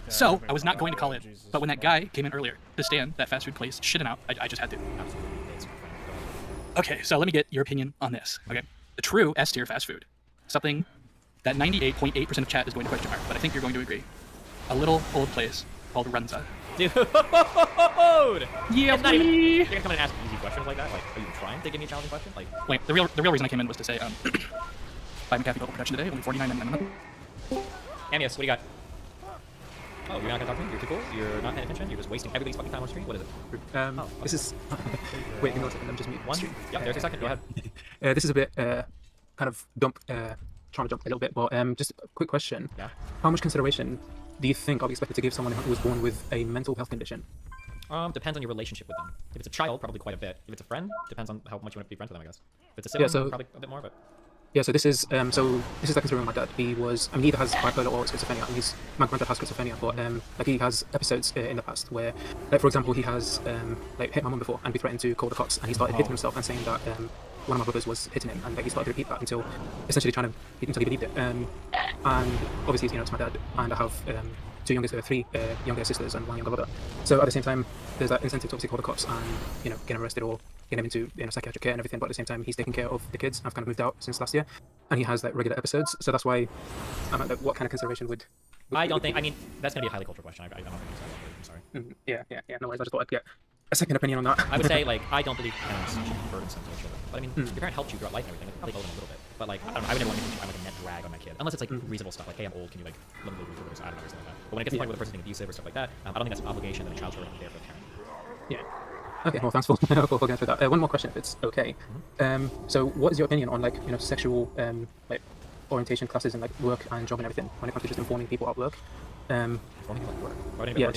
So, I was not going to call in, but when that guy came in earlier to stand that fast food place shitting out, I just had to. Okay, so let me get your opinion on this, okay? The true S-tier fast food. Something that 98.8% of chat is going to question mark, but I think you're going to agree. A little old place called Runza. Dude! Yeah, it's not even, you're gonna come in and ask easy questions like that? Like, are you trying to give me a challenging question? Like, wait, the real reason I came in was to say, buy McAfee Global Production today, only $49.99 a month. Amius, what do you got? Oh, you're not gonna talk to me? You're too cool? You're not paying attention? You're just wasting everybody's fucking time on stream? What is it? This is... Wait, give me 1 second, I'm just mute. One? Yeah, there's a second, go ahead. This is a bit, kind of trying to jump a little bit, but just a quick question. Yeah? How much consideration do you think I'll be expected to give someone who was born with a mental health condition? Depends on your relationship with them. If it's a child, probably quite a bit. If it's a friend, depends on how much you want to be friends with them, I guess. If it's a sibling, probably a bit more, but... Yeah, so this is like considering my dad. He either has bipolar or schizophrenia. And my granddad has schizophrenia, but like he has episodes in the past where, like for example, he has like hit my mum before and be threatened to call the cops, and he started hitting himself and saying that one of my brothers was hitting him, and like he started to repeat that until he believed it. And obviously, it's my dad, and I have three younger sisters and one younger brother. So at the same time, there's that incentive to obviously call the cops and get him arrested or get him into psychiatric care and everything. But at the same time, he's taking care of the kids. I've kind of moved out since last year, and he has like regular episodes. So that's why I'm at, like, what kind of consideration would I don't think. I mean, that's gonna be a highly cultural question. I don't think I'm sorry. Yeah. No worries. I just thought I'd get a second opinion on that. I would say like I don't believe parents should be burdensome to their children. But I mean, your parent helped you throughout life and everything. It probably owe them a little bit. But like I don't know, I would never want to think I'm like a net drag on my kid, unless it's like reasonable stuff. Like, hey, I'm old. Can you like let me live with this? I don't know, or something like that. But when it gets to the point where the person's being abusive or stuff like that, I don't think that's an obligation that a child's there for the parent. Yeah. Okay. Well, thanks for going through that. One more question, if it's okay. So, what is your opinion on like sexual like orientation classes and like work and job and everything when it comes to just informing people at work? Informing people at work? Yeah,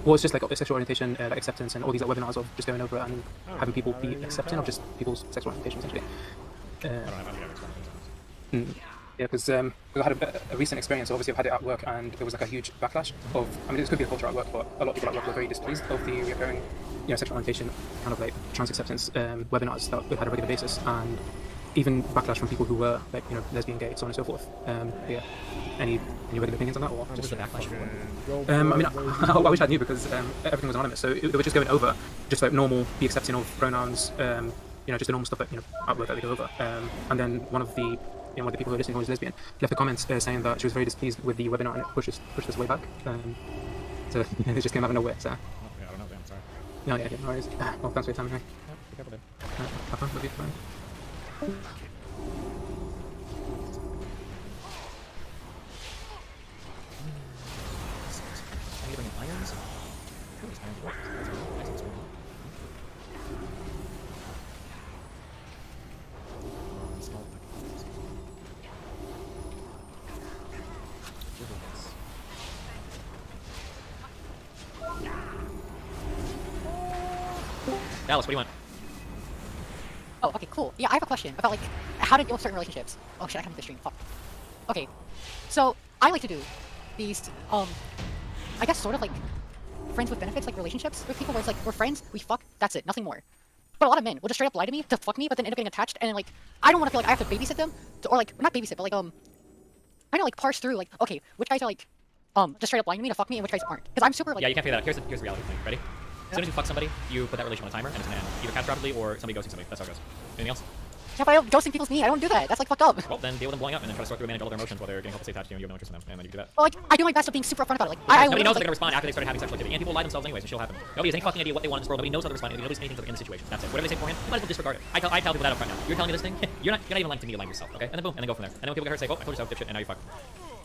well, it's just like sexual orientation, like acceptance, and all these like webinars of just going over it and having people be accepting of just people's sexual orientation, essentially. Yeah, because I had a recent experience. Obviously, I've had it at work, and there was like a huge backlash of. I mean, this could be a culture at work, but a lot of people at work were very displeased of the recurring, sexual orientation, kind of like trans acceptance webinars that we had on a regular basis, and even backlash from people who were like lesbian, gay, so on and so forth. Yeah. Any regular opinions on that, or just the backlash? I mean, I wish I knew because everything was anonymous, so they were just going over just like normal, be accepting of pronouns, just the normal stuff that at work that they go over. And then one of the one of the people who were listening who was lesbian left a comment saying that she was very displeased with the webinar and it pushed us way back. So it just came out of nowhere. So. Yeah, I don't know. I'm sorry. Yeah, no worries. Well, thanks for your time, anyway. Yeah, be careful, babe. Have fun. Love you. Bye. I need to bring in irons. Cool, these irons work. That's really nice and small. Small package. Dallas, what do you want? Oh, okay, cool. Yeah, I have a question about like how to deal with certain relationships. Oh shit, I can't make the stream. Fuck. Okay, so I like to do these, I guess sort of like friends with benefits, like relationships with people where it's like we're friends, we fuck, that's it, nothing more. But a lot of men will just straight up lie to me to fuck me, but then end up getting attached, and then like I don't want to feel like I have to babysit them, or like not babysit, but like I know like parse through like okay, which guys are like just straight up lying to me to fuck me, and which guys aren't. Because I'm super like yeah, you can't figure that out. Here's the reality thing. Ready? As soon as you fuck somebody, you put that relation on a timer, and it's gonna end. Either catastrophically or somebody ghosting somebody. That's how it goes. Anything else? Yeah, but I don't ghosting people's me. I don't do that. That's like fucked up. Well, then deal with them blowing up and then try to sort through and manage all their emotions while they're getting hopelessly attached to you and you have no interest in them, and then you can do that. Well, like I do my best of being super upfront about it. Like nobody knows they're gonna respond after they started having sexual activity, and people lie themselves anyways. It still happen. Nobody has any fucking idea what they want in this world. Nobody knows how to respond. Nobody knows anything until they're in the situation. That's it. Whatever they say beforehand, you might as well disregard it. I tell people that up front now. You're telling me this thing, you're not even lying to me. You're lying to yourself, okay? And then boom, and then go from there. And then when people get hurt, say, oh, I told you so, dipshit, and now you fuck.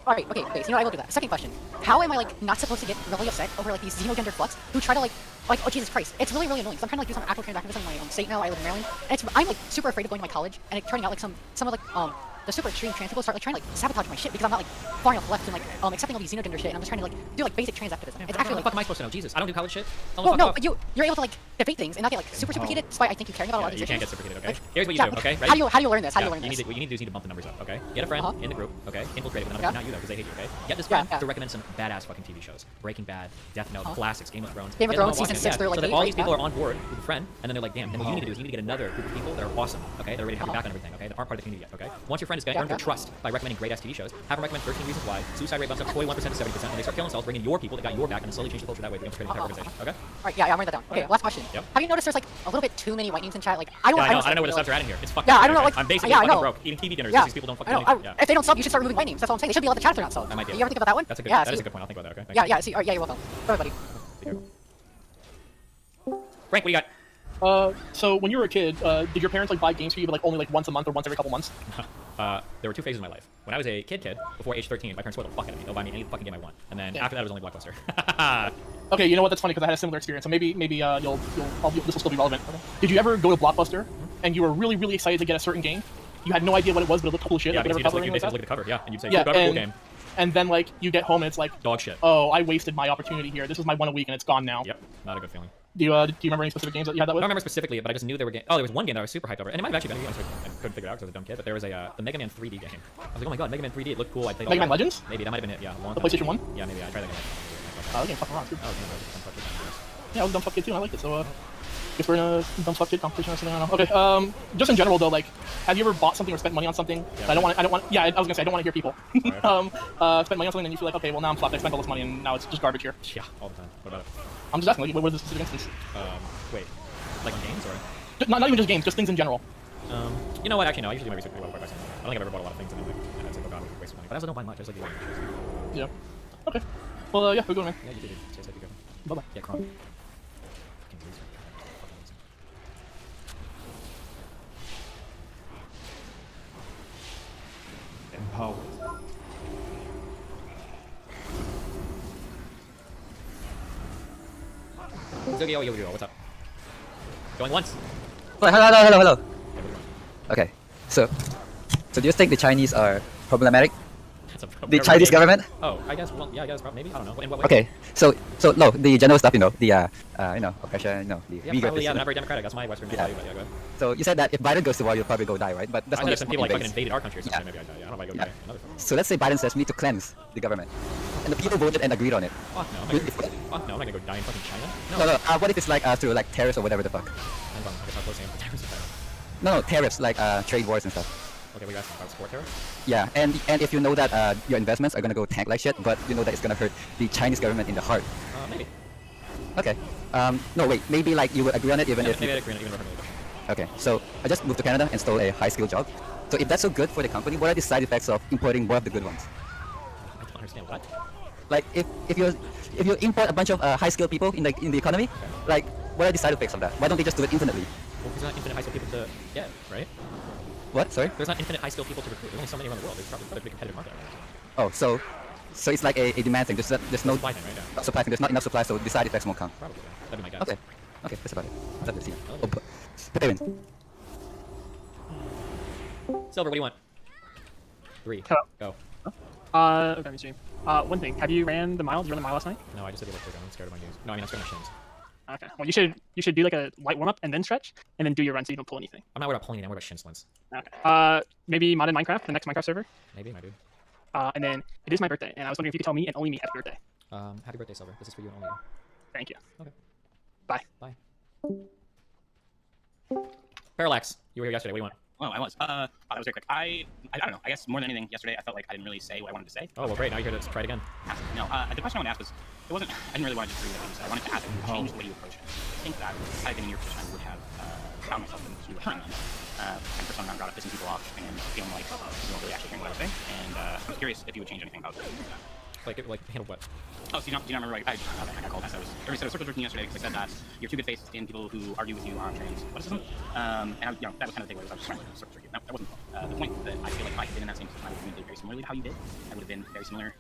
Alright, okay, so you know what, I will do that. Second question. How am I, like, not supposed to get really upset over, like, these xenogender fucks who try to, like, oh, Jesus Christ. It's really, really annoying. So I'm trying to, like, do some actual trans activism in my state now. I live in Maryland. And I'm, like, super afraid of going to my college, and it turning out, like, some of, like, the super extreme trans people start, like, trying to, like, sabotage my shit because I'm not, like, far enough left and, like, accepting all these xenogender shit, and I'm just trying to, like, do, like, basic trans activism. It's actually, like, what the fuck am I supposed to know? Jesus, I don't do college shit. Well, no, but you're able to, like, debate things and not get, like, super heated, despite I think you caring about a lot of these You can't issues. get super heated, okay? Like, Here's what you yeah, do, okay? How do you learn this? How do you learn What this? you need to do is you need to bump the numbers up, okay? Get a friend in the group, okay? Infiltrate it with another, not you though, because they hate you, okay? Get this friend to recommend some badass fucking TV shows. Breaking Bad, Death Note, classics, Game of Thrones. Game of Thrones season 6, they're like, so that all these people are on board with a friend, and then they're like, damn, then what you need to do is you need to get another group of people that are awesome, okay? They're ready to have your back on everything, okay? That aren't part of the community yet, okay? Once your friend is earned their trust by recommending great ass TV shows, have them recommend 13 Reasons Why, suicide rate bumps up 41% to 70%, and they start killing themselves, bringing your people that got your back, and then slowly change the culture that way. Becomes a entire organization, okay? Alright, yeah, I'm writing that down. Okay, last question. Yep. Have you noticed there's, like, a little bit too many white names in chat? Like, I don't know where the subs are at in here. It's fucking I don't know, like, I'm basically yeah, I fucking know. broke, eating TV dinners Yeah. because these people don't fucking I do know. anything. If they don't sub, you should start removing white names. That's all I'm saying. They should be allowed to chat if they're not sub. I might do. You ever think about that one? That's a good, yeah, that is a good point. I'll think about that, okay? Yeah, see, alright, yeah, you're welcome. Everybody. Frank, what do you got? So when you were a kid, did your parents like buy games for you, but like only like once a month or once every couple months? There were two phases in my life. When I was a kid, before age 13, my parents spoiled the fuck out of me. They'll buy me any fucking game I want. And then after that, it was only Blockbuster. Okay, you know what? That's funny because I had a similar experience. So maybe this will still be relevant. Did you ever go to Blockbuster and you were really, really excited to get a certain game? You had no idea what it was, but it looked cool as shit. Yeah, like, because whatever you cover just or look at the cover, yeah, and you'd say, yeah, got a cool game. And then like you get home and it's like dog shit. Oh, I wasted my opportunity here. This was my one a week and it's gone now. Yep, not a good feeling. Do you remember any specific games that you had that with? I don't remember specifically, but I just knew there were games. Oh, there was one game that I was super hyped over, and it might have actually been a game I couldn't figure it out because I was a dumb kid. But there was the Mega Man 3D game. I was like, oh my god, Mega Man 3D, it looked cool. I played Mega Man Legends? Maybe that might have been it. Yeah, long The time. PlayStation 1? Yeah, maybe I tried that game. Oh, that game fucking around too. Oh, Yeah, I was a dumb fuck kid too. And I liked it. So guess we're in a dumb fuck kid competition or something. I don't know. Okay. Just in general though, like, have you ever bought something or spent money on something? Yeah, I don't want. Yeah, I was gonna say I don't want to hear people. Spent money on something and you feel like, okay, well now I'm fucked. I spent all this money and now it's just garbage here. Yeah, all the time. What about it? I'm just asking, like, what was the specific instance? Wait, like games or? Not even just games, just things in general. You know what? Actually, no. I usually do my research pretty well before I buy something. I don't think I've ever bought a lot of things and then like, it's like, oh god, I'm wasting money. But I also don't buy much. I just like the Yeah. Okay. Well, yeah, we're going, man. Yeah, you did. Cheers, have a good one. Bye-bye. Yeah, Chrome. Empowered. Yo, what's up? Going once. Oh, hello. Okay, so do you think the Chinese are problematic? The Chinese government? Oh, I guess. Well, yeah, I guess. Maybe. I don't know. In what way? Okay, so no, the general stuff, the oppression, the yeah, probably, yeah, not very democratic. That's my Western mentality. But yeah, go ahead. So you said that if Biden goes to war, you'll probably go die, right? But that's I know only some people like fucking invaded our country or something. Maybe I die. I don't know if I go die. Another thing. So let's say Biden says we need to cleanse the government, and the people voted and agreed on it. Fuck no. I'm not gonna go die in fucking China. No. What if it's like through like tariffs or whatever the fuck? I guess I'm closing tariffs. No, tariffs like trade wars and stuff. Okay, we got some sport tariffs. Yeah, and if you know that your investments are gonna go tank like shit, but you know that it's gonna hurt the Chinese government in the heart. Maybe. Okay. No, wait. Maybe like you would agree on it even if. Maybe I'd agree on it even if Okay, so I just moved to Canada and stole a high-skill job. So if that's so good for the company, what are the side effects of importing more of the good ones? I don't understand what. Like if you import a bunch of high-skilled people in the economy, like what are the side effects of that? Why don't they just do it infinitely? Well, there's not infinite high-skilled people to get, right? What? Sorry? There's not infinite high-skilled people to recruit. There's only so many around the world. There's probably a competitive market. Oh, so it's like a demand thing. There's no supply thing, right now. Supply thing. There's not enough supply, so the side effects won't come. Probably. That'd be my guess. Okay, that's about it. Love to see. Oh, Silver, what do you want? 3. Hello. Go. Okay, let me see. One thing. Have you ran the mile? Did you run the mile last night? No, I just did a little quick. I'm scared of my games. No, I mean I'm scared of my shins. Okay. Well, you should do like a light warm up and then stretch, and then do your run so you don't pull anything. I'm not worried about pulling anything. I'm worried about shin splints. Okay. Maybe modded Minecraft, the next Minecraft server. Maybe, my dude. And then it is my birthday, and I was wondering if you could tell me and only me happy birthday. Happy birthday, Silver. This is for you and only you. Thank you. Okay. Bye. Bye. Parallax, you were here yesterday. What do you want? Oh, I was. That was very quick. I don't know. I guess more than anything, yesterday I felt like I didn't really say what I wanted to say. Oh, well, great. Now you're here to try it again. No, the question I wanted to ask was, I didn't really want to just agree with things. I wanted to ask if you change the way you approach it. I think that had I been in your position, I would have found myself in this hurting them. And persona non grata, pissing people off, and feeling like you don't really actually care what I think. And I'm curious if you would change anything about that. Like handled what? Oh, so do you not remember? Like, I got called that. I was circle jerking yesterday because I said that you're too good faced in people who argue with you on transphobicism. And that was kind of the thing where I was just trying to circle jerk you. No, that wasn't the point. That I feel like if I had been in that same situation, I would have been very similarly to how you did. I would have been very similar.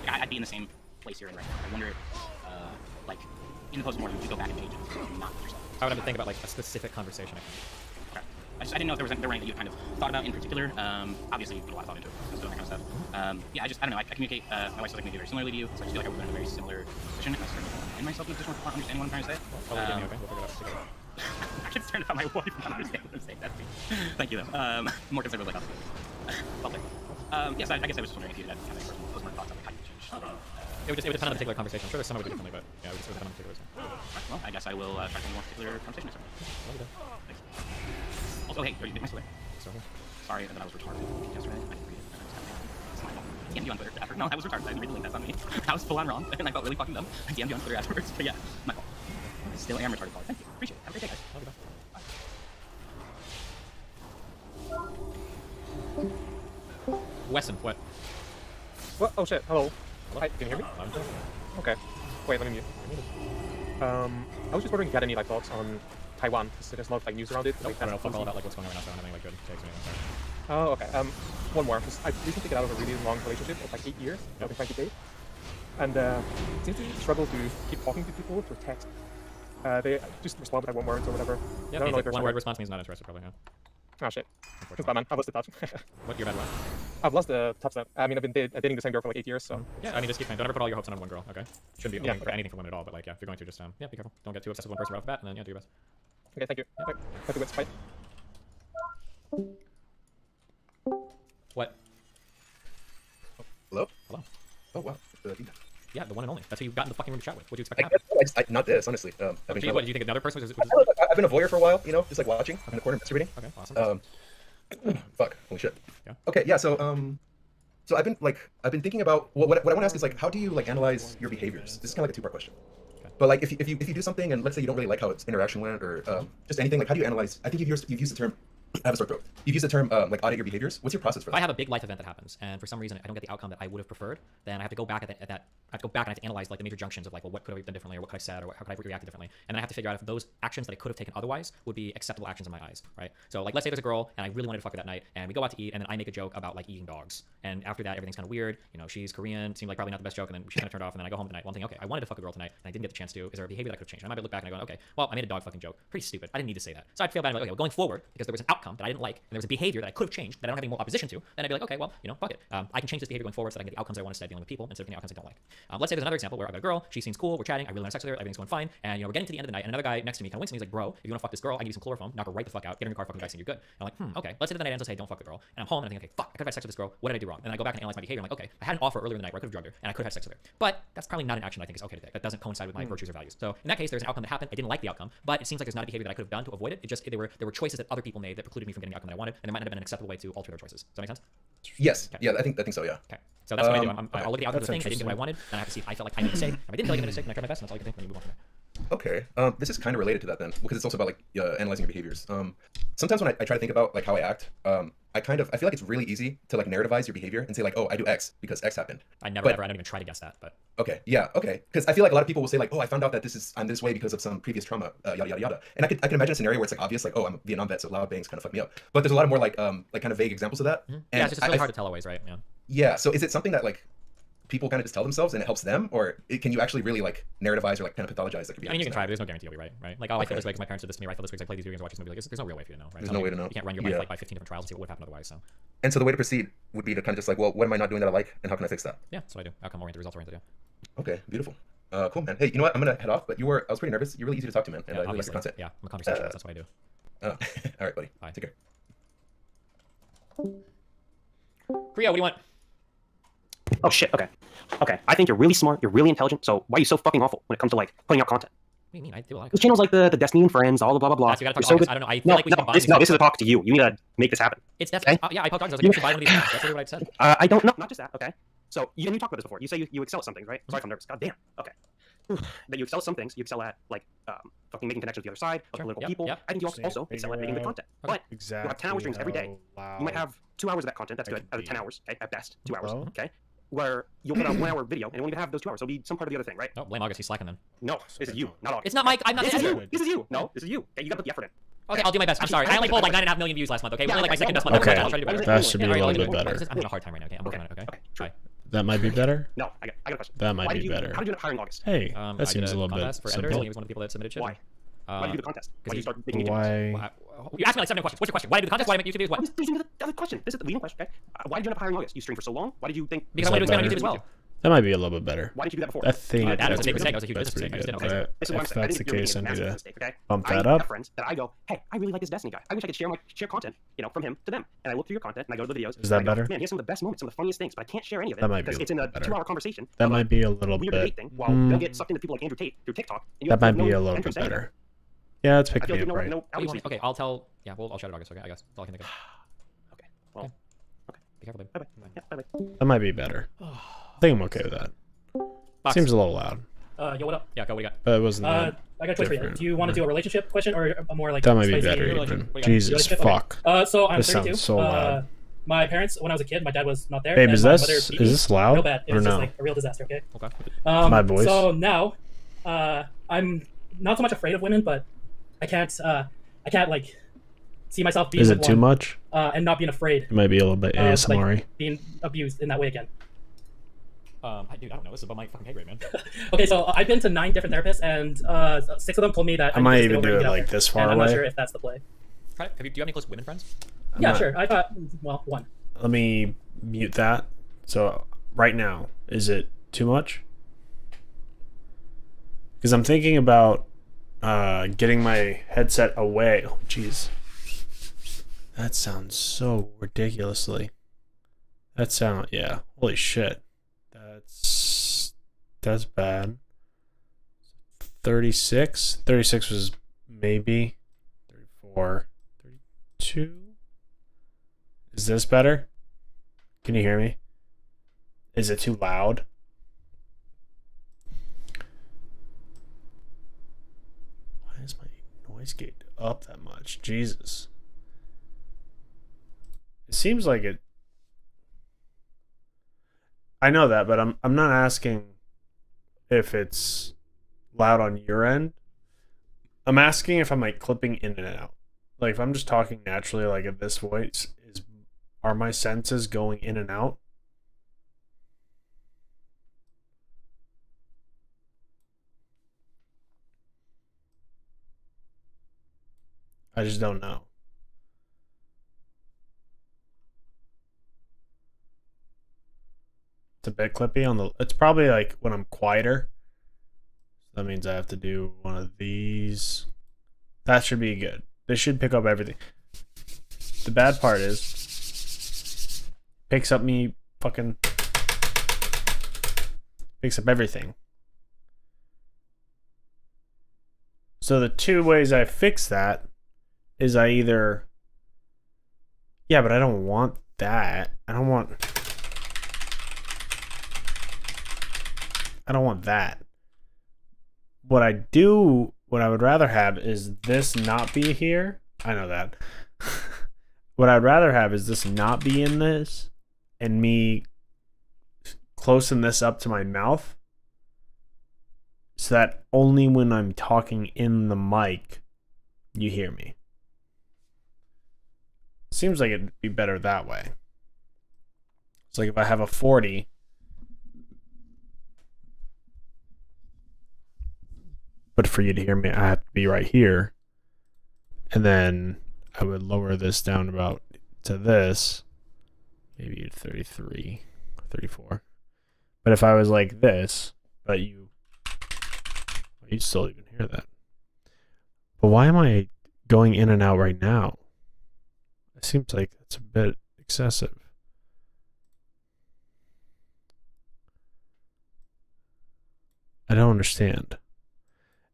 I'd be in the same place you're in right now. I wonder, like, in the post-mortem, would you go back and change it and not yourself? I would have to think about like a specific conversation. I think. Okay. I didn't know if there were any that you kind of thought about in particular. Obviously, you put a lot of thought into it. I was doing that kind of stuff. Yeah, I don't know. I communicate. My wife says I communicate very similarly to you, so I just feel like I would have been in a very similar position. And I started to find myself in a position where I understand what I'm trying to say. Okay, we'll figure it out. I'm concerned about my wife not understanding what I'm saying. That's me. Thank you, though. More concerned with like lovely. Yes, I guess I was just wondering if you had kind of post-mortem thoughts on like how you change. It would depend on the particular conversation. I'm sure there's some I would do differently, but yeah, it would depend on the particular conversation. Well, I guess I will try to have a more particular conversation next time. Thanks. Also, hey, am I still there? Sorry that I was retarded yesterday. I didn't read it. It's my fault. I DM'd you on Twitter after. No, I was retarded. I didn't read the link. That's on me. I was full on wrong, and I felt really fucking dumb. I DM'd you on Twitter afterwards. But yeah, my fault. I still am retarded. Thank you. Appreciate it. Have a great day, guys. Bye. Wesson, what? What? Oh shit. Hello. Hi. Can you hear me? Okay. Wait, let me mute. I was just wondering if you had any like thoughts on Taiwan, because there's a lot of like news around it. Nope, I don't know fuck all about like what's going on right now, so I don't have any like good takes or anything. Oh, okay. One more, because I recently got out of a really long relationship of like 8 years. I've been trying to date, and it seems to struggle to keep talking to people through text. They just respond with like one word or whatever. Yeah, I don't know if there's one word response means not interested, probably. Yeah. Oh shit. It's bad, man. I've lost the touch. What? You're bad what? I've lost the touch now. I mean, I've been dating the same girl for like 8 years, so. Yeah, I mean, just keep trying. Don't ever put all your hopes on one girl, okay? Shouldn't be for anything for women at all, but like, yeah, if you're going to, just yeah, be careful. Don't get too obsessed with one person right off the bat, and then yeah, do your best. Okay, thank you. Yeah. Have a good fight. What? Hello? Hello. Oh wow. Yeah, the one and only. That's who you got in the fucking room to chat with. What do you expect? Not this, honestly. What do you think another person was? I've been a voyeur for a while, you know, just like watching. I'm in the corner masturbating. Okay, awesome. Fuck, holy shit. Yeah. Okay, yeah. So I've been thinking about what I want to ask is like, how do you like analyze your behaviors? This is kind of like a two-part question. Okay. But like, if you do something and let's say you don't really like how its interaction went or just anything, like how do you analyze? I think you've used the term. I have a sore throat. You've used the term like audit your behaviors. What's your process for that? If I have a big life event that happens, and for some reason I don't get the outcome that I would have preferred, then I have to go back I have to go back and I have to analyze like the major junctions of like, well, what could I have done differently, or what could I have said, or how could I have reacted differently, and then I have to figure out if those actions that I could have taken otherwise would be acceptable actions in my eyes, right? So like, let's say there's a girl and I really wanted to fuck her that night, and we go out to eat, and then I make a joke about like eating dogs, and after that everything's kind of weird. You know, she's Korean, seemed like probably not the best joke, and then she's kind of turned off, and then I go home tonight. Well, I'm thinking, okay, I wanted to fuck a girl tonight, and I didn't get the chance to. Is there a behavior that I could have changed? And I might look back and I go, okay, well, I made a dog fucking joke, pretty stupid. I didn't need to say that. So I'd feel bad. Like, okay, well, going forward, because there was an outcome that I didn't like, and there was a behavior that I could have changed that I don't have any more opposition to, then I'd be like, okay, well, you know, fuck it. I can change this behavior going forward so that I can get the outcomes I want instead of dealing with people instead of getting outcomes I don't like. Let's say there's another example where I've got a girl, she seems cool, we're chatting, I really want to have sex with her, everything's going fine, and you know, we're getting to the end of the night, and another guy next to me kind of winks at me, he's like, bro, if you want to fuck this girl, I give you some chloroform, knock her right the fuck out, get her in your car, fucking guys, and you're good. And I'm like, okay. Let's say the night ends, let's say don't fuck the girl, and I'm home and I think, okay, fuck, I could have had sex with this girl, what did I do wrong? And I go back and analyze my behavior, I'm like, okay, I had an offer earlier in the night where I could have drugged her, and I could have had sex with her. But that's probably not an action I think is okay to take. That doesn't coincide with my virtues or values. So in that case, there's an outcome that happened, I didn't like the outcome, but it seems like there's not a behavior that I could have done to avoid it. It just, there were choices that other people made that precluded me from getting the outcome that I wanted, and there might not have been an acceptable way to alter their choices. Does that make sense? Yes. Okay. Yeah, I think so. Yeah. Okay. So that's what I do. I'll look at the outcome of the thing. I didn't get what I wanted, and I have to see if I felt like I made a mistake. If I didn't feel like I made a mistake, then I tried my best, and that's all you can think when you move on from there. Okay. This is kind of related to that then, because it's also about like analyzing your behaviors. Sometimes when I try to think about like how I act, I feel like it's really easy to like narrativize your behavior and say like, oh, I do X because X happened. I don't even try to guess that, but. Okay. Yeah. Okay. Because I feel like a lot of people will say like, oh, I found out that I'm this way because of some previous trauma, yada yada yada. And I can imagine a scenario where it's like obvious, like, oh, I'm a Vietnam vet, so loud bangs kind of fuck me up. But there's a lot of more like kind of vague examples of that. Mm-hmm. Yeah, it's just really hard to tell always, right? Yeah. Yeah. So is it something that like people kind of just tell themselves and it helps them, or can you actually really like narrativize or like kind of pathologize that could be? I mean, you can try, but there's no guarantee you'll be right, right? Like, oh, I feel this way because my parents did this to me, or I feel this way because I played these video games, watch this movie. Like, there's no real way for you to know, right? There's no way to know. You can't run your life like by 15 different trials and see what would happen otherwise. So. And so the way to proceed would be to kind of just like, well, what am I not doing that I like, and how can I fix that? Yeah, that's what I do. Outcome oriented, results oriented. Yeah. Okay, beautiful. Cool, man. Hey, you know what? I'm gonna head off, but I was pretty nervous. You're really easy to talk to, man. And yeah, I really like the content. Yeah, I'm a conversationalist. That's what I do. All right, buddy. Bye. Take care. Creo, what do you want? Oh shit. Okay. I think you're really smart. You're really intelligent. So why are you so fucking awful when it comes to like putting out content? What do you mean? I do a lot of Those channels like the Destiny and Friends, all the blah blah blah. You gotta talk so I don't know. I feel like we should combine this is a talk to you. You need to make this happen. It's definitely yeah. I apologize. I was like, you should buy one of these. That's really what I said. I don't know. Not just that. Okay. So you talked about this before. You say you excel at some things, right? Sorry if I'm nervous. God damn. Okay. That you excel at some things. You excel at like fucking making connections with the other side of political people. Yep. I think you also excel at making good content. But you have 10 hour streams every day. You might have 2 hours of that content. That's good out of 10 hours. Okay, at best 2 hours. Okay. where you'll put out 1 hour video and it won't even have those 2 hours. It'll be some part of the other thing, right? No, blame August. He's slacking then. No, this is you, not August. It's not Mike. I'm not This the is editor. you. This is you. No, this is you. Okay, you got to put the effort in. Okay, I'll do my best. I'm sorry. I only pulled like 9.5 million views last month. Okay, we're only like my second best month. Okay, I'll try to do better. that should be a Alright, little I'll bit do- better. I'm having a hard time right now. Okay, I'm working on it. Okay. Try. That might be better. No, I got a question. That might Why be did you, better. How did you end up hiring August? Hey, I that did seems a little bit contest for editors, simple. and he was one of the people that submitted shit. Why? Why did you do the contest? Why did you start making YouTube Why? videos? You asked me like 7 questions. What's your question? Why did I do the contest? Why did I make YouTube videos? What? These are the other question. This is the leading question. Okay. Why did you end up hiring August? You streamed for so long. Why did you think? Because I wanted to expand on YouTube as well. That might be a little bit better. Why didn't you do that before? I think that was a big pretty- mistake. That was a huge that's business pretty mistake. I just good. didn't know. This is what I'm If saying. I that's the think you're case, I making a need massive to mistake, okay? bump I that have up. friends that I go, hey, I really like this Destiny guy. I wish I could share content, from him to them. And I look through your content and I go to the videos. Is that and I go, better? Man, he has some of the best moments, some of the funniest things, but I can't share any of it That might be because a it's in a little better. 2-hour conversation. That might be a little weird bit. debate thing. While they'll get sucked into people like Andrew Tate through TikTok. And you That have might be no a little bit entrance to anything. better. Yeah, it's I picking feel me like up right. no outreach. Okay, I'll tell. Yeah, I'll shout at August. Okay, I guess that's all I can think of. Okay. Well. Okay. Be careful, babe. Bye-bye. Yeah, bye-bye. That might be better. I think I'm okay with that. Box. Seems a little loud. Yo, what up? Yeah, go. What do you got? But it wasn't that I got a question for you. different. Do you want to do a relationship question or a more like That might be spicy better relationship? even. What do you got? Jesus, Relationship? Okay. fuck. So I'm This 32. sounds so loud. My parents, when I was a kid, my dad was not there. Babe, and is my this- mother is beat me this loud real bad. It or was no? just like a real disaster. Okay. Okay. My voice? So now, I'm not so much afraid of women, but I can't like see myself being Is with it too one, much? and not being afraid. It might be a little bit of, ASMR-y. like, being abused in that way again. Dude, I don't know. This is about my fucking pay grade, man. Okay, so I've been to 9 different therapists, and 6 of them told me that I might need to even just get do over it and like get out this there. far And I'm not away. sure if that's the play. Do you have any close women friends? Yeah, sure. I thought, well, one. Let me mute that. So right now, is it too much? Because I'm thinking about getting my headset away. Oh, jeez. That sounds so ridiculously. Yeah. Holy shit. That's bad. 36? 36 was maybe. 34. 32? Is this better? Can you hear me? Is it too loud? Why is my noise gate up that much? Jesus. It seems like it. I know that, but I'm not asking if it's loud on your end. I'm asking if I'm like clipping in and out. Like if I'm just talking naturally like at this voice, are my senses going in and out? I just don't know. It's a bit clippy on the. It's probably like when I'm quieter. That means I have to do one of these. That should be good. This should pick up everything. The bad part is, picks up everything. So the 2 ways I fix that is I either. Yeah, but I don't want that. I don't want that. What I would rather have is this not be here. I know that. What I'd rather have is this not be in this and me closing this up to my mouth so that only when I'm talking in the mic you hear me. Seems like it'd be better that way. It's like if I have a 40, but for you to hear me, I have to be right here. And then I would lower this down about to this, maybe 33, 34. But if I was like this, but you still even hear that. But why am I going in and out right now? It seems like it's a bit excessive. I don't understand.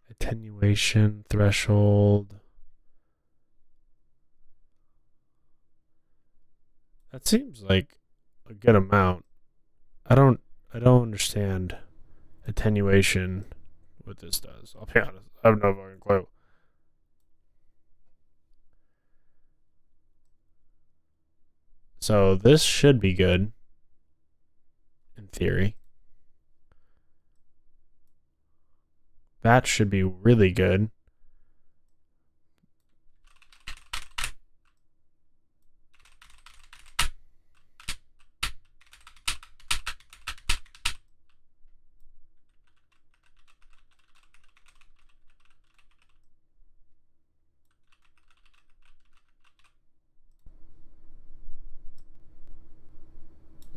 Attenuation threshold. That seems like a good amount. I don't understand attenuation, what this does. I'll be honest. I have no fucking clue. So this should be good. in theory. That should be really good.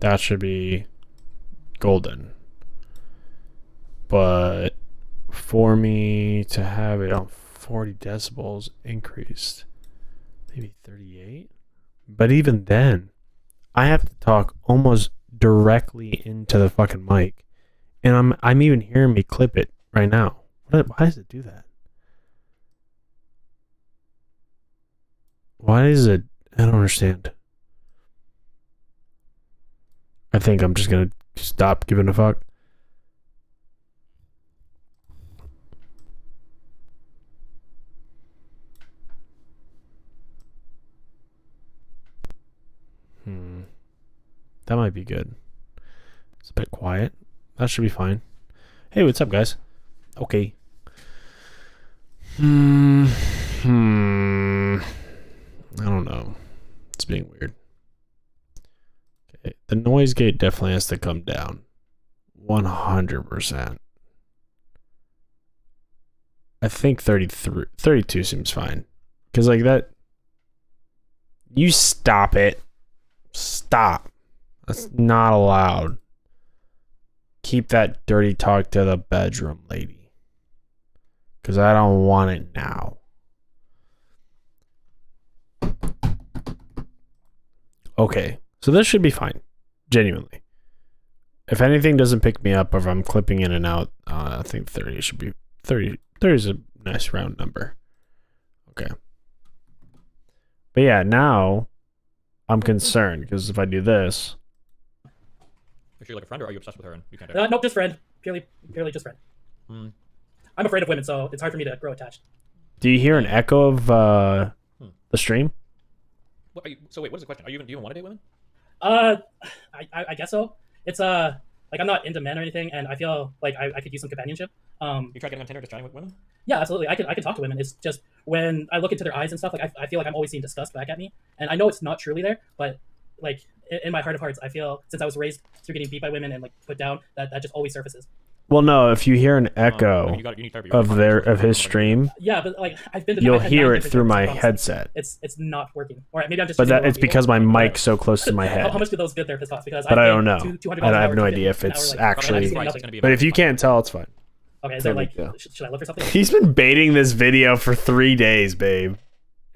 That should be golden. But for me to have it on 40 decibels increased, maybe 38? But even then, I have to talk almost directly into the fucking mic. And I'm even hearing me clip it right now. Why does it do that? Why is it? I don't understand. I think I'm just gonna stop giving a fuck. That might be good. It's a bit quiet. That should be fine. Hey, what's up, guys? Okay. I don't know. It's being weird. Okay. The noise gate definitely has to come down. 100%. I think 32 seems fine. Because, like, that... You stop it. Stop. That's not allowed. Keep that dirty talk to the bedroom, lady. Because I don't want it now. Okay. So this should be fine. Genuinely. If anything doesn't pick me up, or if I'm clipping in and out, I think 30 should be... 30 is a nice round number. Okay. But yeah, now I'm concerned. Because if I do this... Is she like a friend, or are you obsessed with her and you can't? Nope, just friend. Purely just friend. Hmm. I'm afraid of women, so it's hard for me to grow attached. Do you hear an echo of the stream? What are you, so wait, what is the question? Do you even want to date women? I guess so. It's like I'm not into men or anything, and I feel like I could use some companionship. You try getting on Tinder, just chatting with women? Yeah, absolutely. I can talk to women. It's just when I look into their eyes and stuff, like I feel like I'm always seeing disgust back at me, and I know it's not truly there, but like in my heart of hearts, I feel since I was raised through getting beat by women and like put down, that just always surfaces. Well, no. If you hear an echo you need therapy. of his stream, Yeah, but like I've been. You'll I've had hear 9 it different through my therapists, headset. It's not working. Or maybe I'm just. But choosing the wrong it's because people. my mic's so close to my head. How much do those good therapists cost? Because But I don't know. $200 And I have an no hour, idea if an hour, it's like, actually. nothing. But if you can't tell, it's fine. Okay, is No it like big deal. should I look for something? He's been baiting this video for 3 days, babe.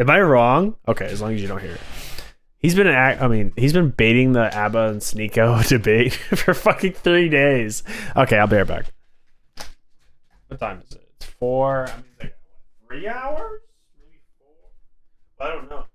Am I wrong? Okay, as long as you don't hear it. He's been baiting the ABBA and Sneeko debate for fucking 3 days. Okay, I'll be right back. What time is it? It's 4. I mean, like, 3 hours? Maybe 4? I don't know.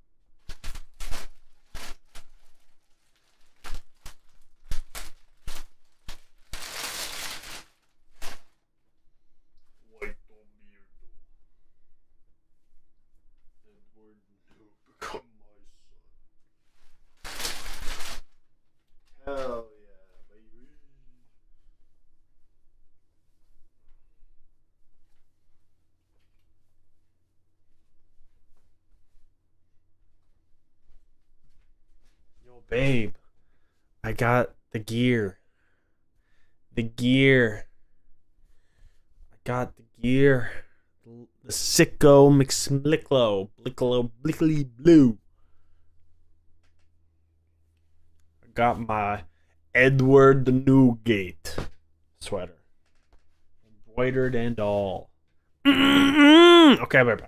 Hell yeah, baby. Yo, babe. I got the gear. The gear. I got the gear. The Sicko McSlicklo. Blickly Blue. I got my Edward the Newgate sweater. Embroidered and all. Okay, bye bye.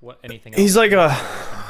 What? Anything? He's else? like a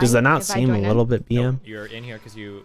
Does that not if I seem a join in? little bit BM? You're in here because you.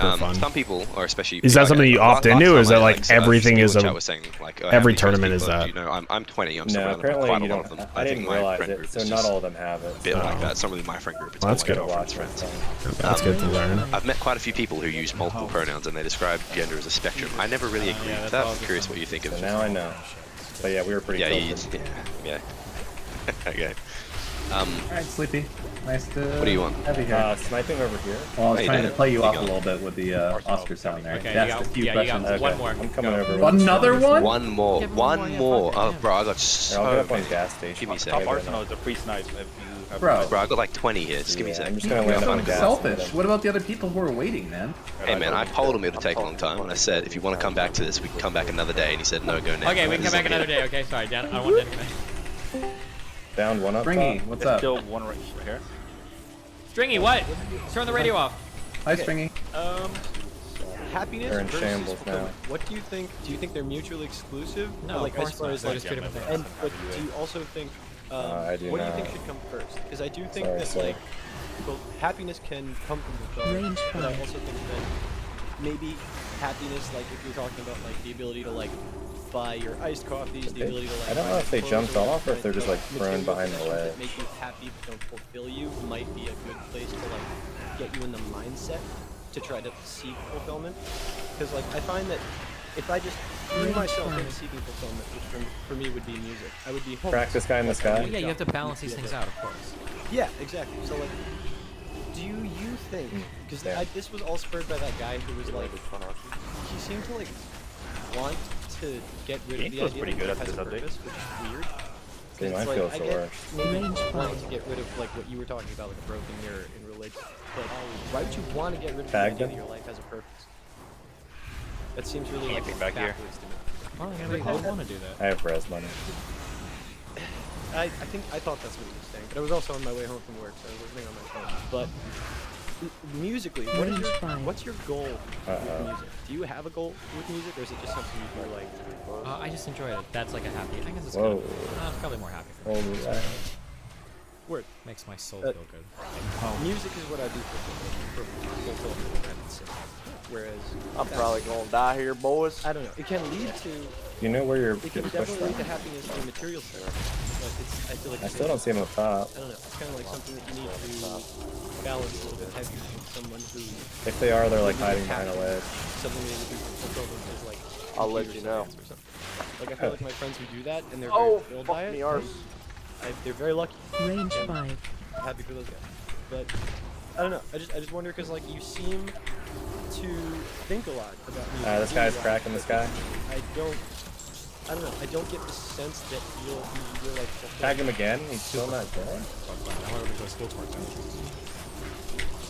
super fun. Some people, or especially Is that something you opt into, or is that like everything is a was saying, like, every tournament is that? You know, I'm 20. I'm No, still around apparently quite a you lot don't. of them. I think didn't my realize friend it, group so is not just all of them have it. a bit so- like that. It's not really my friend group. It's Well, that's more good. like girlfriend's friends. That's good to learn. I've met quite a few people who use multiple pronouns and they describe gender as a spectrum. I never really agree with that. I'm curious what you think of. So now I know. But yeah, we were pretty. Yeah, close. yeah. Okay. Alright, Sleepy. Nice to What do you want? have you here. Sniping over here. Well, I was Hey, trying to Dan. play you There off you a go. little bit with the Oscar sound there. Okay, That's a few questions. you got one more. I'm coming over. Another one? One more. One more. Oh, bro, I got so I'll get up on many. gas station. Give me a Top second. Arsenal is a free snipe if you have Bro. Bro, I got like 20 here. Just give me a Yeah, second. I'm just gonna land So on gas. selfish. What about the other people who are waiting, man? Hey man, I told him it would take a long time, and I said, if you want to come back to this, we can come back another day. And he said, no, go now. Okay, we can come back another day. Okay, sorry, Dan. I don't want Dan to come back. Down one up. Stringy, top. what's There's up? still one right here. Stringy, what? Turn the radio off. Hi, Stringy. Happiness They're in versus shambles fulfillment. now. What do you think? Do you think they're mutually exclusive? No, like of course as far not. as They're like, just two different things. and but do you also think? I do what do not. you think should come first? Because I do think Sorry, that sir. like, well, happiness can come from fulfillment, but I also think that maybe happiness, like if you're talking about like the ability to like buy your iced coffees, the ability to like. I don't buy know if they clothes jumped or off or if they're just like thrown material behind the possessions ledge. that make you happy but don't fulfill you might be a good place to like get you in the mindset to try to seek fulfillment. Because like I find that if I just threw myself into seeking fulfillment, which for me would be music, I would be homeless. Crack this guy in the sky. Yeah, you have to balance these things out, of course. Yeah, exactly. So like, do you think? Because this was all spurred by that guy who was like, he seemed to like want to get rid of Game the feels idea pretty that good life after has a this update. purpose, which is weird. See, It's mine like, feels I the get worst. maybe wanting to get rid of like what you were talking about, like a broken mirror in religion. But why would you want to get rid of the Tag idea them? that your life has a purpose? That seems really like Camping back here. backwards to me. Well, I would want to do that. I have res money. I think I thought that's what he was saying, but I was also on my way home from work, so I was listening on my phone. But musically, what's your goal with music? Do you have a goal with music, or is it just something you do like? I just enjoy it. That's like a happy. I guess it's Whoa. good. It's probably more happy for me. Holy right. Word. Makes my soul feel good. Music is what I do for fulfillment, I would say. Whereas I'm probably gonna die here, boys. I don't know. It can lead to. You know where you're It can getting pushed definitely lead from? to happiness through material stuff, but I feel like I still don't see him up top. I don't know. It's kind of like something that you need to balance a little bit heavier than someone who. If they are, they're like really hiding behind a happy. ledge. Something that would be fulfillment is like. I'll let computer you know. science or something. Like I feel like my friends who do that and they're Oh, very fulfilled fuck by it. me arse. They're very lucky. Range and 5. Happy for those guys. But I don't know. I just wonder because like you seem to think a lot about music. This guy's cracking the sky. I don't know. I don't get the sense that you're like. Tag him again. He's still not dead.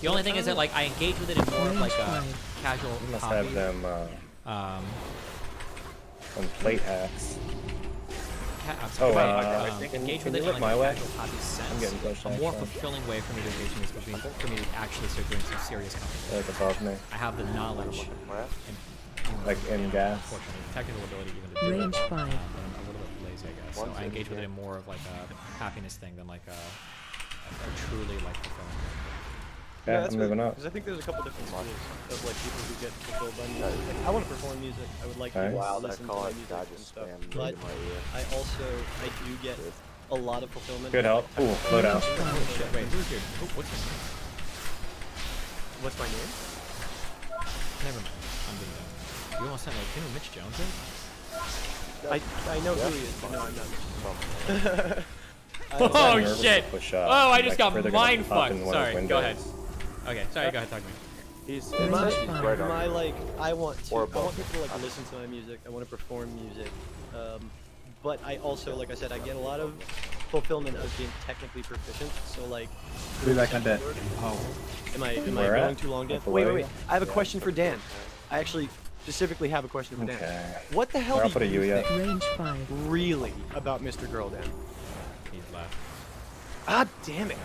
The only thing is that like I engage with it in more of like a casual You must hobby. have them some plate hacks. I'm sorry, can engage you with it in look like my a way? casual hobby sense. I'm getting pushed. A more fulfilling way for me to engage in this would be for me to actually start doing some serious content. Like above me. I have the knowledge and Like in gas. unfortunately, technical ability even to do Range it. 5. But I'm a little bit lazy, I guess. So I engage with it in more of like a happiness thing than like a truly like fulfilling. Yeah, I'm moving up. Because I think there's a couple different schools of like people who get fulfilled by music. Like, I want to perform music. I would like Nice. to Wow, listen to my music and stuff. But I do get a lot of fulfillment. Good help. Ooh, load out. Oh shit! Wait, who's here? What's your name? What's my name? Never mind. I'm being dumb. You almost sound like you know who Mitch Jones is? I know who he is, but no, I'm not. Oh shit! Push up. Oh, I just Like, got further mind gonna pop in fucked. one of Sorry, those go ahead. windows. Okay, sorry, go ahead, talk to me. He's right on my you. like. I want Or people above. to like listen to my music. I want to perform music. But I also, like I said, I get a lot of fulfillment of being technically proficient. So like. Be back on deck. Oh. Am I Where going at? too long, Dan? Up Wait. below? I have a question for Dan. I actually specifically have a question for Dan. Okay. What the hell I'll do put a you U yet. think Range 5. really about Mr. Girl, Dan? He's left. Ah, damn it.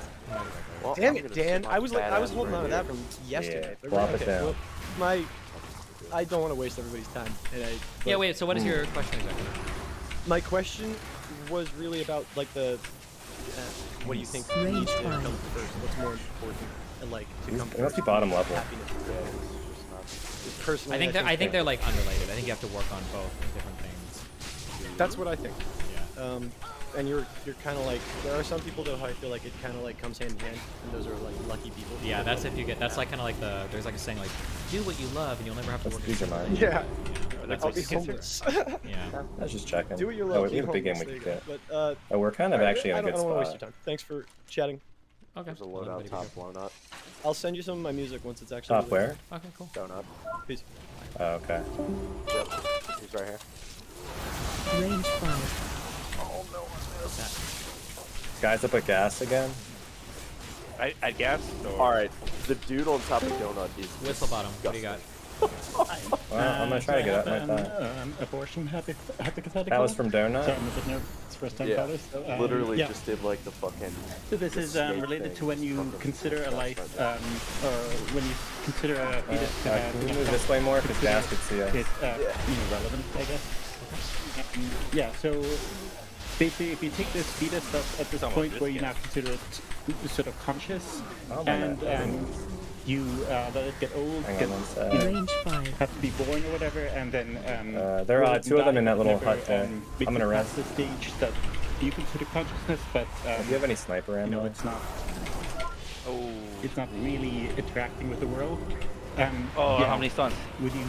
Well, Damn I'm it, gonna Dan. sit I was like, I was badass holding right on to that here. from yesterday. Yeah, plop it Okay, down. well, I don't want to waste everybody's time. Yeah, but wait. So what is your question exactly? My question was really about like the what do you think needs to come first? What's more important? And like to come It must be first? bottom level. Happiness. Personally, I think they're like unrelated. I think you have to work on both different things. That's what I think. Yeah. And you're kind of like there are some people though I feel like it kind of like comes hand in hand, and those are like lucky people. Yeah, that's if you get. That's like kind of like there's like a saying like, do what you love and you'll never have to work. Let's use your mind. Yeah. that's I'll like be scissors. Yeah. I was just checking. Do what you Oh, love. we have a big game we can get. But Oh, we're kind of alright, actually in a good I don't want to waste spot. your time. Thanks for chatting. Okay. There's a loadout top blown up. I'll send you some of my music once it's actually. Top where? Okay, cool. Donut. Peace. Oh, okay. Yep. He's right here. Range 5. Oh no, I missed. Guys up at gas again? I guess. Alright, the dude on top of Donut is Whistle bottom. What do you got? Well, I'm gonna try to get up my thigh. Abortion hypothetical. That was from Donut? Sorry, I'm a bit nervous. It's first time Yeah, caller, so, literally yeah. just did like the fucking. So this is related to when you consider a life, or when you consider a fetus to have. Can we move this way more? Because gas could see us. It's relevant, I guess. Yeah. So basically, if you take this fetus that's at this point where you now consider it sort of conscious, and you let it get old, Hang on one sec. Range 5. have to be born or whatever, and then there are will two of them in that little never, hut there. make I'm gonna it rest. past the stage that you consider consciousness, but Do you have any sniper ammo? you know, it's not. Oh, it's not really interacting with the world. How many stuns? Would you?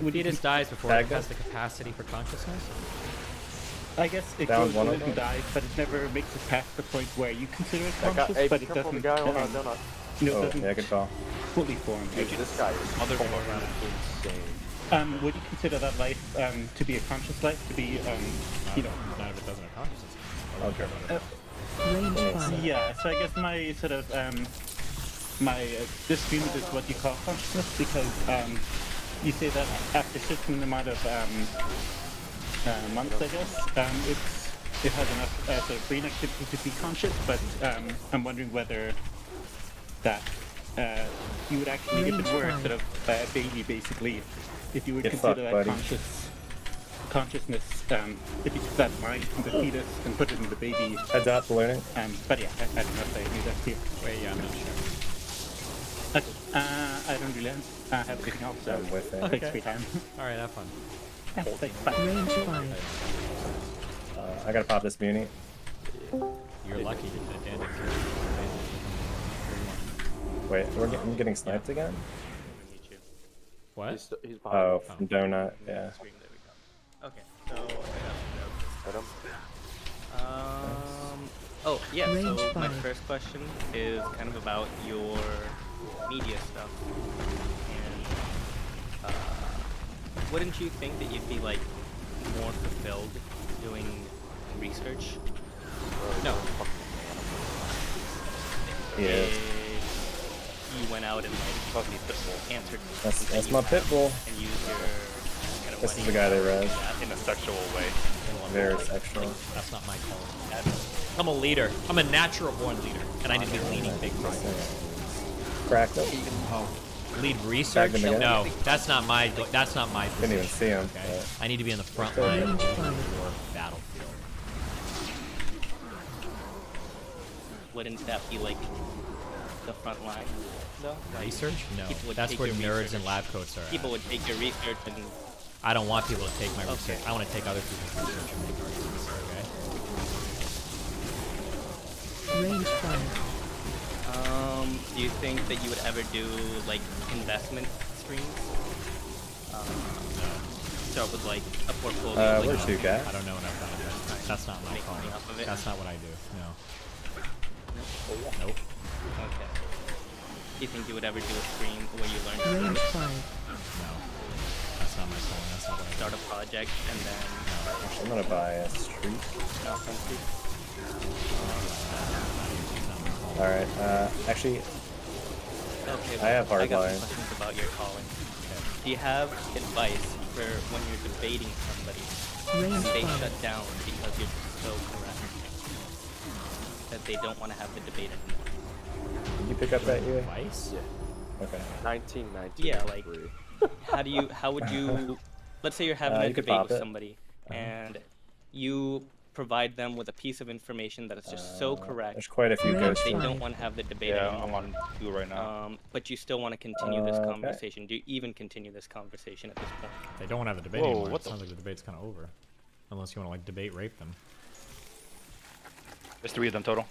Would fetus dies before it has the capacity for consciousness? I guess it Down goes one of old them? and dies, but it never makes it past the point where you consider it I got- conscious, hey, but be it careful, doesn't. the guy on Donut. You know, Oh, it doesn't yeah, good call. fully form. Dude, this guy is insane. Would you consider that life to be a conscious life? To be, you know, Not if it doesn't have consciousness. I don't care about it. Range 5. yeah. So I guess my sort of my disagreement is what you call consciousness, because you say that after a certain amount of months, I guess, it has enough sort of brain activity to be conscious. But I'm wondering whether that you would actually, if it were sort of a baby, basically, if you would Get consider fucked, that buddy. consciousness, if you took that mind from the fetus and put it in the baby. Heads up, learning. But yeah, I don't know if I agree that's here. Wait, yeah, I'm not sure. Okay. I don't really have anything else, so I'm with it. thanks for your time. Alright, have fun. Yeah, thanks. Bye. Range 5. I gotta pop this muni. You're lucky that Dan didn't Wait, I'm getting sniped again? What? He's Oh, from Donut, yeah. Okay, so oh yeah. Range So my 5. first question is kind of about your media stuff, and wouldn't you think that you'd be like more fulfilled doing research? No. Yeah. If you went out and like answered That's my pit bull. and used your kind of This is the guy they res. In a sexual way. Very sexual. That's not my call. I'm a leader. I'm a natural born leader, and I need to be leading big projects. Cracked up. Oh, lead research? Tagged him again. No, that's not my. That's not my. Didn't even see him. Okay? I need to be in the front Still line good. of your battlefield. Wouldn't that be like the front line? No. Research? No. People would That's take where your nerds research. and lab coats are. People would take your research and. I don't want people to take my research. Okay. I want to take other people's research and make arguments. Okay. Range 5. Do you think that you would ever do like investment streams? No. Start with like a portfolio. like, where's you guys? I don't know enough about it. That's not my Make call. money off of it? That's not what I do. No. Nope. Okay. Do you think you would ever do a stream where you learn Range to 5. No. That's not my call. That's not what I do. start a project and then I'm gonna buy a street. Alright, actually, Okay, I have I got hardline. some questions about your calling. Do you have advice for when you're debating somebody and they shut down because you're so correct that they don't want to have the debate anymore? Did you pick up that year? Advice? Yeah. Okay. 1993. Yeah, like how would you let's say you're having a you could debate pop with it. somebody and you provide them with a piece of information that is just so correct. There's quite a few that ghosts. they don't want to have the debate Yeah, anymore. I'm on 2 right now. But you still want to continue this Okay. conversation. Do you even continue this conversation at this point? They don't want to have the debate Whoa, anymore. what It sounds like the debate's kind of over. Unless you want to like debate rape them. There's 3 of them total.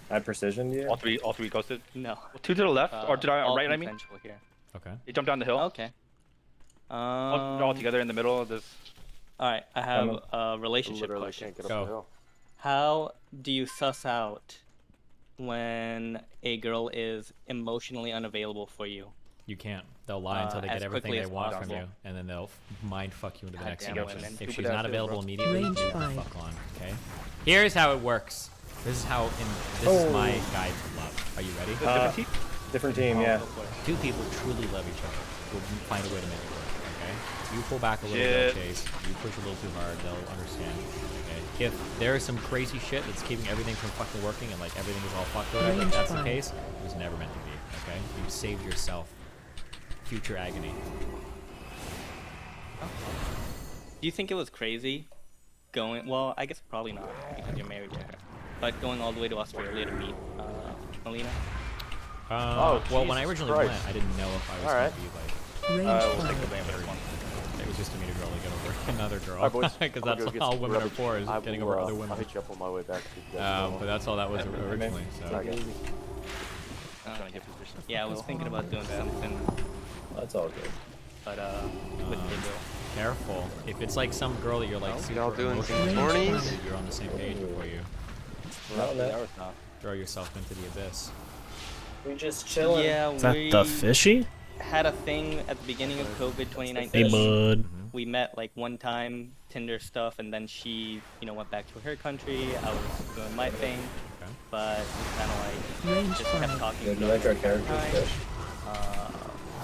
I precisioned you? All three ghosted? No. 2 to the left, or did I all right? I mean, consensual here. Okay. they jumped down the hill. Okay. all together in the middle of this. All right, I have a relationship question. How do you suss out when a girl is emotionally unavailable for you? You can't. They'll lie until they get as everything quickly they as want from possible. you, and then they'll mind fuck you into the next damn it, emotion. man. If Stupid she's not ass available girl. immediately, Range you 5. fuck on. Okay. Here's how it works. This is my guide to love. Are you ready? Different team, yeah. Two people truly love each other. Will find a way to make it work. Okay. You pull back a little Shit. bit, Chase. You push a little too hard. They'll understand. Okay. If there is some crazy shit that's keeping everything from fucking working and like everything is all fucked or whatever, if that's the case, it was never meant to be. Okay. You've saved yourself future agony. Do you think it was crazy going? Well, I guess probably not because you're married to her. But going all the way to Australia to meet Melina. Well, when I originally went, I didn't know if I was going to be like. We'll take the blame for this one. It was just to meet a girl to get over another girl. Alright, boys. Because I'm gonna that's go get all some women are rubbish. for, is I getting will, over other women. I'll hit you up on my way back to you guys. But that's all that was originally. So. Yeah, I was thinking about doing something. That's all good. But with the girl. Careful. If it's like some girl that you're like super y'all doing emotionally some invested tourneys? in, you're on the same page before you throw yourself into the abyss. We just chilling. Yeah, Is that the fishy? Had a thing at the beginning of COVID 2019. Hey, bud. We met like one time, Tinder stuff, and then she, went back to her country. I was doing my thing, but we kind of like Range just kept 5. talking. Yeah, do you like our characters, Fish?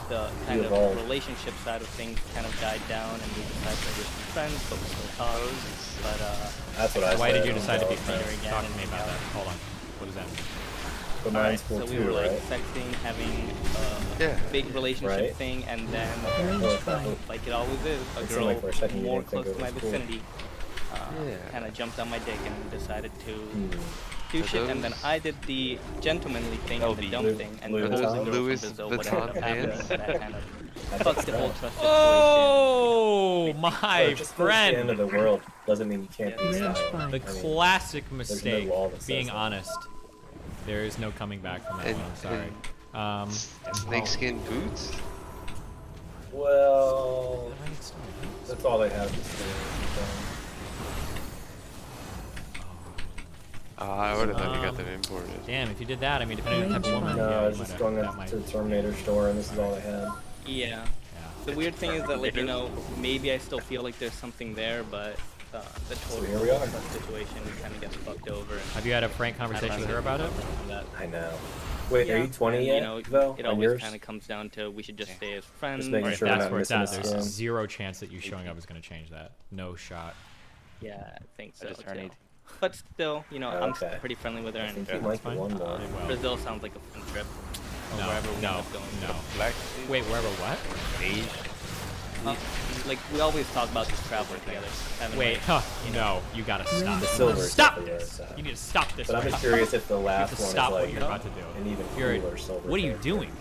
The kind of evolved. relationship side of things kind of died down, and we decided to just be friends, but we still talk. But That's what I Why said. did you decide to be friends? friends? Talk to me about that. Hold on. What does that mean? But Alright, mine's cool so we too, were like right? sexting, having a big relationship Right. thing, and then Range 5. like it always is, a It seemed girl like for a second you more didn't think close it to my was cool. vicinity kind of jumped on my dick and decided to do Are shit, and then those- I did the gentlemanly thing and the dumb Louis- thing, and Louis proposed to the Vuitton? girl Louis from Brazil. What ended up Vuitton happening pants? is that I kind of fucked the whole trust situation. Oh, my Just because it's the end of friend. the world doesnn't mean you can't be Range style. 5. The I mean, classic no mistake, law that says being that. honest. There is no coming back from that And- one, I'm sorry. Snakeskin boots? Well, that's all they have to say. I would have thought you got that imported. Damn, if you did that, I mean, depending on the type of woman, No, yeah, I you was might just have- going that up might- to the Terminator store and this is all they had. Yeah. The weird thing is that, like, maybe I still feel like there's something there, but the total here we are. situation kind of gets fucked over. And Have you had a frank conversation with her about it? I know. Wait, are Yeah. you 20 And, yet, though? It on always yours? kind of comes down to we should just stay as friends. making Or if sure we're that's not where it's missing at, the there's skin. zero chance that you showing up is going to change that. No shot. Yeah, I think so. just turned too. 18. But still, I'm still Okay. pretty friendly with her, I and think you might be one more. Brazil sounds like a fun trip. Or No, wherever we no, end up going. no. Black. Wait, wherever what? Like we always talk about just traveling together. having, Wait, like, huh, no, you gotta stop. The silver is Stop definitely this! where it's at. You need to stop this. But I'm right just now. curious if the You have last to one is stop what like you're about to do. an even You're- cooler silver. What are you character. doing?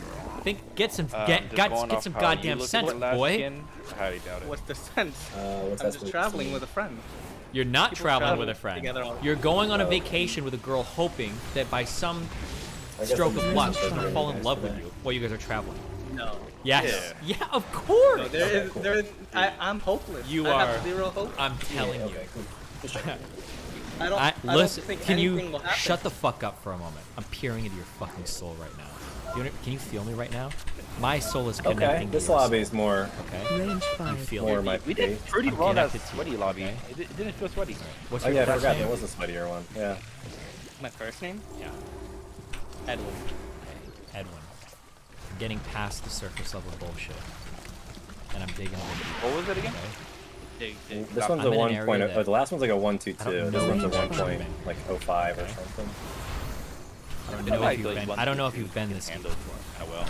Get some Just get going get off some how goddamn you look at sense, the last boy. skin, I highly doubt it. What's the sense? What's I'm that just traveling with a friend. You're not People traveling travel with a friend. together all- You're going on a Oh. vacation with a girl, hoping that by some I guess stroke I'm of just luck, missing she's gonna something fall in nice love with today. you while you guys are traveling. No. Yes. Yeah, of course. No, there is. I'm hopeless. You I are. have zero hope. I'm telling you. I don't. I Listen, don't think can anything you will happen. shut the fuck up for a moment? I'm peering into your fucking soul right now. Can you feel me right now? My soul is connecting. Okay, to this your lobby soul. is more. Okay. Range You 5. feel More it. my We did taste. pretty I'm well in that connected to sweaty you, lobby. okay? It didn't feel sweaty. What's Oh your yeah, I first forgot name? there was a sweatier one. Yeah. My first name? Yeah. Edwin. Edwin. I'm getting past the surface level bullshit, and I'm digging a little deeper. What was it again? Okay? This one's I'm a in an 1. area that- The last one's like a 1.22. I don't This know one's a anything 1. about Point, it. like 05 or something. I don't know if you've been. I don't know if you've been this deep before. Kind of well.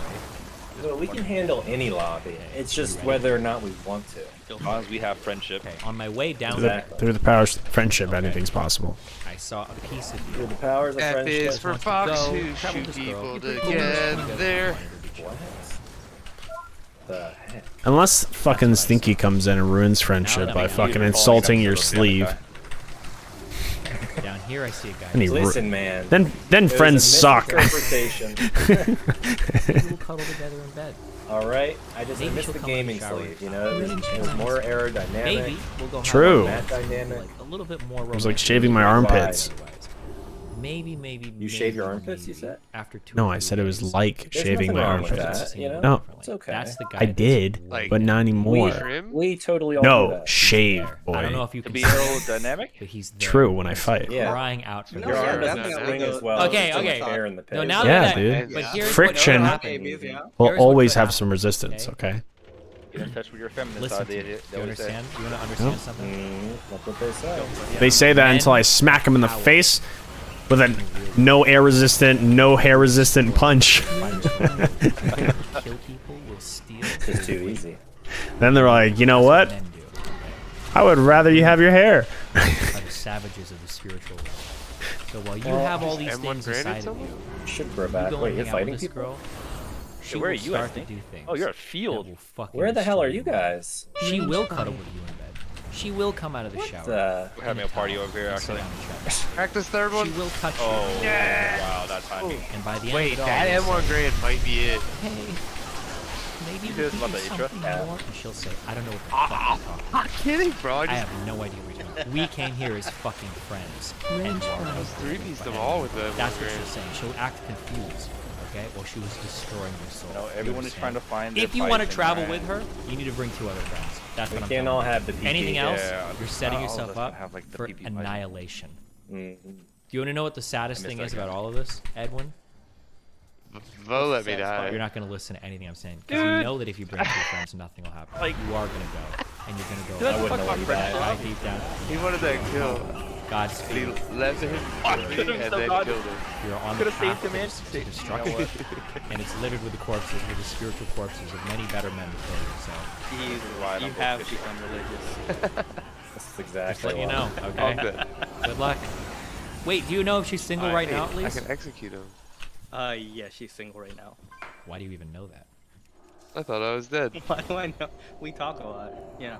So we can handle any lobby. It's just whether or not we want to. As long as we have friendship. Okay. On my way down, Through the powers of friendship, anything's possible. I saw a piece of you. Through the powers of F friendship. is for fox who travel shoot with this girl. people You're pretty cool. together. What the heck? Unless fucking Stinky comes in and ruins friendship by fucking insulting your sleeve. Down here I see a guy. And he Listen, man. Then There's a friends suck. misinterpretation. Maybe we'll cuddle together in bed. All right, I Maybe missed she'll the come in the gaming shower. sleeve. You know, it was more aerodynamic. Maybe we'll go have True. That dynamic. like a little bit more. It was like romantic. shaving my armpits. Maybe. You shave your armpits, you said? After 2 No, or I 3 said it was weeks. like There's shaving nothing my wrong with armpits. that, you know? No, It's okay. That's the guy. I did, Like, but not anymore. We totally all do No, that. shave, boy. I don't know if you To can be see it, aerodynamic? but he's there. True when I fight. Yeah. Crying out for Your this. arm Yeah, doesn't no, swing no. as well. Okay, There's okay. so much hair in the No, pits. now Yeah, that dude. but here's Friction what could happen. will Here's what always could have happen, some resistance. Okay. Get in touch with your feminine Listen side. to me. They You always say. understand? You want to understand something? That's what they say. They say that until I smack him in the face with a no air resistant, no hair resistant punch. Kill people, will steal. It's too easy. Then they're like, you know what? Men do. I would rather you have your hair. Are the savages of the spiritual world. So while you have all these things inside of you, Should grow you back. go Wait, and you're hang out with fighting this people? girl, she Where are will you, start to Anthony? do things. Oh, you're a that field. will fucking Where the hell are destroy you guys? She will cuddle with you in bed. She will come out of the shower. We're having a party over here, and sit actually. down and chat. Practice third one. She will touch you. Oh, wow, that timing. And by the end Wait, of it all, that you'll M1 say, grade might be it. Hey, maybe You we hear can about do the intro? something Yeah. more. And she'll say, I don't know what the fuck you're talking about. Not kidding, bro. I have no idea what you're talking about. We came here as fucking friends. And you are I was not 3B's them friends. all with them. That's what she's saying. She'll act confused. Okay? Well, she was destroying your soul. No, You everyone is understand? trying to find their If you want to fight travel and with her, you need to bring 2 other friends. That's We what I'm can't telling all you. have the PP. Anything else, Yeah, you're setting not all of yourself us up can have, like, the for PP fight. annihilation. Mhm. Do you want to know what the saddest I thing missed is that about guy. all of this, Edwin? Vo let me die. You're not going to listen to anything I'm saying. Because you know that if you bring 2 friends, nothing will happen. Like- you are going to go. And you're going to go. I wouldn't know what you died. Deep down. He wanted that kill. Godspeed. He left him and then killed him. You're on Could the have saved path him, to man. to destruction. And it's littered with the corpses, with the spiritual corpses of many better men before you. So You have become religious. That's exactly just let you why. know. Okay. All good. Good luck. Wait, do you know if she's single right now, at I least? can execute him. Yeah, she's single right now. Why do you even know that? I thought I was dead. Why do I know? We talk a lot. You know.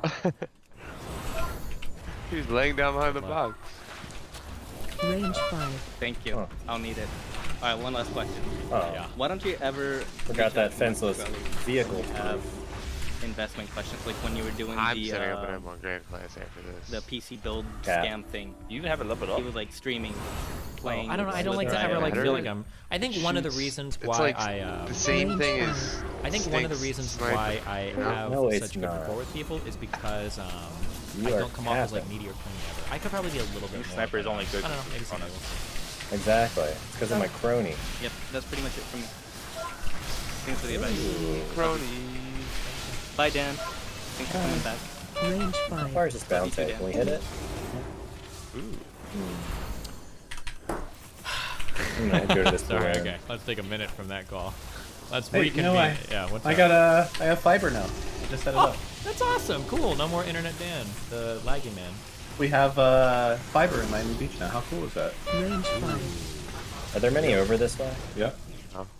He's laying down behind the box. Range 5. Thank you. Huh. I'll need it. All right, one last question. Oh, Yeah. Why don't you ever forgot reach that out to fenceless Mark vehicle. to have investment questions, like when you were doing I'm the setting up an M1 grand class after this. the PC build Yeah. scam thing. You even have it leveled up. He was like streaming, playing. I don't know. I don't like to Doesn't ever like matter. feel like I'm. I think one of the reasons It's why like I. the same thing as. I think one of the Stinks reasons sniper. why I have No, it's such good not. rapport with people is because You I are don't come off as like capping. needy or clingy ever. I could probably be a little bit more. Sniper is but, only good I don't know. Maybe some on people. Exactly. It's because of my crony. Yep, that's pretty much it for me. Thanks for the advice. Crony. Bye, Dan. Thanks for coming back. Range How 5. far is this bounce you at? too, Can we hit it? I'm gonna go to this Sorry. balloon. Okay. Let's take a minute from that call. Let's Hey, reconvene. you know, Yeah. What's I up? got I have fiber now. I just set it Oh, up. that's awesome. Cool. No more internet Dan, the laggy man. We have fiber in Miami Beach now. How cool is that? Range 5. Are there many over this way? Yeah.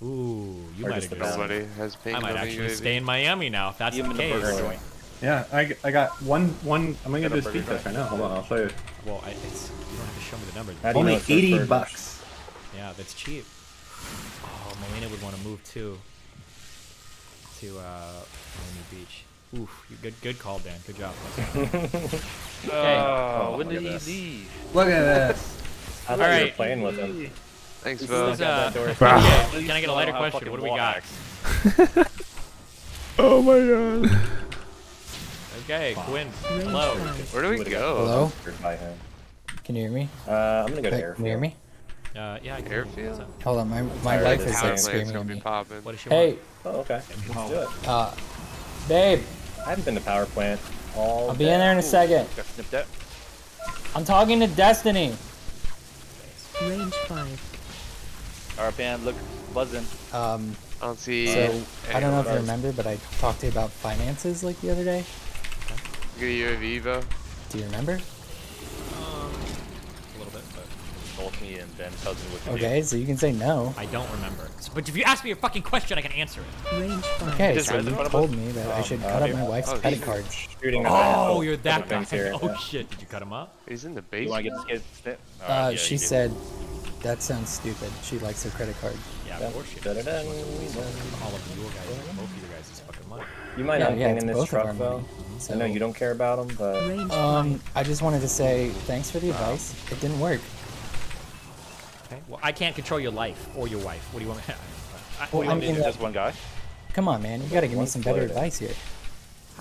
Ooh, you Or might just the have Nobody has I ping might on the actually UAV. stay in Miami now if that's the Even the case. burger joint. Yeah, I got one. I'm gonna Got a do a burger speed test right now. Hold on, I'll show you. Well, it's you don't have to show me the numbers. How do you know Only it's first 80 burgers? bucks. Yeah, that's cheap. Oh, Melina would want to move too. To Miami Beach. Oof, good call, Dan. Good job. Oh, when look did at he this. leave? Look at this. I thought you were Alright. playing with him. Thanks, This Vo. is, Got that door. can I get a lighter question? What do we got? Oh my god. Okay, Quinn. Hello. Where do we go? Hello? By him. Can you hear me? I'm gonna go to Hey, airfield. can you hear me? Yeah, I can. Airfield? Hold on, my Alright, wife this is power like plant's screaming gonna at be me. popping. What does she Hey, want? Oh, okay. Let's do it. babe, I haven't been to power plant all I'll be in there in a second. Got snipped out. I'm talking to Destiny. Range 5. Our band look buzzing. I don't see. So I don't know if you anyone. remember, but I talked to you about finances like the other day. Get a UAV, Vo. Do you remember? A little bit, but Both me and Ben tells me what to do. Okay, so you can say no. I don't remember. But if you ask me a fucking question, I can answer it. Range 5. Okay, so you told me that I should cut up my wife's credit card. Oh, you're that guy. Oh shit, did you cut him up? He's in the You want basement. to get this kid? She said, that sounds stupid. She likes her credit card. Yeah, of course she does. All of you guys, both of you guys' fucking money. You might Yeah, not yeah, hang it's in this both of our truck though. money. I know you don't care about them, but I just wanted to say thanks for the advice. It didn't work. Okay. Well, I can't control your life or your wife. What do you want me to Well, I mean, Just one guy. come on, man. You gotta give me some better advice here.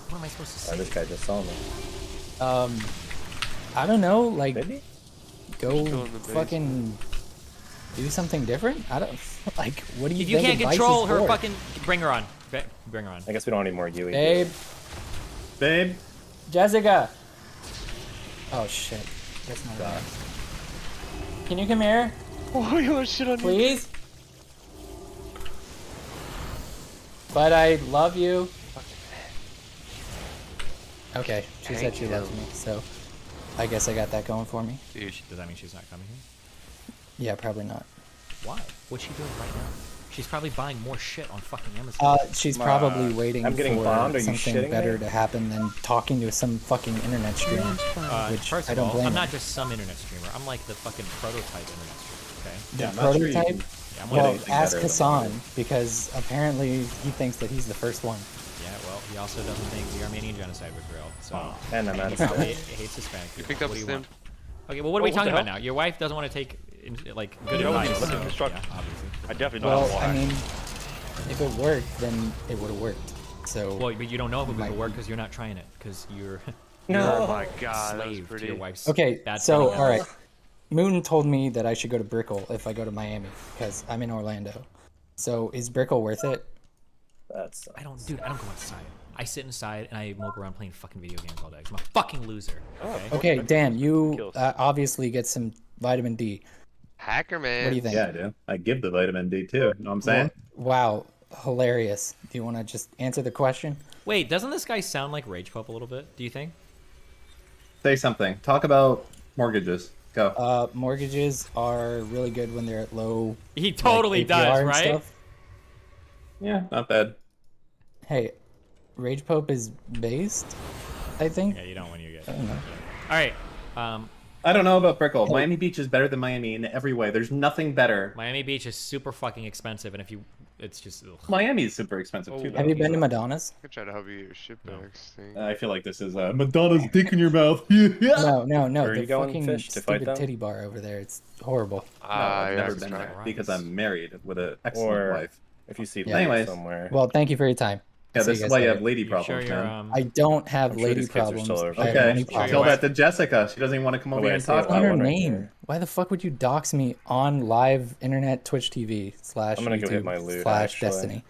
What am I supposed to say? this guy just saw me. I don't know. Like, go in the fucking do something different. I don't like. What do you If you think can't advice control is her for? fucking, bring her on. Bring her on. I guess we don't need more Yui. Babe, Babe. Jessica. Oh shit. That's not bad. Can you come here? Oh, you want shit on Please? But I love you. Okay, she said she loves me, so I guess I got that going for me. Dude, does that mean she's not coming here? Yeah, probably not. Why? What's she doing right now? She's probably buying more shit on fucking Amazon. She's probably waiting I'm getting for bombed. Are you something shitting better me? to happen than talking to some fucking internet streamer. Which First I of don't all, blame I'm her. not just some internet streamer. I'm like the fucking prototype internet streamer, okay? The I'm not sure you prototype? can Yeah, I'm get Well, anything ask better than Hassan, you. because apparently he thinks that he's the first one. Yeah, well, he also doesn't think the Armenian genocide was real, so... And I'm out of He space. hates Hispanic people. picked up What do you stim. want? Okay, well, what are we Oh, what talking the about now? Your wife doesn't want to take, like, good You know, advice. look at so, this truck. yeah, obviously. I definitely know Well, how to I walk. mean, if it worked, then it would have worked. So, Well, but you don't know if it might- would work because you're not trying it, because you're No. Oh my god, that was slave to pretty. your wife's okay, bad so, spelling. alright. Moon told me that I should go to Brickell if I go to Miami, because I'm in Orlando. So, is Brickell worth it? That's I don't go outside. I sit inside and I mope around playing fucking video games all day. 'Cause I'm a fucking loser. Okay. Okay, Dan, you obviously get some vitamin D. Hacker man. What do you think? Yeah, I do. I give the vitamin D too. You know what I'm saying? Wow, hilarious. Do you want to just answer the question? Wait, doesn't this guy sound like Rage Pup a little bit? Do you think? Say something. Talk about mortgages. Go. Mortgages are really good when they're at low. He totally like, does, APR and right? stuff. Yeah, not bad. Hey, Rage Pope is based, I think. Yeah, you don't when you get. I don't know. All right. I don't know about Brickell. Miami Beach is better than Miami in every way. There's nothing better. Miami Beach is super fucking expensive, and if you, it's just. Ugh. Miami is super expensive too. Though. Have you been to Madonna's? I could try to help you your ship bags thing. I feel like this is Madonna's dick in your mouth. No, no, no. Where are The you going, fucking Fish, to fight stupid them? titty bar over there. It's horrible. No, I've yeah, never that's been right. there because I'm married with an excellent Or wife. if you see Yeah. Lane Anyways. somewhere. Well, thank you for your time. Yeah, See this you is guys why you later. have lady You sure problems, you're, man. I don't have I'm sure lady these kids are problems. still over I have Okay, only Sure, tell problems. that to Jessica. She doesn't even want to come over wait, here and I see talk it. What's about her one right name? here. Why the fuck would you dox me on live internet Twitch TV / I'm gonna go hit YouTube my loot, / actually. Destiny?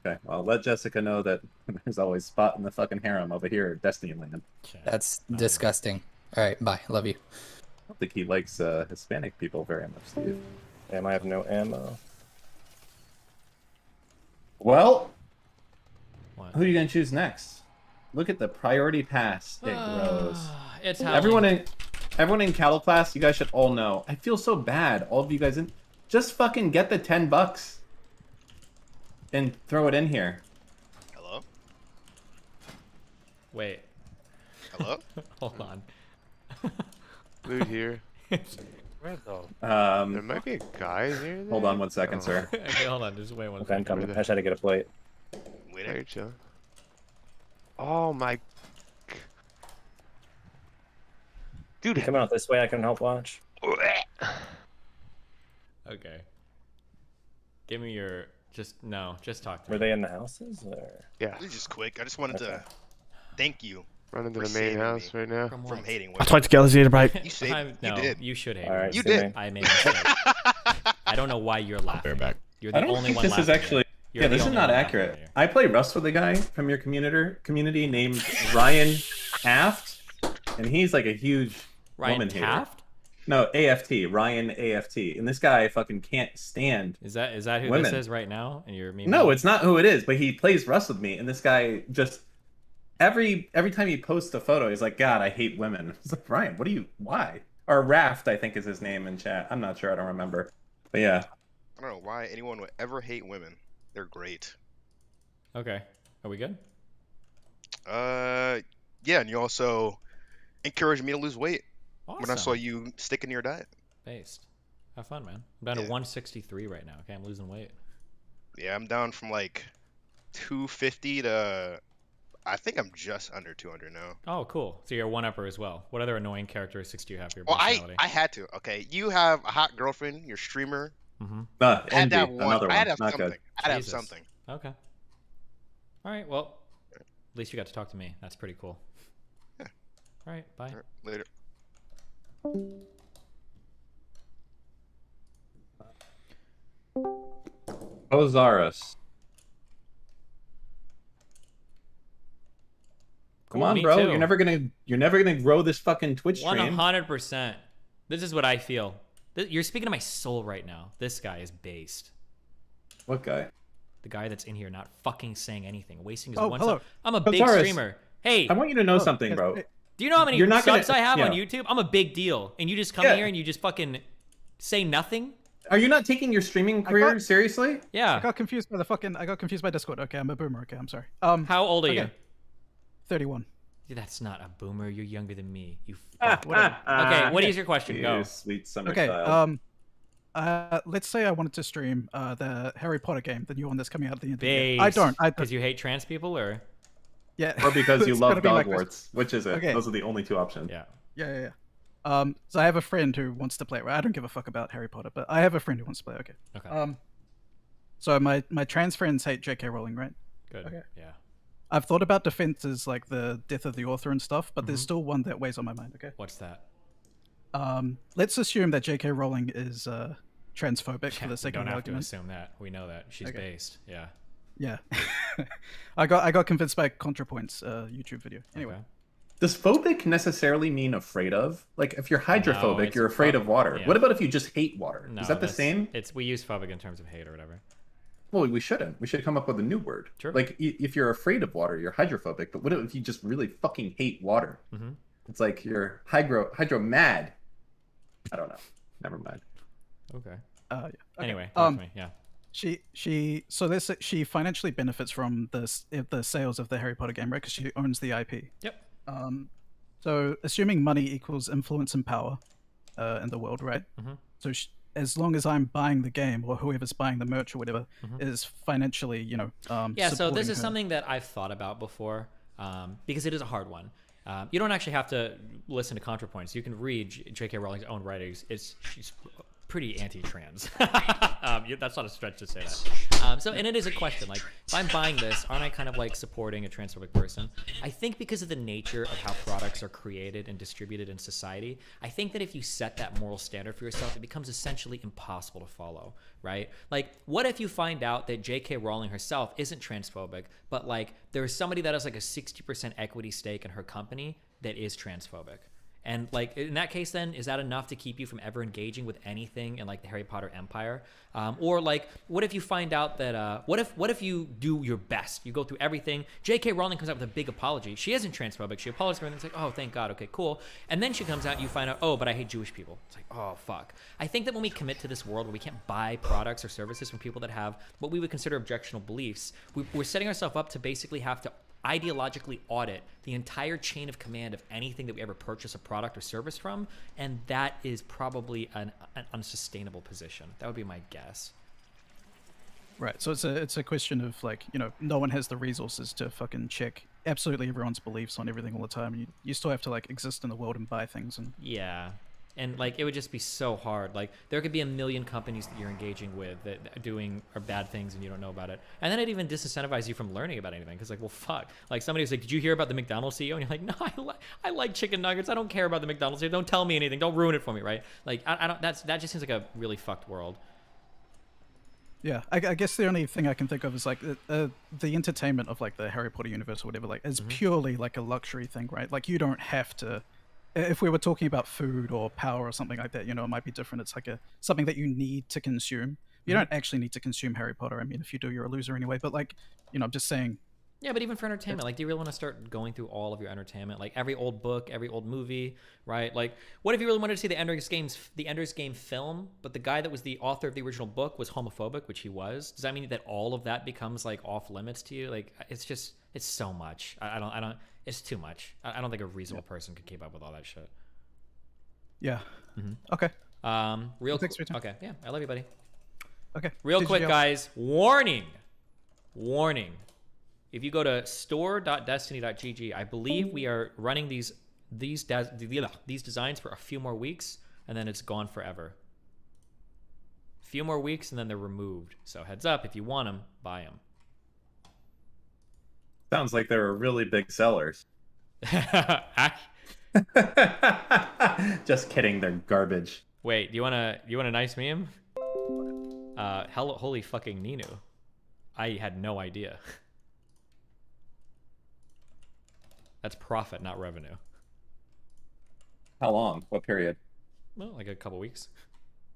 Okay, well, let Jessica know that there's always spot in the fucking harem over here at Destiny Land. That's disgusting. All right, bye. Love you. I don't think he likes Hispanic people very much, Steve. Damn, I have no ammo. Well, What? who are you gonna choose next? Look at the priority pass. It grows. It's Everyone in Cattle class, you guys should all know. I feel so bad. All of you guys just fucking get the $10 and throw it in here. Hello? Wait. Hello? Hold on. Loot here. Where though? There might be a guy near there. Hold on one second, sir. Okay, hold on. Just wait one Okay, I'm second. coming. I just had to get a plate. Wait. Very chill. Oh my. Dude, Come out this way. I can help watch. Okay. Give me your. Just talk to Were me. they in the houses or? Yeah. This is just quick. I just wanted to thank you Run into for the main saving house me right now. from hating I'd like to get Alexander Bright. You saved. No, You did. you should hate All me. right, You see did. me. I made a mistake. I don't know why you're laughing. back. You're the I don't only think one this is laughing actually. here. Yeah, You're the this is only not one laughing accurate. here. I play Rust with a guy from your community named Ryan Aft, and he's like a huge Ryan woman hater. Taft? No, AFT, Ryan AFT, and this guy fucking can't stand. Is that who women. this is right now? And you're me? No, it's not who it is, but he plays Rust with me, and this guy just every time he posts a photo, he's like, "God, I hate women." It's like, Ryan, why? or Raft, I think is his name in chat. I'm not sure. I don't remember. But yeah. I don't know why anyone would ever hate women. They're great. Okay. Are we good? Yeah, and you also encouraged me to lose weight when I saw Awesome. you sticking to your diet. Based. Have fun, man. I'm down to 163 right now. Okay, I'm losing weight. Yeah, I'm down from like 250 to I think I'm just under 200 now. Oh, cool. So you're a one-upper as well. What other annoying characteristics do you have for your Well, personality? I had to. Okay, you have a hot girlfriend. You're a streamer. Mm-hmm. I had to have Envy, one. another I had to one. have Not something. good. I had to have Jesus. something. Okay. All right. Well, at least you got to talk to me. That's pretty cool. Yeah. All right. Bye. All right, later. Ozaris. Come Cool, on, me bro. too. You're never gonna grow this fucking Twitch stream. 100%. This is what I feel. You're speaking to my soul right now. This guy is based. What guy? The guy that's in here not fucking saying anything, wasting his Oh, one hello. sub. I'm a big Ozaris, streamer. Hey, I want you to know something, bro. do you know how many You're not subs gonna- I have on yeah. YouTube? I'm a big deal. And you just come Yeah. here and you just fucking say nothing? Are you not taking your streaming career seriously? Yeah. I got confused by Discord. Okay, I'm a boomer. Okay, I'm sorry. How old are okay. you? 31. Dude, that's not a boomer. You're younger than me. You fuck. Okay, what is your question? Go. You sweet summer Okay, child. let's say I wanted to stream the Harry Potter game, the new one that's coming out at the end of the year. Based. I don't. Because you hate trans people, or? Yeah. Or because you It's love gonna be my Hogwarts. Which is it? Okay. Those are the only two options. Yeah. Yeah. So I have a friend who wants to play it. I don't give a fuck about Harry Potter, but I have a friend who wants to play. Okay. Okay. So my trans friends hate J.K. Rowling, right? Good. Okay. Yeah. I've thought about defenses like the death of the author and stuff, but there's still one that weighs on my mind. Okay. What's that? Let's assume that J.K. Rowling is transphobic for We the sake don't of have argument. to assume that. We know that. She's Okay. based. Yeah. Yeah. I got convinced by ContraPoint's YouTube video. Anyway. Does phobic necessarily mean afraid of? Like, if you're hydrophobic, it's you're afraid of water. yeah. What about if you just hate water? No, Is that the that's- same? We use phobic in terms of hate or whatever. Well, we shouldn't. We should come up with a new word. Sure. Like, if you're afraid of water, you're hydrophobic. But what if you just really fucking hate water? Mm-hmm. It's like you're hydro mad. I don't know. Never mind. Okay. Yeah. Okay. Anyway, talk to me. Yeah. She financially benefits from the sales of the Harry Potter game, right? Because she owns the IP. Yep. So assuming money equals influence and power in the world, right? Mhm. So as long as I'm buying the game or whoever's buying the merch or whatever is financially, Yeah, so this supporting is her. something that I've thought about before because it is a hard one. You don't actually have to listen to ContraPoints. You can read J.K. Rowling's own writings. She's pretty anti-trans. That's not a stretch to say that. And it is a question. Like, if I'm buying this, aren't I kind of like supporting a transphobic person? I think because of the nature of how products are created and distributed in society, I think that if you set that moral standard for yourself, it becomes essentially impossible to follow, right? Like, what if you find out that J.K. Rowling herself isn't transphobic, but like there's somebody that has like a 60% equity stake in her company that is transphobic? And like in that case, then is that enough to keep you from ever engaging with anything in like the Harry Potter empire? Or like, what if you find out that what if you do your best, you go through everything? J.K. Rowling comes out with a big apology. She isn't transphobic. She apologizes for it. And it's like, oh, thank God. Okay, cool. And then she comes out, and you find out, oh, but I hate Jewish people. It's like, oh, fuck. I think that when we commit to this world where we can't buy products or services from people that have what we would consider objectionable beliefs, we're setting ourselves up to basically have to ideologically audit the entire chain of command of anything that we ever purchase a product or service from, and that is probably an unsustainable position. That would be my guess. Right. So it's a question of like, no one has the resources to fucking check absolutely everyone's beliefs on everything all the time. You still have to like exist in the world and buy things and Yeah. And like it would just be so hard. Like there could be a million companies that you're engaging with that are doing are bad things and you don't know about it. And then it even disincentivize you from learning about anything because like, well, fuck. Like somebody was like, "Did you hear about the McDonald's CEO?" And you're like, "No, I like chicken nuggets. I don't care about the McDonald's CEO. Don't tell me anything. Don't ruin it for me." Right? Like I don't. That just seems like a really fucked world. Yeah, I guess the only thing I can think of is like the entertainment of like the Harry Potter universe or whatever, like is purely like a luxury thing, right? Like you don't have to. If we were talking about food or power or something like that, it might be different. It's like something that you need to consume. You don't actually need to consume Harry Potter. I mean, if you do, you're a loser anyway. But like, I'm just saying, Yeah, but even for entertainment, like, do you really want to start going through all of your entertainment, like every old book, every old movie, right? Like, what if you really wanted to see the Ender's Game film, but the guy that was the author of the original book was homophobic, which he was? Does that mean that all of that becomes like off limits to you? Like, it's so much. I don't. It's too much. I don't think a reasonable person could keep up with all that shit. Yeah. Mm-hmm. Okay. Real quick. Okay. Yeah, I love you, buddy. Okay. Real quick, guys. Warning. If you go to store.destiny.gg, I believe we are running these designs for a few more weeks, and then it's gone forever. A few more weeks, and then they're removed. So heads up, if you want them, buy them. Sounds like they were really big sellers. Just kidding, they're garbage. Wait, do you want a nice meme? Holy fucking Ninu. I had no idea. That's profit, not revenue. How long? What period? Well, like a couple weeks.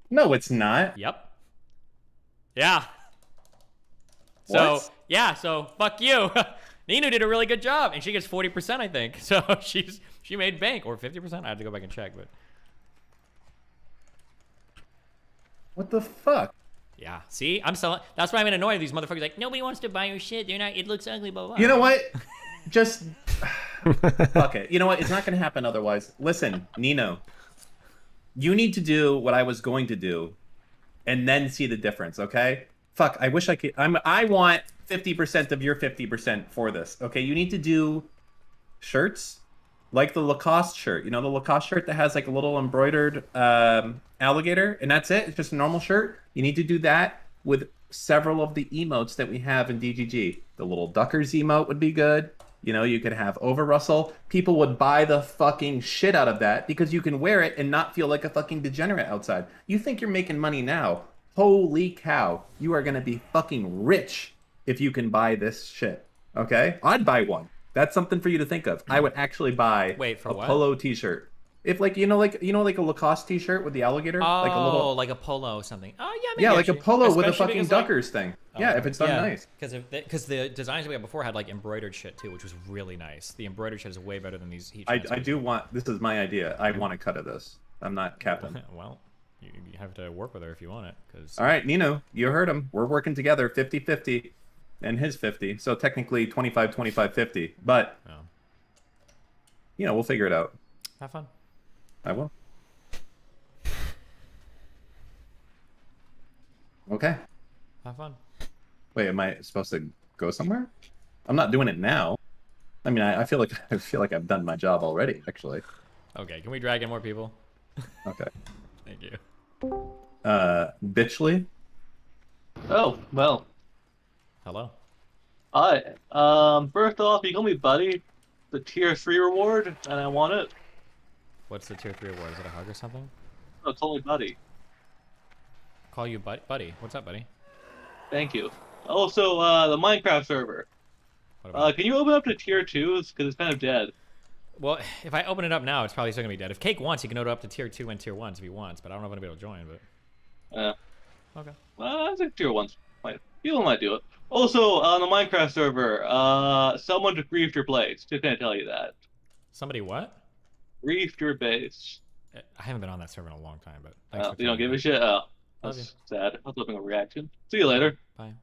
No, it's not. Yep. Yeah. So, What? yeah, so fuck you. Ninu did a really good job, and she gets 40%, I think. So she made bank, or 50%. I had to go back and check, but what the fuck? Yeah. See, I'm selling. That's why I'm annoyed with these motherfuckers. Like, nobody wants to buy your shit. They're not. It looks ugly. Blah blah. You know what? Just fuck it. You know what? It's not going to happen otherwise. Listen, Nino, you need to do what I was going to do, and then see the difference. Okay? Fuck. I wish I could. I want 50% of your 50% for this. Okay? You need to do shirts like the Lacoste shirt. You know the Lacoste shirt that has like a little embroidered alligator, and that's it. It's just a normal shirt. You need to do that with several of the emotes that we have in DGG. The little Duckers emote would be good. You know, you could have Over Russell. People would buy the fucking shit out of that because you can wear it and not feel like a fucking degenerate outside. You think you're making money now? Holy cow. You are going to be fucking rich if you can buy this shit. Okay? I'd buy one. That's something for you to think of. I would actually buy a polo t-shirt. If like you know like a Lacoste t-shirt with the alligator, Oh, like a polo or something. Oh yeah, maybe yeah, like actually. a polo with a Especially fucking because, like- Duckers thing. Yeah, if it's done nice. Because the designs that we had before had like embroidered shit too, which was really nice. The embroidered shit is way better than these heat I transfers. do want. This is my idea. I want a cut of this. I'm not capping. Well, you have to work with her if you want it. Cause All right, Nino, you heard him. We're working together, 50-50, and his 50. So technically 25-25-50. But you know, we'll figure it out. Have fun. I will. Okay. Have fun. Wait, am I supposed to go somewhere? I'm not doing it now. I mean, I feel like I've done my job already. Actually. Okay, can we drag in more people? Okay. Thank you. Bitchley. Oh, well. Hello. Hi. First off, you call me Buddy, the tier 3 reward, and I want it. What's the tier 3 reward? Is it a hug or something? Oh, call me Buddy. Call you buddy. What's up, buddy? Thank you. Also, the Minecraft server. Can you open up to tier 2s? Because it's kind of dead. Well, if I open it up now, it's probably still gonna be dead. If Cake wants, he can open it up to tier 2 and tier 1s if he wants, but I don't know if I'm gonna be able to join. But okay. I think tier 1s might. People might do it. Also, on the Minecraft server, someone griefed your place. Just gonna tell you that. Somebody what? Griefed your base. I haven't been on that server in a long time, but thanks for You don't telling give me. a shit? Oh, Love that's sad. I was looking for a reaction. See you later. Bye.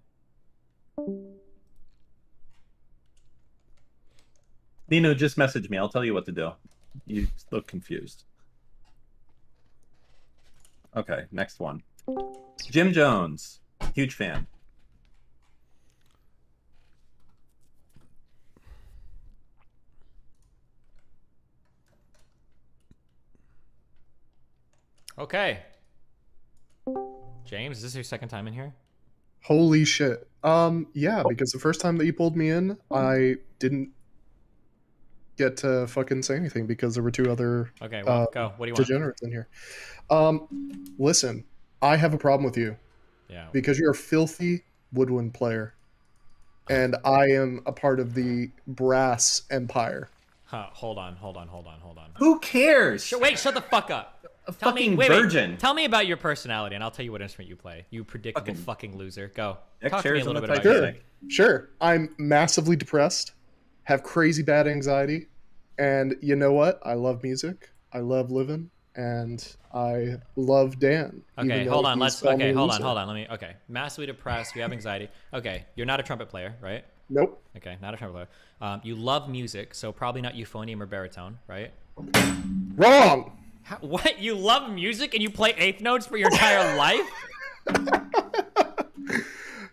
Nino, just message me. I'll tell you what to do. You look confused. Okay, next one. Jim Jones. Huge fan. Okay. James, is this your second time in here? Holy shit. Yeah, because the first time that you pulled me in, I didn't get to fucking say anything because there were two other Okay, well, go. What do you want? degenerates in here. Listen, I have a problem with you. Yeah. Because you're a filthy woodwind player. And I am a part of the brass empire. Huh, hold on. Who cares? Wait, shut the fuck up. a Tell me, fucking wait, virgin. Tell me about your personality, and I'll tell you what instrument you play. You predictable fucking loser. Go. Deck Talk to me a chairs on little the bit about Titanic. you. Sure. I'm massively depressed, have crazy bad anxiety, and you know what? I love music. I love living, and I love Dan. Okay, even hold though on. he's called me a Hold loser. on. Let me. Okay, massively depressed. You have anxiety. Okay, you're not a trumpet player, right? Nope. Okay, not a trumpet player. You love music, so probably not euphonium or baritone, right? Wrong. What? You love music and you play eighth notes for your entire life?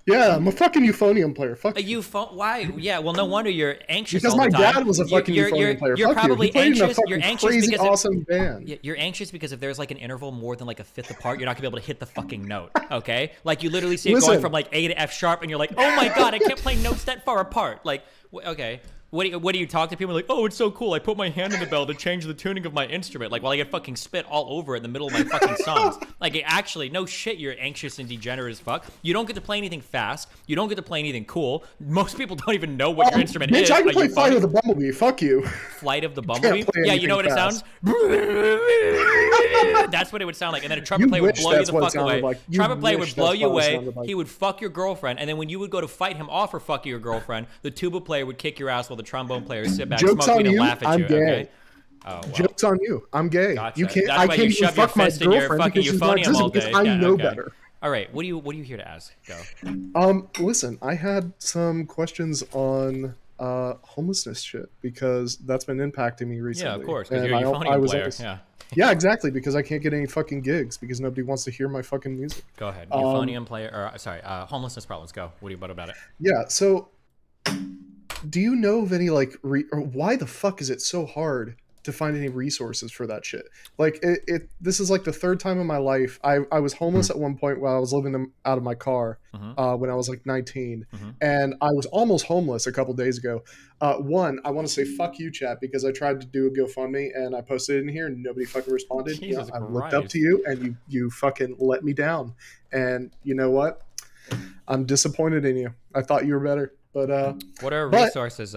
Yeah, I'm a fucking euphonium player. Fuck you. Why? Yeah. Well, no wonder you're anxious. Because all the my time. dad was a fucking euphonium player. You're Fuck you. probably He played in a anxious. You're fucking anxious crazy because awesome band. You're anxious because if there's like an interval more than like a fifth apart, you're not gonna be able to hit the fucking note. Okay? Like you literally see it going Listen. from like A to F sharp, and you're like, oh my god, I can't play notes that far apart. Like, okay. What do you talk to people like? Oh, it's so cool. I put my hand in the bell to change the tuning of my instrument. Like, while I get fucking spit all over it in the middle of my fucking songs. Like, actually, no shit. You're anxious and degenerate as fuck. You don't get to play anything fast. You don't get to play anything cool. Most people don't even know what your instrument Bitch, is. I can Are play you Flight funny? of the Bumblebee. Fuck you. Flight of the Can't Bumblebee? play Yeah, you know what anything it sounds? That's what it would sound like. And then a trumpet You player would wish blow you that's the what it fuck sounded away. like. You Trumpet player wish would blow that's you what it away. sounded like. He would fuck your girlfriend. And then when you would go to fight him off for fucking your girlfriend, the tuba player would kick your ass while the trombone player would sit back, Joke's smoke on weed, and you. laugh at I'm you. gay. Okay? Oh, well. Joke's on you. I'm gay. Gotcha. You can't. That's I why can't you even shove your fuck my fist in your girlfriend fucking because she's not euphonium all existent because day. I Yeah, know okay. better. All right, what are you here to ask? Go. Listen, I had some questions on homelessness shit because that's been impacting me recently. Yeah, of course, because And you're a I euphonium was player. always- Yeah. Yeah, exactly, because I can't get any fucking gigs because nobody wants to hear my fucking music. Go ahead. Euphonium player, or sorry, homelessness problems. Go. What about it? Yeah, so do you know of any like or why the fuck is it so hard to find any resources for that shit? Like this is like the third time in my life. I was homeless at one point while I was living out of my car when I was like 19, and I was almost homeless a couple days ago. One, I want to say fuck you, chat, because I tried to do a GoFundMe and I posted it in here and nobody fucking responded. Jesus I looked up Christ. to you and you fucking let me down. And you know what? I'm disappointed in you. I thought you were better. But what are resources?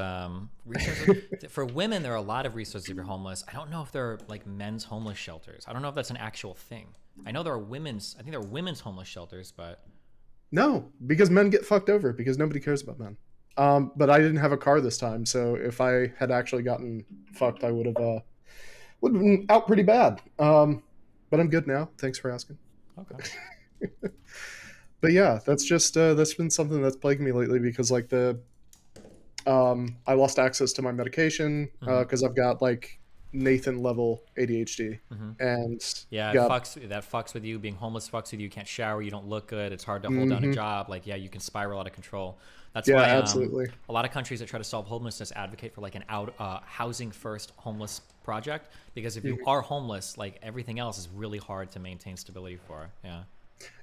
Resources for women. There are a lot of resources if you're homeless. I don't know if there are like men's homeless shelters. I don't know if that's an actual thing. I know there are women's. I think there are women's homeless shelters, but no, because men get fucked over because nobody cares about men. But I didn't have a car this time, so if I had actually gotten fucked, I would have been out pretty bad. But I'm good now. Thanks for asking. Okay. But yeah, that's just that's been something that's plagued me lately because like I lost access to my medication because I've got like Nathan level ADHD and yeah, that fucks with you. Being homeless fucks with you. You can't shower. You don't look good. It's hard to hold down a job. Like you can spiral out of control. That's why absolutely. A lot of countries that try to solve homelessness advocate for like an housing first homeless project because if you are homeless, like everything else is really hard to maintain stability for.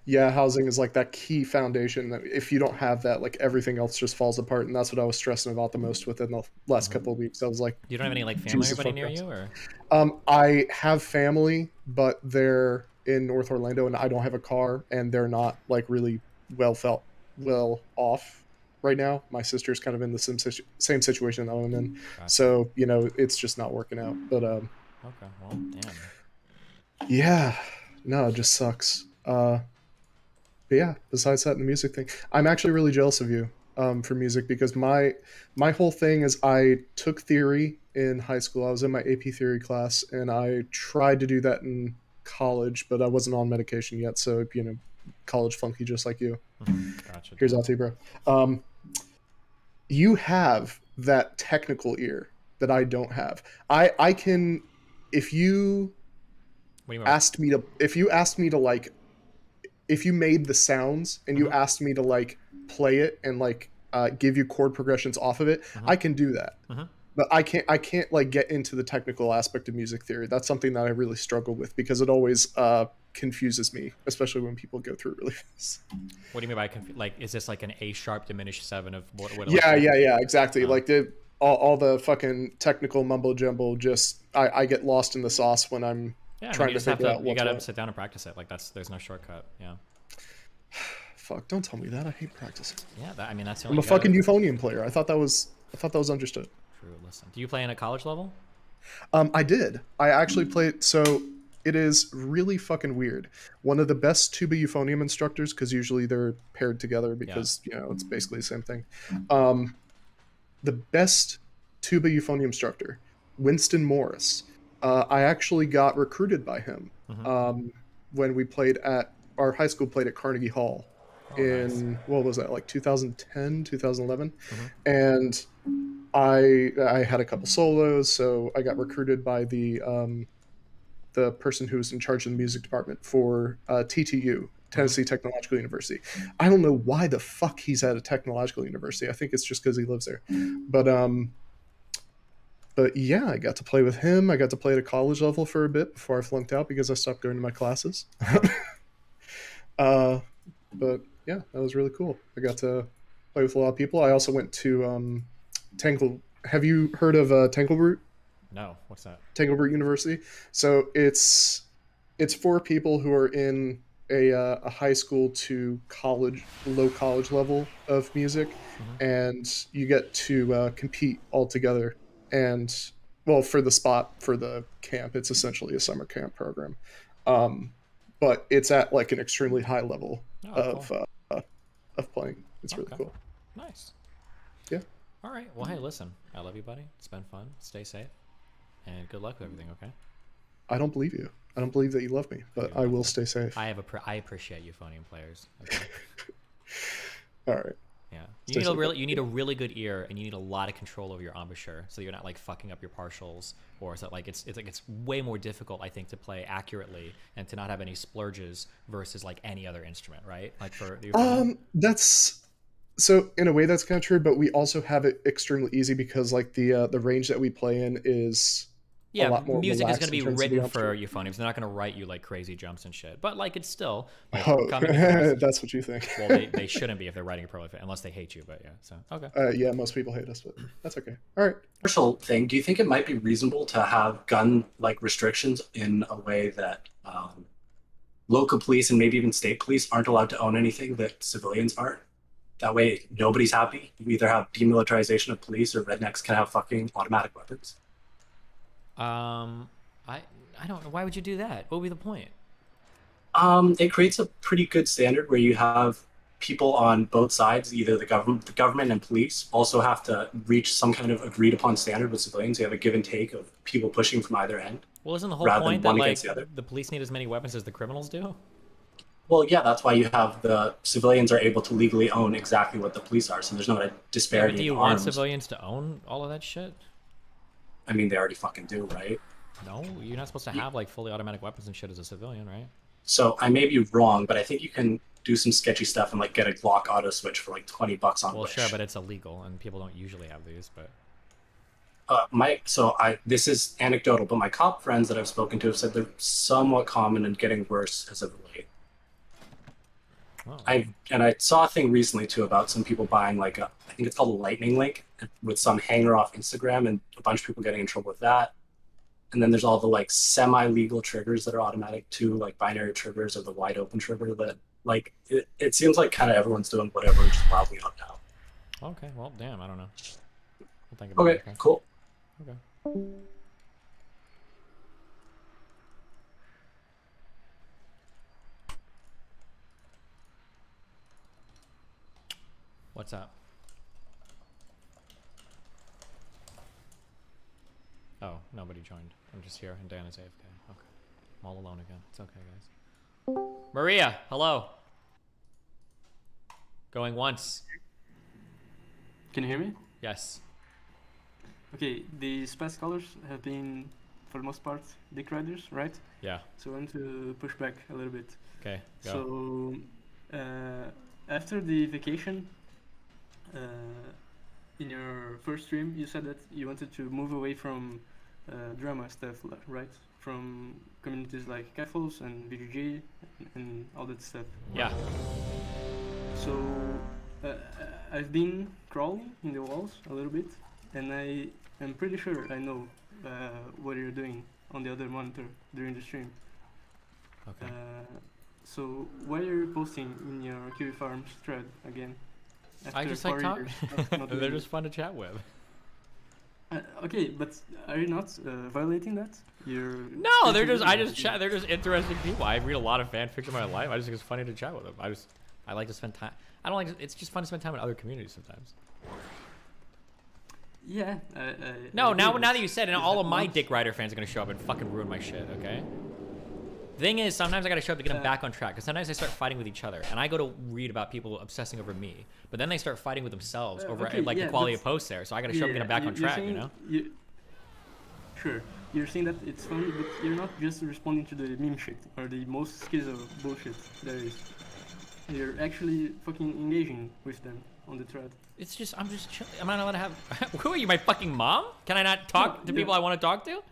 Yeah, housing is like that key foundation that if you don't have that, like everything else just falls apart. And that's what I was stressing about the most within the last couple of weeks. I was like, you don't have any like family or anybody near you, or? I have family, but they're in North Orlando, and I don't have a car, and they're not like really well off right now. My sister's kind of in the same situation that I'm in, so you know it's just not working out. But okay, well, damn. Yeah, no, it just sucks. But yeah, besides that, and the music thing, I'm actually really jealous of you for music because my whole thing is I took theory in high school. I was in my AP theory class, and I tried to do that in college, but I wasn't on medication yet, so you know, college flunky just like you. Gotcha. Here's out to you, bro. You have that technical ear that I don't have. I can, if you asked me to like, if you made the sounds and you asked me to like play it and like give you chord progressions off of it, I can do that. But I can't like get into the technical aspect of music theory. That's something that I really struggle with because it always confuses me, especially when people go through it really fast. What do you mean by like? Is this like an A sharp diminished 7 of what Yeah, exactly. Like all the fucking technical mumbo jumbo. Just I get lost in the sauce when I'm trying to figure out. You gotta sit down and practice it. Like there's no shortcut. Yeah. Fuck! Don't tell me that. I hate practicing. Yeah, I mean that's the I'm a fucking euphonium player. I thought that was understood. True. Listen, do you play in a college level? I did. I actually played. So it is really fucking weird. One of the best tuba euphonium instructors, because usually they're paired together because it's basically the same thing. The best tuba euphonium instructor, Winston Morris. I actually got recruited by him when we played at our high school played at Carnegie Hall in what was that, like 2010, 2011, and I had a couple solos, so I got recruited by the person who was in charge of the music department for TTU, Tennessee Technological University. I don't know why the fuck he's at a technological university. I think it's just because he lives there. But yeah, I got to play with him. I got to play at a college level for a bit before I flunked out because I stopped going to my classes. But yeah, that was really cool. I got to play with a lot of people. I also went to Tangle. Have you heard of Tangleroot? No, what's that? Tangleroot University. So it's for people who are in a high school to college, low college level of music, and you get to compete all together. And well, for the spot for the camp, it's essentially a summer camp program, but it's at like an extremely high level of playing. It's really cool. Nice. Yeah. All right. Well, hey, listen, I love you, buddy. It's been fun. Stay safe, and good luck with everything. Okay. I don't believe you. I don't believe that you love me, but I will stay safe. I appreciate euphonium players. Okay? All right. Yeah. Stay safe. You need a really good ear, and you need a lot of control over your embouchure, so you're not like fucking up your partials, or so like it's way more difficult, I think, to play accurately and to not have any splurges versus like any other instrument, right? Like for the that's so in a way that's kind of true, but we also have it extremely easy because like the range that we play in is a lot more music is relaxed going to be in terms of the written for embouchure. euphoniums. They're not going to write you like crazy jumps and shit, but like it's still like, Oh, coming across. that's what you think. Well, they shouldn't be if they're writing a pro unless they hate you, but yeah. So okay. Yeah, most people hate us, but that's okay. All right. Commercial thing. Do you think it might be reasonable to have gun like restrictions in a way that local police and maybe even state police aren't allowed to own anything that civilians aren't? That way, nobody's happy. You either have demilitarization of police or rednecks can have fucking automatic weapons. I don't know. Why would you do that? What would be the point? It creates a pretty good standard where you have people on both sides, either the government and police, also have to reach some kind of agreed upon standard with civilians. You have a give and take of people pushing from either end. Well, isn't the whole rather point than that one like against the police need as many weapons as the criminals do? Well, yeah, that's why you have the civilians are able to legally own exactly what the police are, so there's not a disparity Do you in want arms. civilians to own all of that shit? I mean, they already fucking do, right? No, you're not supposed to have like fully automatic weapons and shit as a civilian, right? So I may be wrong, but I think you can do some sketchy stuff and like get a Glock auto switch for like $20 on Well, Wish. sure, but it's illegal and people don't usually have these. But This is anecdotal, but my cop friends that I've spoken to have said they're somewhat common and getting worse as of late. Oh. I saw a thing recently too about some people buying like I think it's called a lightning link with some hanger off Instagram, and a bunch of people getting in trouble with that. And then there's all the like semi-legal triggers that are automatic too, like binary triggers or the wide open trigger that like it seems like kind of everyone's doing whatever, just wildly out now. Okay, well, damn, I don't know. We'll think about Okay, it. cool. Okay. What's up? Oh, nobody joined. I'm just here and Dan is AFK. Okay. I'm all alone again. It's okay, guys. Maria, hello. Going once. Can you hear me? Yes. Okay, the Spice Colors have been, for the most part, Dick Riders, right? Yeah. So I want to push back a little bit. Okay, go. So, after the vacation, in your first stream, you said that you wanted to move away from drama stuff, right? From communities like Cafos and BGG and all that stuff. Yeah. So, I've been crawling in the walls a little bit, and I am pretty sure I know what you're doing on the other monitor during the stream. Okay. So why are you posting in your QE Farms thread again? I just like talking. They're just fun to chat with. Okay, but are you not violating that? You're No, they're just they're just interesting people. I read a lot of fanfics in my life. I just think it's funny to chat with them. I like to spend time. I don't like. It's just fun to spend time in other communities sometimes. Yeah. No, now that you said it, all of my Dick Rider fans are gonna show up and fucking ruin my shit. Okay. The thing is, sometimes I gotta show up to get them back on track, because sometimes they start fighting with each other, and I go to read about people obsessing over me, but then they start fighting with themselves over the quality of posts there. So I gotta show up and get them back on track, you know? Sure, you're saying that it's funny, but you're not just responding to the meme shit or the most schizo bullshit there is. You're actually fucking engaging with them on the thread. It's just, I'm just chilling. Am I not allowed to have? Who are you, my fucking mom? Can I not talk to people I want to talk to?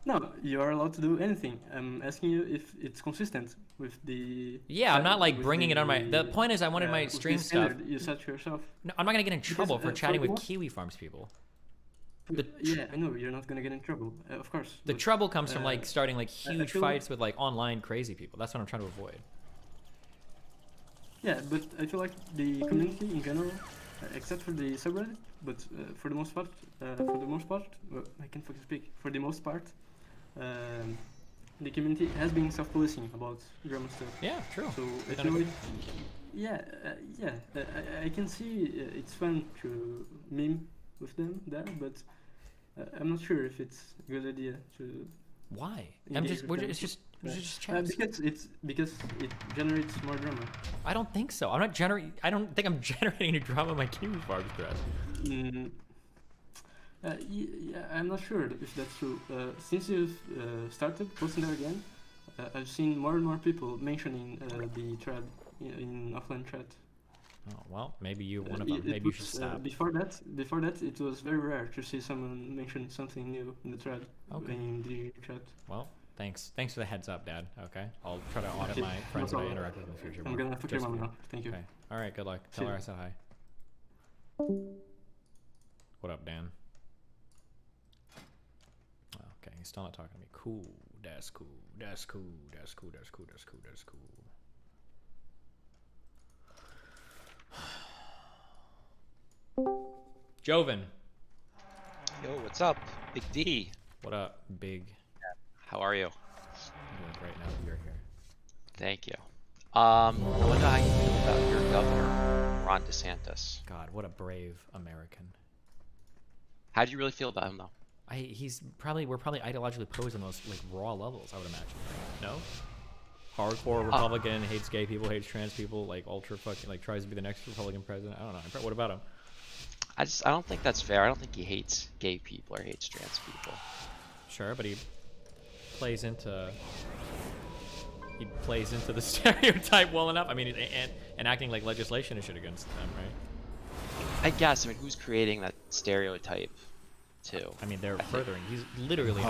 No, you are allowed to do anything. I'm asking you if it's consistent with the... Yeah, I'm not like bringing it on my... The point is I wanted my stream stuff... You set yourself. No, I'm not going to get in trouble for chatting with Kiwi Farms people. Yeah, I know, you're not going to get in trouble, of course. The trouble comes from like starting like huge fights with like online crazy people. That's what I'm trying to avoid. Yeah, but I feel like the community in general, except for the subreddit, but for the most part, well, I can't fucking speak. For the most part, the community has been self-policing about drama stuff. Yeah, true. So I feel like, I can see it's fun to meme with them there, but I'm not sure if it's a good idea to. Why? It's just chats. Because it generates more drama. I don't think so. I don't think I'm generating any drama in my Kiwi Farms thread. Yeah, I'm not sure if that's true. Since you've started posting there again, I've seen more and more people mentioning the thread in offline chat. Oh well, maybe you're one of them. Maybe you should stop. Before that, it was very rare to see someone mention something new in the thread in the chat. Well, thanks for the heads up, Dad. Okay, I'll try to audit my friends that I interact with in the future. I'm gonna fuck your mom now. Thank you. Okay. All right. Good luck. Tell her I said hi. What up, Dan? Okay, he's still not talking to me. Cool. That's cool. That's cool. That's cool. That's cool. That's cool. That's cool. Joven. Yo, what's up? Big D. What up, Big? How are you? I'm doing great now that you're here. Thank you. I wonder how you feel about your governor, Ron DeSantis. God, what a brave American. How do you really feel about him, though? We're probably ideologically opposed on those like raw levels, I would imagine. No? Hardcore Republican, hates gay people, hates trans people, like ultra fucking like tries to be the next Republican president. I don't know. What about him? I don't think that's fair. I don't think he hates gay people or hates trans people. Sure, but he plays into the stereotype well enough. I mean, and acting like legislation is shit against them, right? I guess. I mean, who's creating that stereotype, too? I mean, they're furthering. He's literally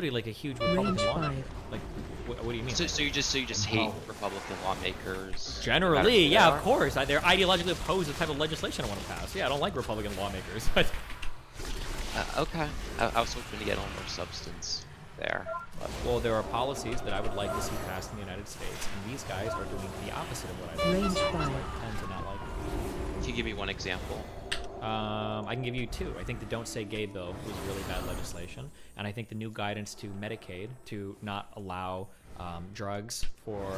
like a huge Republican lawmaker. Like, what do you mean? So you just hate Republican lawmakers? Generally, yeah, of course. They're ideologically opposed to the type of legislation I want to pass. Yeah, I don't like Republican lawmakers. But okay, I was hoping to get a little more substance there. But... Well, there are policies that I would like to see passed in the United States, and these guys are doing the opposite of what I tend to not like. Can you give me one example? I can give you two. I think the Don't Say Gay bill was really bad legislation, and I think the new guidance to Medicaid to not allow drugs for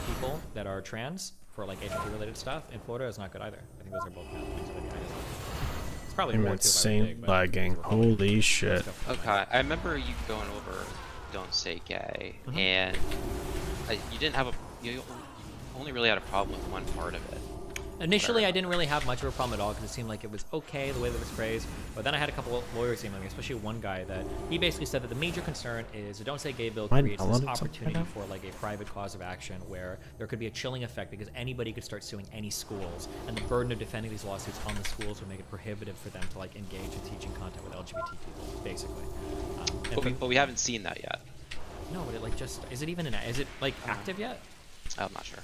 people that are trans for like HIV-related stuff in Florida is not good either. I think those are both bad things. It's probably more insane lagging. Holy shit. Okay, I remember you going over Don't Say Gay, and you only really had a problem with one part of it. Initially, I didn't really have much of a problem at all because it seemed like it was okay the way that it was phrased. But then I had a couple of lawyers emailing me, especially one guy that he basically said that the major concern is the Don't Say Gay bill creates this opportunity for like a private cause of action where there could be a chilling effect because anybody could start suing any schools, and the burden of defending these lawsuits on the schools would make it prohibitive for them to like engage in teaching content with LGBT people, basically. But we haven't seen that yet. No, but it like just is it like active yet? I'm not sure.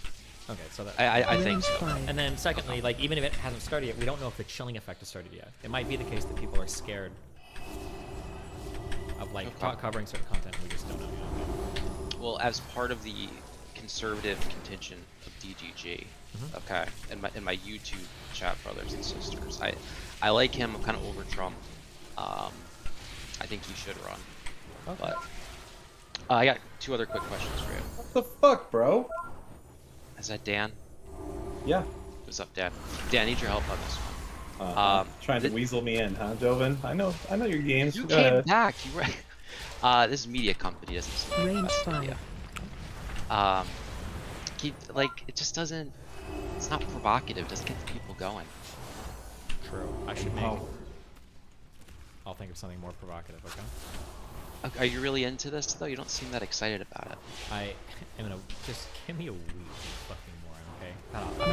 Okay, so that I think so. And then secondly, like even if it hasn't started yet, we don't know if the chilling effect has started yet. It might be the case that people are scared of like covering certain content and we just don't know yet. Well, as part of the conservative contingent of DGG. Okay, in my YouTube chat, brothers and sisters. I like him. I'm kind of over Trump. I think he should run. But I got 2 other quick questions for you. What the fuck, bro? Is that Dan? Yeah. What's up, Dan? Dan, I need your help on this one. Trying to weasel me in, huh, Joven? I know your games. You Go came ahead. back. You were. This is media company, doesn't seem like the Range best 5. idea. It just doesn't. It's not provocative. It doesn't get the people going. True. I should make. I'll think of something more provocative. Okay. Are you really into this though? You don't seem that excited about it. I am gonna just give me a week fucking more, okay?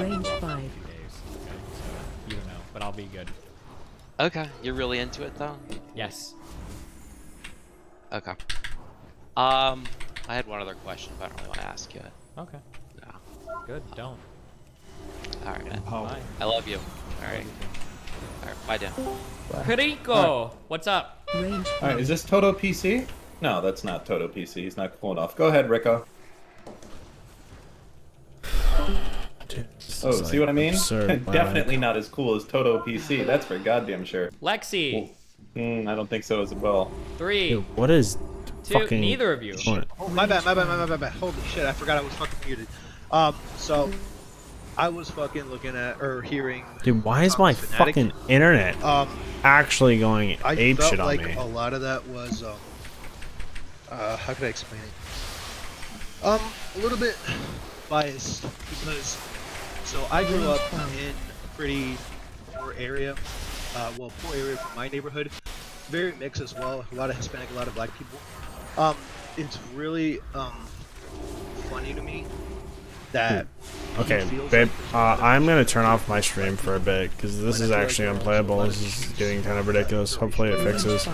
Range I'll 5. a few days, okay? So you don't know, but I'll be good. Okay, you're really into it though. Yes. Okay. I had one other question, but I don't really want to ask you it. Okay. No. Good. Don't. All right, man. Bye. I love you. All right. All right. Bye, Dan. Rico, what's up? Range 5. Alright, is this Toto PC? No, that's not Toto PC. He's not cool enough. Go ahead, Rico. Oh, see what I mean? Definitely not as cool as Toto PC. That's for goddamn sure. Lexi. I don't think so as well. 3. Dude, what is 2. fucking Neither of you. Oh, my bad. Holy shit, I forgot I was fucking muted. So I was fucking looking at or hearing. Dude, why is my fucking internet actually going apeshit on like me? a lot of that was how could I explain it? A little bit biased because I grew up in a pretty poor area. Poor area from my neighborhood. Very mixed as well. A lot of Hispanic, a lot of black people. It's really funny to me that. Okay, babe, I'm gonna turn off my stream for a bit because this is actually unplayable. This is getting kind of ridiculous. Hopefully it fixes.